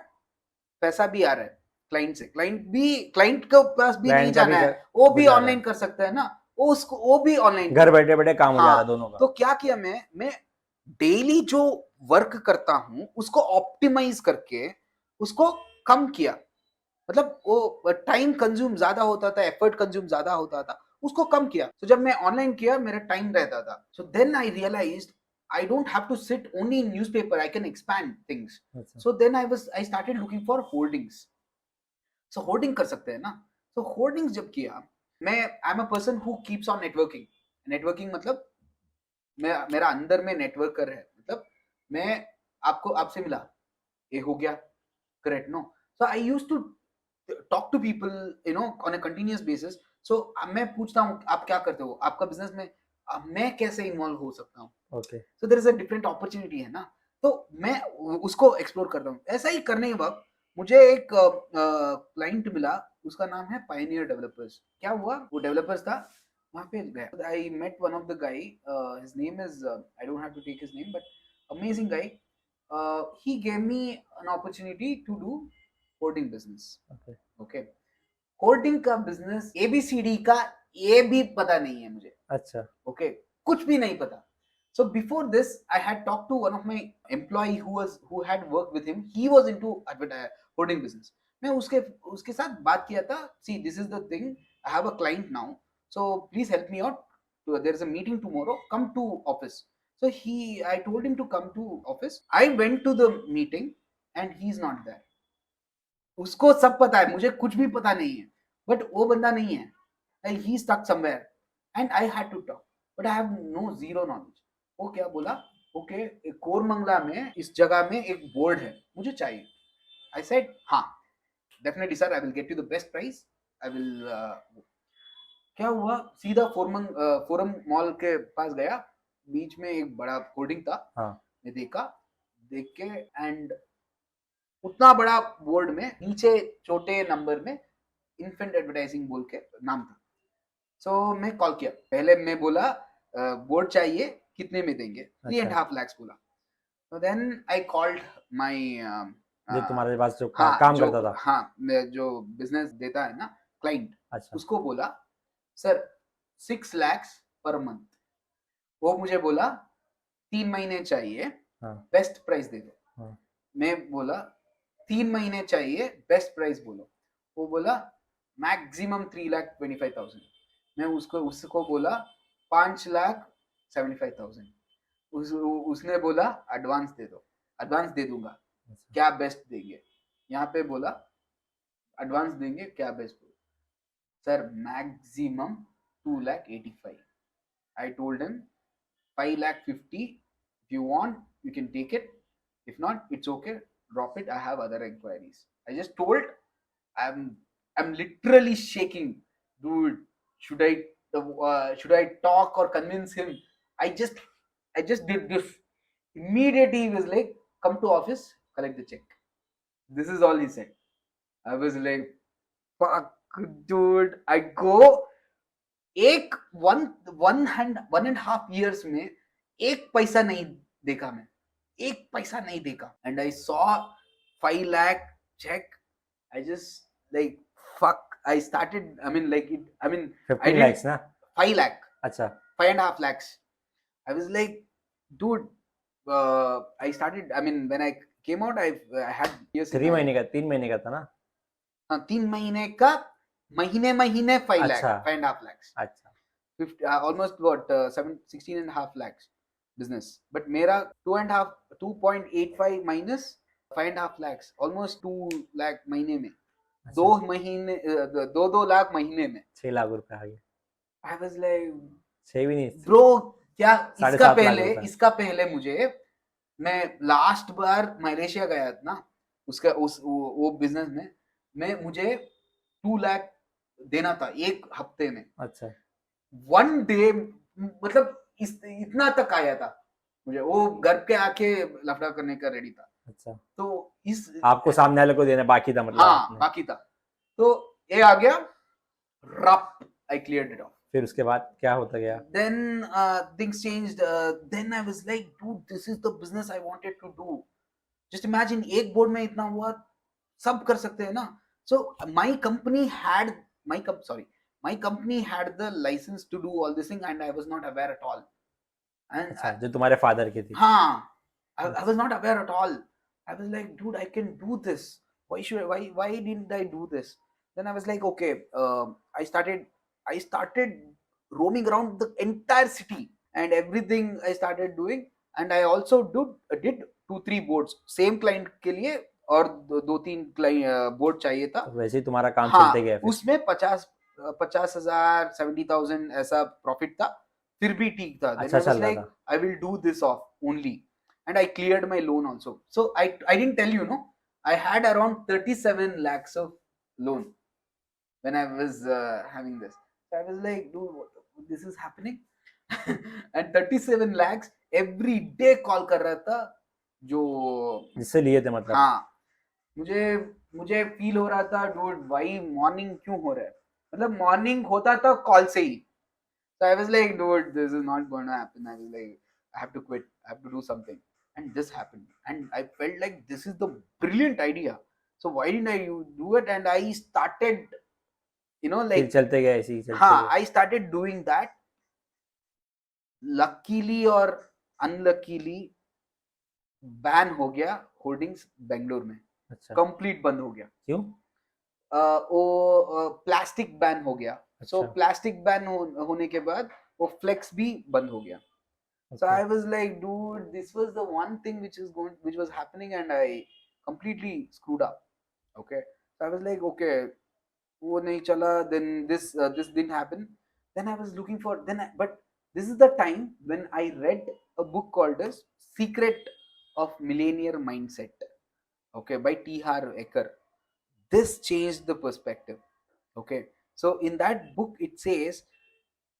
Speaker 2: पैसा भी आ रहा है क्लाइंट से. क्लाइंट के पास भी नहीं
Speaker 1: क्लाइंट का
Speaker 2: जाना
Speaker 1: भी
Speaker 2: है,
Speaker 1: कर
Speaker 2: वो
Speaker 1: हो
Speaker 2: भी
Speaker 1: जा रहा
Speaker 2: ऑनलाइन
Speaker 1: है।
Speaker 2: कर सकता है ना. वो भी ऑनलाइन
Speaker 1: घर
Speaker 2: किया.
Speaker 1: बैठे-बैठे काम हो जा रहा है
Speaker 2: हाँ,
Speaker 1: दोनों का।
Speaker 2: तो क्या किया मैं डेली जो वर्क करता हूँ उसको ऑप्टिमाइज करके उसको कम किया. मतलब वो टाइम कंज्यूम ज्यादा होता था, एफर्ट कंज्यूम ज्यादा होता था, उसको कम किया. तो जब मैं ऑनलाइन किया मेरा टाइम रहता था. So then I realised I don't have to sit only in newspaper, I can expand things.
Speaker 1: अच्छा,
Speaker 2: so then I started looking for hoardings. So hoarding कर सकते हैं ना. सो होर्डिंग्स जब किया, मैं I am a person who keeps on networking. Networking मतलब मेरा अंदर में नेटवर्कर है. मतलब मैं आपको आपसे मिला, ये हो गया, correct? No, so I use to talk to people on a continuous basis. So मैं पूछता हूँ आप क्या करते हो, आपका बिजनेस में मैं कैसे इन्वॉल्व हो सकता हूँ.
Speaker 1: Okay,
Speaker 2: so there is a different opportunity है ना. तो मैं उसको एक्सप्लोर करता हूँ. ऐसा ही करने के वक्त मुझे एक क्लाइंट मिला, उसका नाम है पायनियर डेवलपर्स. क्या हुआ, वो डेवलपर्स था, वहां पे गया. I met one of the guy, his name is I don't have to take his name, but amazing guy. He gave me an opportunity to do hoarding business.
Speaker 1: Okay,
Speaker 2: okay, hoarding का business ABCD का ये भी पता नहीं है मुझे.
Speaker 1: अच्छा,
Speaker 2: okay, कुछ भी नहीं पता. So before this, I had talked to one of my employee who had worked with him. He was into hoarding business. मैं उसके साथ बात किया था. See, this is the thing. I have a client now. So please help me out. There is a meeting tomorrow. Come to office. So I told him to come to office. I went to the meeting and he's not there. उसको सब पता है, मुझे कुछ भी पता नहीं है, बट वो बंदा नहीं है. And he stuck somewhere and I had to talk, but I have zero knowledge. वो क्या बोला, ओके कोरमंगला में इस जगह में एक बोर्ड है, मुझे चाहिए. आई सेड हाँ, definitely sir, I will get you the best price. I will. क्या हुआ, सीधा फोरम मॉल के पास गया. बीच में एक बड़ा होर्डिंग था.
Speaker 1: हाँ,
Speaker 2: मैं देख के एंड उतना बड़ा बोर्ड में नीचे छोटे नंबर में इन्फेंट एडवर्टाइजिंग बोल के नाम था. सो मैं कॉल किया. पहले मैं बोला बोर्ड चाहिए, कितने में देंगे? 3.5 lakhs बोला. तो देन आई कॉल्ड माय
Speaker 1: जो तुम्हारे पास जो
Speaker 2: हाँ,
Speaker 1: काम करता था।
Speaker 2: हाँ, मैं जो बिजनेस देता है ना क्लाइंट,
Speaker 1: अच्छा,
Speaker 2: उसको बोला सर 6 lakhs पर मंथ. वो मुझे बोला 3 महीने चाहिए
Speaker 1: हाँ
Speaker 2: बेस्ट प्राइस दे दो।
Speaker 1: हाँ
Speaker 2: मैं बोला 3 महीने चाहिए, बेस्ट प्राइस बोलो। वो बोला मैक्सिमम 3,25,000। मैं उसको बोला 5,75,000। उसने बोला एडवांस दे दो। एडवांस दे दूंगा,
Speaker 1: अच्छा
Speaker 2: क्या बेस्ट देंगे? यहाँ पे बोला एडवांस देंगे, क्या best? Sir maximum 2,85,000। I told him 5,50,000. If you want, you can take it. If not, it's okay. Drop it. I have other inquiries. I just told. I'm I'm literally shaking, dude. Should I talk or convince him? I just did this. Immediately he was like, "Come to office, collect the check." This is all he said. I was like, "Fuck, dude." I go. एक one and half years में एक पैसा नहीं देखा मैं, एक पैसा नहीं देखा। And I saw 5 lakh cheque. I just like fuck. I started, I mean like it, I mean I
Speaker 1: 15
Speaker 2: did
Speaker 1: lakhs ना
Speaker 2: 5 lakh,
Speaker 1: अच्छा
Speaker 2: 5.5 lakhs। I was like, dude, I started, I mean, when I came out, I had years in
Speaker 1: 3
Speaker 2: my,
Speaker 1: महीने का 3 महीने का था ना
Speaker 2: 3 महीने का, महीने 5 lakh,
Speaker 1: अच्छा
Speaker 2: 5.5 lakhs।
Speaker 1: अच्छा
Speaker 2: 50, almost what 16.5 lakhs business, but मेरा 2.85 minus 5.5 lakhs, almost 2 lakh महीने में, दो
Speaker 1: अच्छा
Speaker 2: महीने 2 लाख महीने में।
Speaker 1: 6 लाख रुपए आ गए
Speaker 2: I was like,
Speaker 1: 6 भी नहीं
Speaker 2: ब्रो क्या?
Speaker 1: 7.5 लाख रुपए
Speaker 2: इसका पहले मुझे, मैं लास्ट बार मलेशिया गया था ना, उसका वो बिजनेस में मुझे 2 लाख देना था एक हफ्ते में।
Speaker 1: अच्छा
Speaker 2: 1 day, मतलब इतना तक आया था मुझे, वो घर के आके लफड़ा करने का रेडी था।
Speaker 1: अच्छा
Speaker 2: तो इस
Speaker 1: आपको सामने वाले को देना बाकी था मतलब
Speaker 2: हाँ
Speaker 1: आपने
Speaker 2: बाकी था, तो ये आ गया रप। I cleared it off.
Speaker 1: फिर उसके बाद क्या होता गया
Speaker 2: then things changed. Then I was like, dude, this is the business I wanted to do. Just imagine, एक बोर्ड में इतना हुआ, सब कर सकते हैं ना। So my company had my company had the license to do all this thing, and I was not aware at all. And
Speaker 1: अच्छा जो तुम्हारे फादर की थी
Speaker 2: हाँ, I was not aware at all. I was like, dude, I can do this. Why didn't I do this? Then I was like, okay. I started roaming around the entire city and everything I started doing. And I also did 2-3 boards same client के लिए, और 2-3 board चाहिए था।
Speaker 1: तो वैसे ही तुम्हारा काम
Speaker 2: हाँ,
Speaker 1: चलते गया फिर
Speaker 2: उसमें 50,000 70,000 ऐसा प्रॉफिट था, फिर भी ठीक था। Then
Speaker 1: अच्छा
Speaker 2: I was
Speaker 1: चल रहा
Speaker 2: like,
Speaker 1: था
Speaker 2: I will do this off only, and I cleared my loan also. So I didn't tell you, no, I had around 37 lakhs of loan when I was having this. So I was like, dude, what this is happening? And 37 lakhs every day call कर रहा था, जो
Speaker 1: जिससे लिए थे मतलब
Speaker 2: हाँ, मुझे फील हो रहा था, डूड भाई मॉर्निंग क्यों हो रहा है, मतलब मॉर्निंग होता था कॉल से ही। So I was like, dude, this is not going to happen. I was like, I have to quit. I have to do something. And this happened. And I felt like this is the brilliant idea. So why didn't I do it? And I started,
Speaker 1: फिर
Speaker 2: like,
Speaker 1: चलते गए ऐसे ही चलते
Speaker 2: हाँ,
Speaker 1: गए
Speaker 2: I started doing that. Luckily or unluckily, ban हो गया hoardings Bangalore में,
Speaker 1: अच्छा
Speaker 2: कंप्लीट बंद हो गया।
Speaker 1: क्यों
Speaker 2: वो प्लास्टिक बैन हो गया। सो
Speaker 1: अच्छा
Speaker 2: प्लास्टिक बैन होने के बाद वो फ्लेक्स भी बंद हो गया। So
Speaker 1: okay
Speaker 2: I was like, dude, this was the one thing which was happening, and I completely screwed up. Okay, so I was like, okay, वो नहीं चला, then this didn't happen. Then I was looking for, but this is the time when I read a book called as Secret of Millionaire Mindset, okay, by T. Harv Eker. This changed the perspective. Okay, so in that book it says,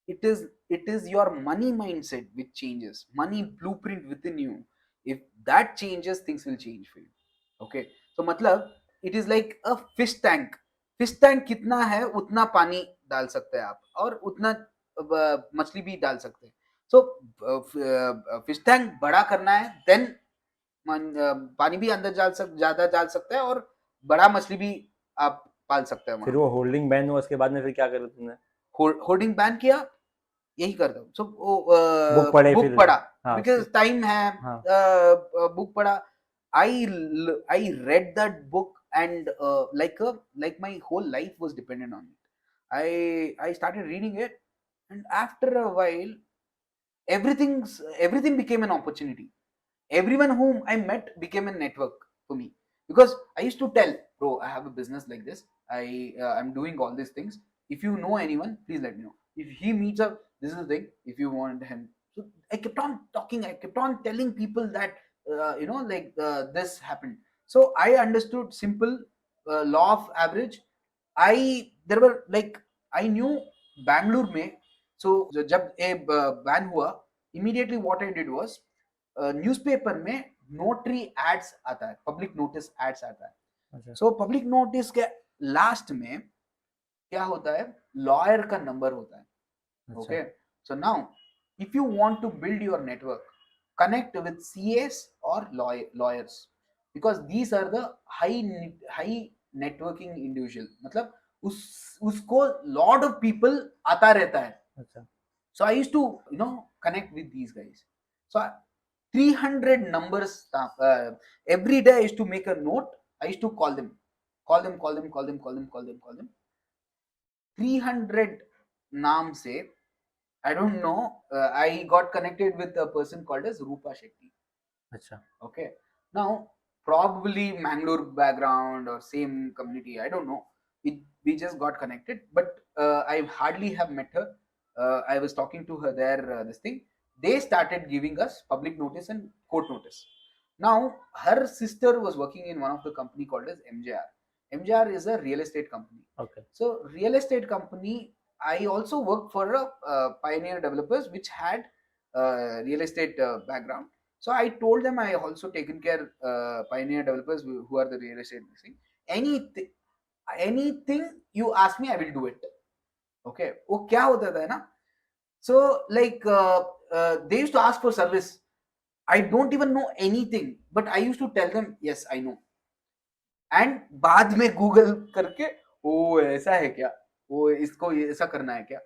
Speaker 2: it is your money mindset which changes, money blueprint within you. If that changes, things will change for you. Okay, so matlab, it is like a fish tank. Fish tank कितना है उतना पानी डाल सकते हैं आप, और उतना मछली भी डाल सकते हैं। सो फिश टैंक बड़ा करना है, देन पानी भी अंदर ज्यादा डाल सकते हैं, और बड़ा मछली भी आप पाल सकते हैं
Speaker 1: फिर
Speaker 2: वहां।
Speaker 1: वो होल्डिंग बैन हुआ उसके बाद में फिर क्या करा तुमने
Speaker 2: होर्डिंग बैन किया, यही करता हूँ. So
Speaker 1: बुक पढ़े
Speaker 2: बुक
Speaker 1: फिर
Speaker 2: पढ़ा
Speaker 1: हाँ
Speaker 2: because time है.
Speaker 1: हाँ
Speaker 2: बुक पढ़ा. I read that book and like my whole life was dependent on it. I started reading it, and after a while everything became an opportunity. Everyone whom I met became a network for me, because I used to tell, bro, I have a business like this. I'm doing all these things. If you know anyone, please let me know. If he meets up, this is the thing. If you want him, so I kept on talking. I kept on telling people that this happened. So I understood simple law of average. I there were like I knew Bangalore में. So जब ये ban हुआ, immediately what I did was newspaper में notary ads आता है, public notice ads आता है.
Speaker 1: अच्छा
Speaker 2: सो पब्लिक नोटिस के लास्ट में क्या होता है, लॉयर का नंबर होता है.
Speaker 1: अच्छा
Speaker 2: okay, so now if you want to build your network, connect with CS और lawyers, because these are the high networking individual. मतलब उसको लॉट ऑफ पीपल आता रहता है.
Speaker 1: अच्छा
Speaker 2: So I used to, connect with these guys. So 300 numbers. Every day I used to make a note. I used to call them, call them, call them, call them, call them, call them, call them. 300 naam se, I don't know. I got connected with a person called as Rupa Shetty.
Speaker 1: अच्छा
Speaker 2: Okay. Now, probably Mangalore background or same community, I don't know. We just got connected, but I hardly have met her. I was talking to her there, this thing. They started giving us public notice and court notice. Now, her sister was working in one of the company called as MJR. MJR is a real estate company.
Speaker 1: Okay
Speaker 2: So, real estate company, I also worked for a Pioneer Developers, which had real estate background. So I told them I also taken care Pioneer Developers who are the real estate thing. Anything you ask me, I will do it. Okay. वो क्या होता था ना? So like they used to ask for service. I don't even know anything, but I used to tell them, yes, I know. And बाद में Google करके, ओ ऐसा है क्या, वो इसको ऐसा करना है क्या,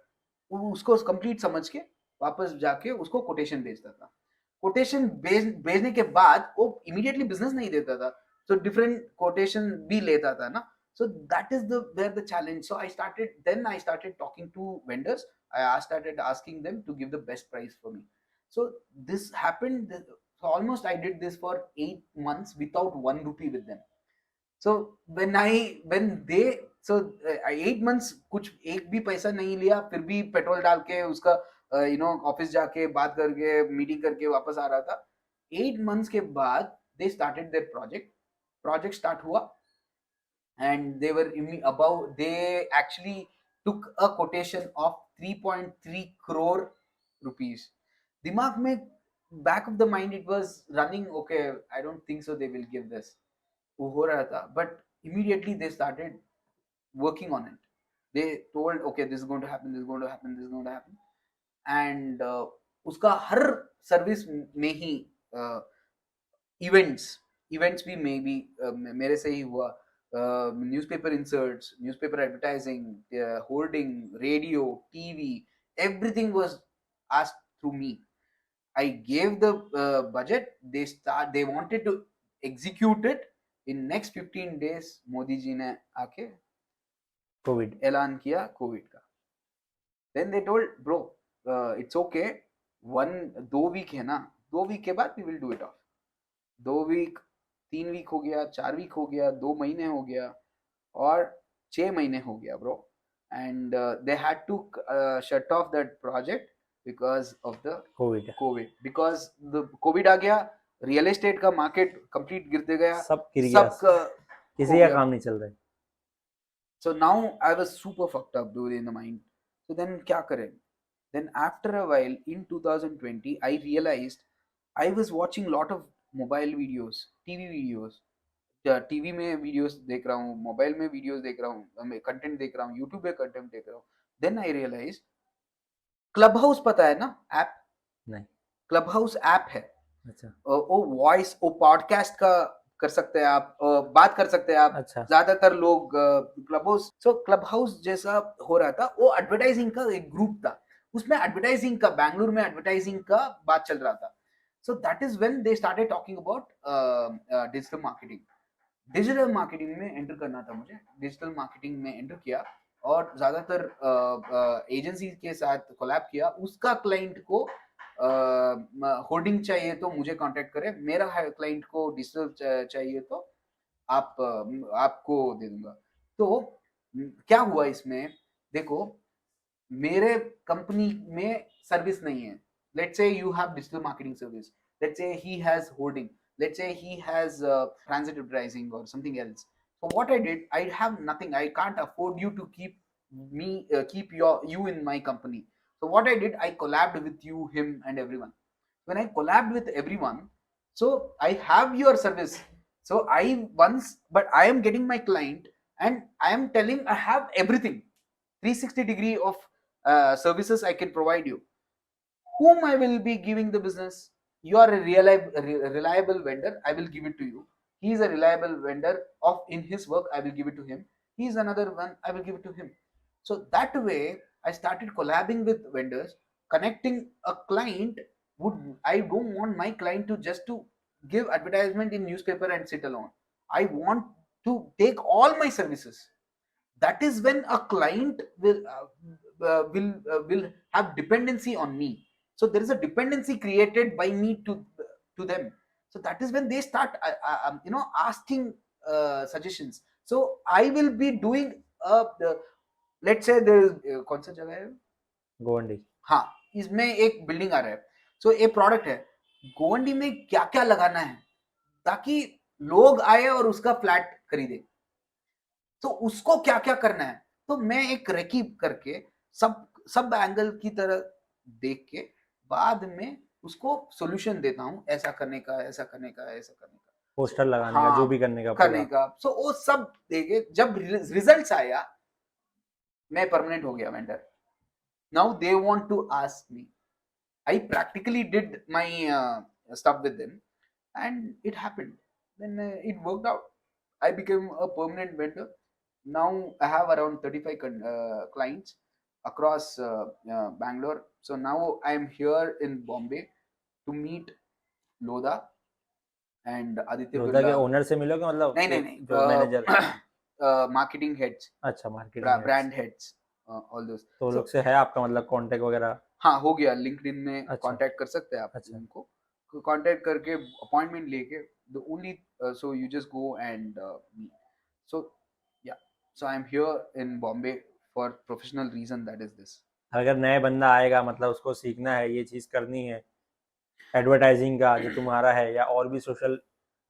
Speaker 2: वो उसको कंप्लीट समझ के वापस जाके उसको कोटेशन भेजता था. कोटेशन भेजने के बाद वो इमीडिएटली बिजनेस नहीं देता था, तो डिफरेंट कोटेशन भी लेता था ना. So that is where the challenge. So I started talking to vendors. I started asking them to give the best price for me. So this happened. So almost I did this for 8 months without 1 rupee with them. So when they, so 8 months कुछ एक भी पैसा नहीं लिया, फिर भी petrol डाल के उसका ऑफिस जाके बात करके मीटिंग करके वापस आ रहा था. 8 months के बाद they started their project start हुआ, and they actually took a quotation of 3.3 crore rupees. दिमाग में back of the mind it was running, okay, I don't think so they will give this. वो हो रहा था, but immediately they started working on it. They told, okay, this is going to happen, this is going to happen, this is going to happen. And उसका हर service में ही events भी may be मेरे से ही हुआ. Newspaper inserts, newspaper advertising, hoarding, radio, TV, everything was asked through me. I gave the budget. They wanted to execute it in next 15 days. Modi ji ने आके
Speaker 1: Covid
Speaker 2: ऐलान किया कोविड का. Then they told, bro, it's okay. 2 week है ना, 2 week के बाद we will do it off. 2 week, 3 week हो गया, 4 week हो गया, 2 महीने हो गया, और 6 महीने हो गया, bro. And they had to shut off that project because of the COVID. Because the COVID आ गया, रियल एस्टेट का मार्केट कंप्लीट गिरते गया,
Speaker 1: सब गिर गया, किसी का काम नहीं चल रहा है.
Speaker 2: So now I was super fucked up, dude, in the mind. So then क्या करें? Then after a while in 2020 I realized I was watching lot of mobile videos, TV videos. TV में वीडियोस देख रहा हूँ, mobile में videos देख रहा हूँ, कंटेंट देख रहा हूँ, यूट्यूब पे कंटेंट देख रहा हूँ. Then I realise Clubhouse पता है ना, ऐप? नहीं, क्लब हाउस ऐप है. अच्छा, वो वॉइस, वो पॉडकास्ट का कर सकते हैं आप, बात कर सकते हैं आप. अच्छा, ज्यादातर लोग क्लब हाउस, सो क्लब हाउस जैसा हो रहा था. वो एडवर्टाइजिंग का एक ग्रुप था. उसमें एडवर्टाइजिंग का, बैंगलोर में एडवर्टाइजिंग का बात चल रहा था. So that is when they started talking about digital marketing. Digital marketing में एंटर करना था मुझे. डिजिटल मार्केटिंग में एंटर किया और ज्यादातर एजेंसी के साथ कोलैब किया. उसका क्लाइंट को होर्डिंग चाहिए तो मुझे कांटेक्ट करे, मेरा क्लाइंट को डिजिटल चाहिए तो आपको दे दूंगा. तो क्या हुआ इसमें, देखो मेरे कंपनी में सर्विस नहीं है. Let's say you have digital marketing service, let's say he has hoarding, let's say he has transit advertising or something else. So what I did, I have nothing, I can't afford you to keep you in my company. So what I did, I collabed with you, him and everyone. When I collabed with everyone, so I have your service. So I once, but I am getting my client and I am telling I have everything, 360 degree of services I can provide you. Whom I will be giving the business? You are a reliable vendor, I will give it to you. He is a reliable vendor of in his work, I will give it to him. He is another one, I will give it to him. So that way, I started collabing with vendors, connecting a client. I don't want my client to just to give advertisement in newspaper and sit alone. I want to take all my services. That is when a client will have dependency on me. So there is a dependency created by me to them. So that is when they start asking suggestions. So I will be doing let's say there is कौन सा जगह है,
Speaker 1: गोवंडी.
Speaker 2: हाँ, इसमें एक building आ रहा है. सो एक प्रोडक्ट है, गोवंडी में क्या क्या लगाना है ताकि लोग आए और उसका फ्लैट खरीदे. तो उसको क्या क्या करना है, तो मैं एक रेकी करके सब एंगल की तरह देख के बाद में उसको सॉल्यूशन देता हूँ, ऐसा करने का, ऐसा करने का, ऐसा करने का,
Speaker 1: पोस्टर लगाने का, जो भी करने का
Speaker 2: करने का. सो वो सब देखे, जब रिजल्ट्स आया मैं परमानेंट हो गया vendor. Now they want to ask me. I practically did my stuff with them and it happened. Then it worked out. I became a permanent vendor. Now I have around 35 clients across Bangalore. So now I am here in Bombay to meet Lodha and Aditya
Speaker 1: Lodha के
Speaker 2: Birla.
Speaker 1: Owner से मिलोगे मतलब
Speaker 2: नहीं
Speaker 1: जो manager.
Speaker 2: marketing heads,
Speaker 1: अच्छा, marketing
Speaker 2: brand heads, all those.
Speaker 1: तो
Speaker 2: So
Speaker 1: लोग से है आपका मतलब कांटेक्ट वगैरह?
Speaker 2: हाँ, हो गया. लिंक्डइन में
Speaker 1: अच्छा.
Speaker 2: कांटेक्ट कर सकते हैं आप
Speaker 1: अच्छा.
Speaker 2: उनको, कांटेक्ट करके अपॉइंटमेंट लेके the only so you just go and so या. So I am here in Bombay for professional reason. That is this.
Speaker 1: अगर नए बंदा आएगा मतलब उसको सीखना है, ये चीज़ करनी है, एडवर्टाइजिंग का जो तुम्हारा है या और भी सोशल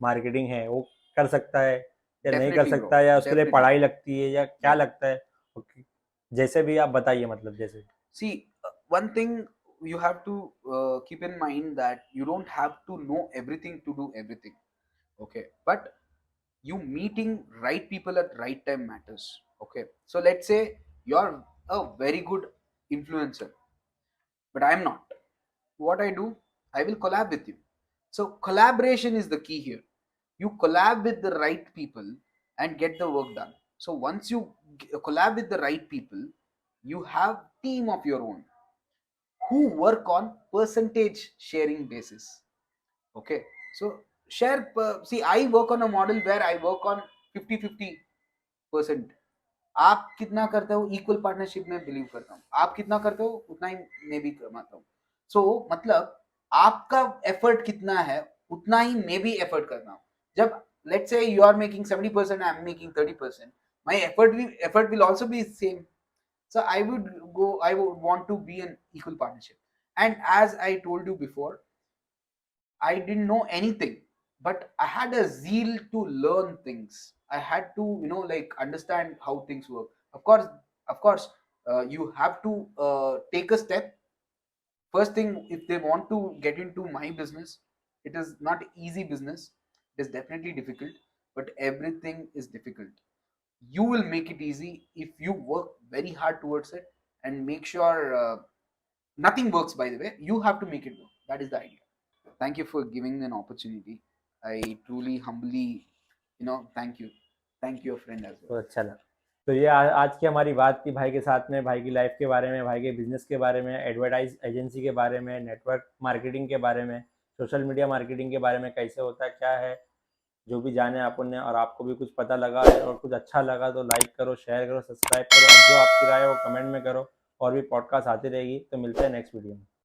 Speaker 1: मार्केटिंग है, वो कर सकता है या नहीं कर
Speaker 2: Definitely, bro.
Speaker 1: सकता है, या उसके लिए
Speaker 2: Definitely.
Speaker 1: पढ़ाई लगती है या क्या
Speaker 2: Yeah.
Speaker 1: लगता है? ओके. जैसे भी आप बताइए, मतलब जैसे.
Speaker 2: See, one thing you have to keep in mind that you don't have to know everything to do everything. Okay, but you meeting right people at right time matters. Okay, so let's say you're a very good influencer, but I'm not. What I do, I will collab with you. So collaboration is the key here. You collab with the right people and get the work done. So once you collab with the right people, you have team of your own who work on percentage sharing basis. Okay, so see, I work on a model where I work on 50-50%. आप कितना करते हो, equal partnership में believe करता हूँ. आप कितना करते हो उतना ही मैं भी कमाता हूँ. सो मतलब आपका एफर्ट कितना है उतना ही मैं भी एफर्ट करता हूँ. जब let's say you are making 70%, I am making 30%, my effort will also be same. So I would want to be an equal partnership. And as I told you before, I didn't know anything, but I had a zeal to learn things. I had to, like understand how things work. Of course, you have to take a step. First thing, if they want to get into my business, it is not easy business. It is definitely difficult, but everything is difficult. You will make it easy if you work very hard towards it and make sure nothing works. By the way, you have to make it work. That is the idea. Thank you for giving me an opportunity. I truly humbly thank you, a friend as
Speaker 1: तो
Speaker 2: well.
Speaker 1: अच्छा लगा. तो ये आज की हमारी बात थी भाई के साथ में, भाई की लाइफ के बारे में, भाई के बिजनेस के बारे में, एडवर्टाइज एजेंसी के बारे में, नेटवर्क मार्केटिंग के बारे में, सोशल मीडिया मार्केटिंग के बारे में, कैसे होता है क्या है, जो भी जाने अपन ने। और आपको भी कुछ पता लगा है और कुछ अच्छा लगा तो लाइक करो, शेयर करो, सब्सक्राइब करो, और जो आपकी राय है वो कमेंट में करो। और भी पॉडकास्ट आती रहेगी। तो मिलते हैं नेक्स्ट वीडियो में।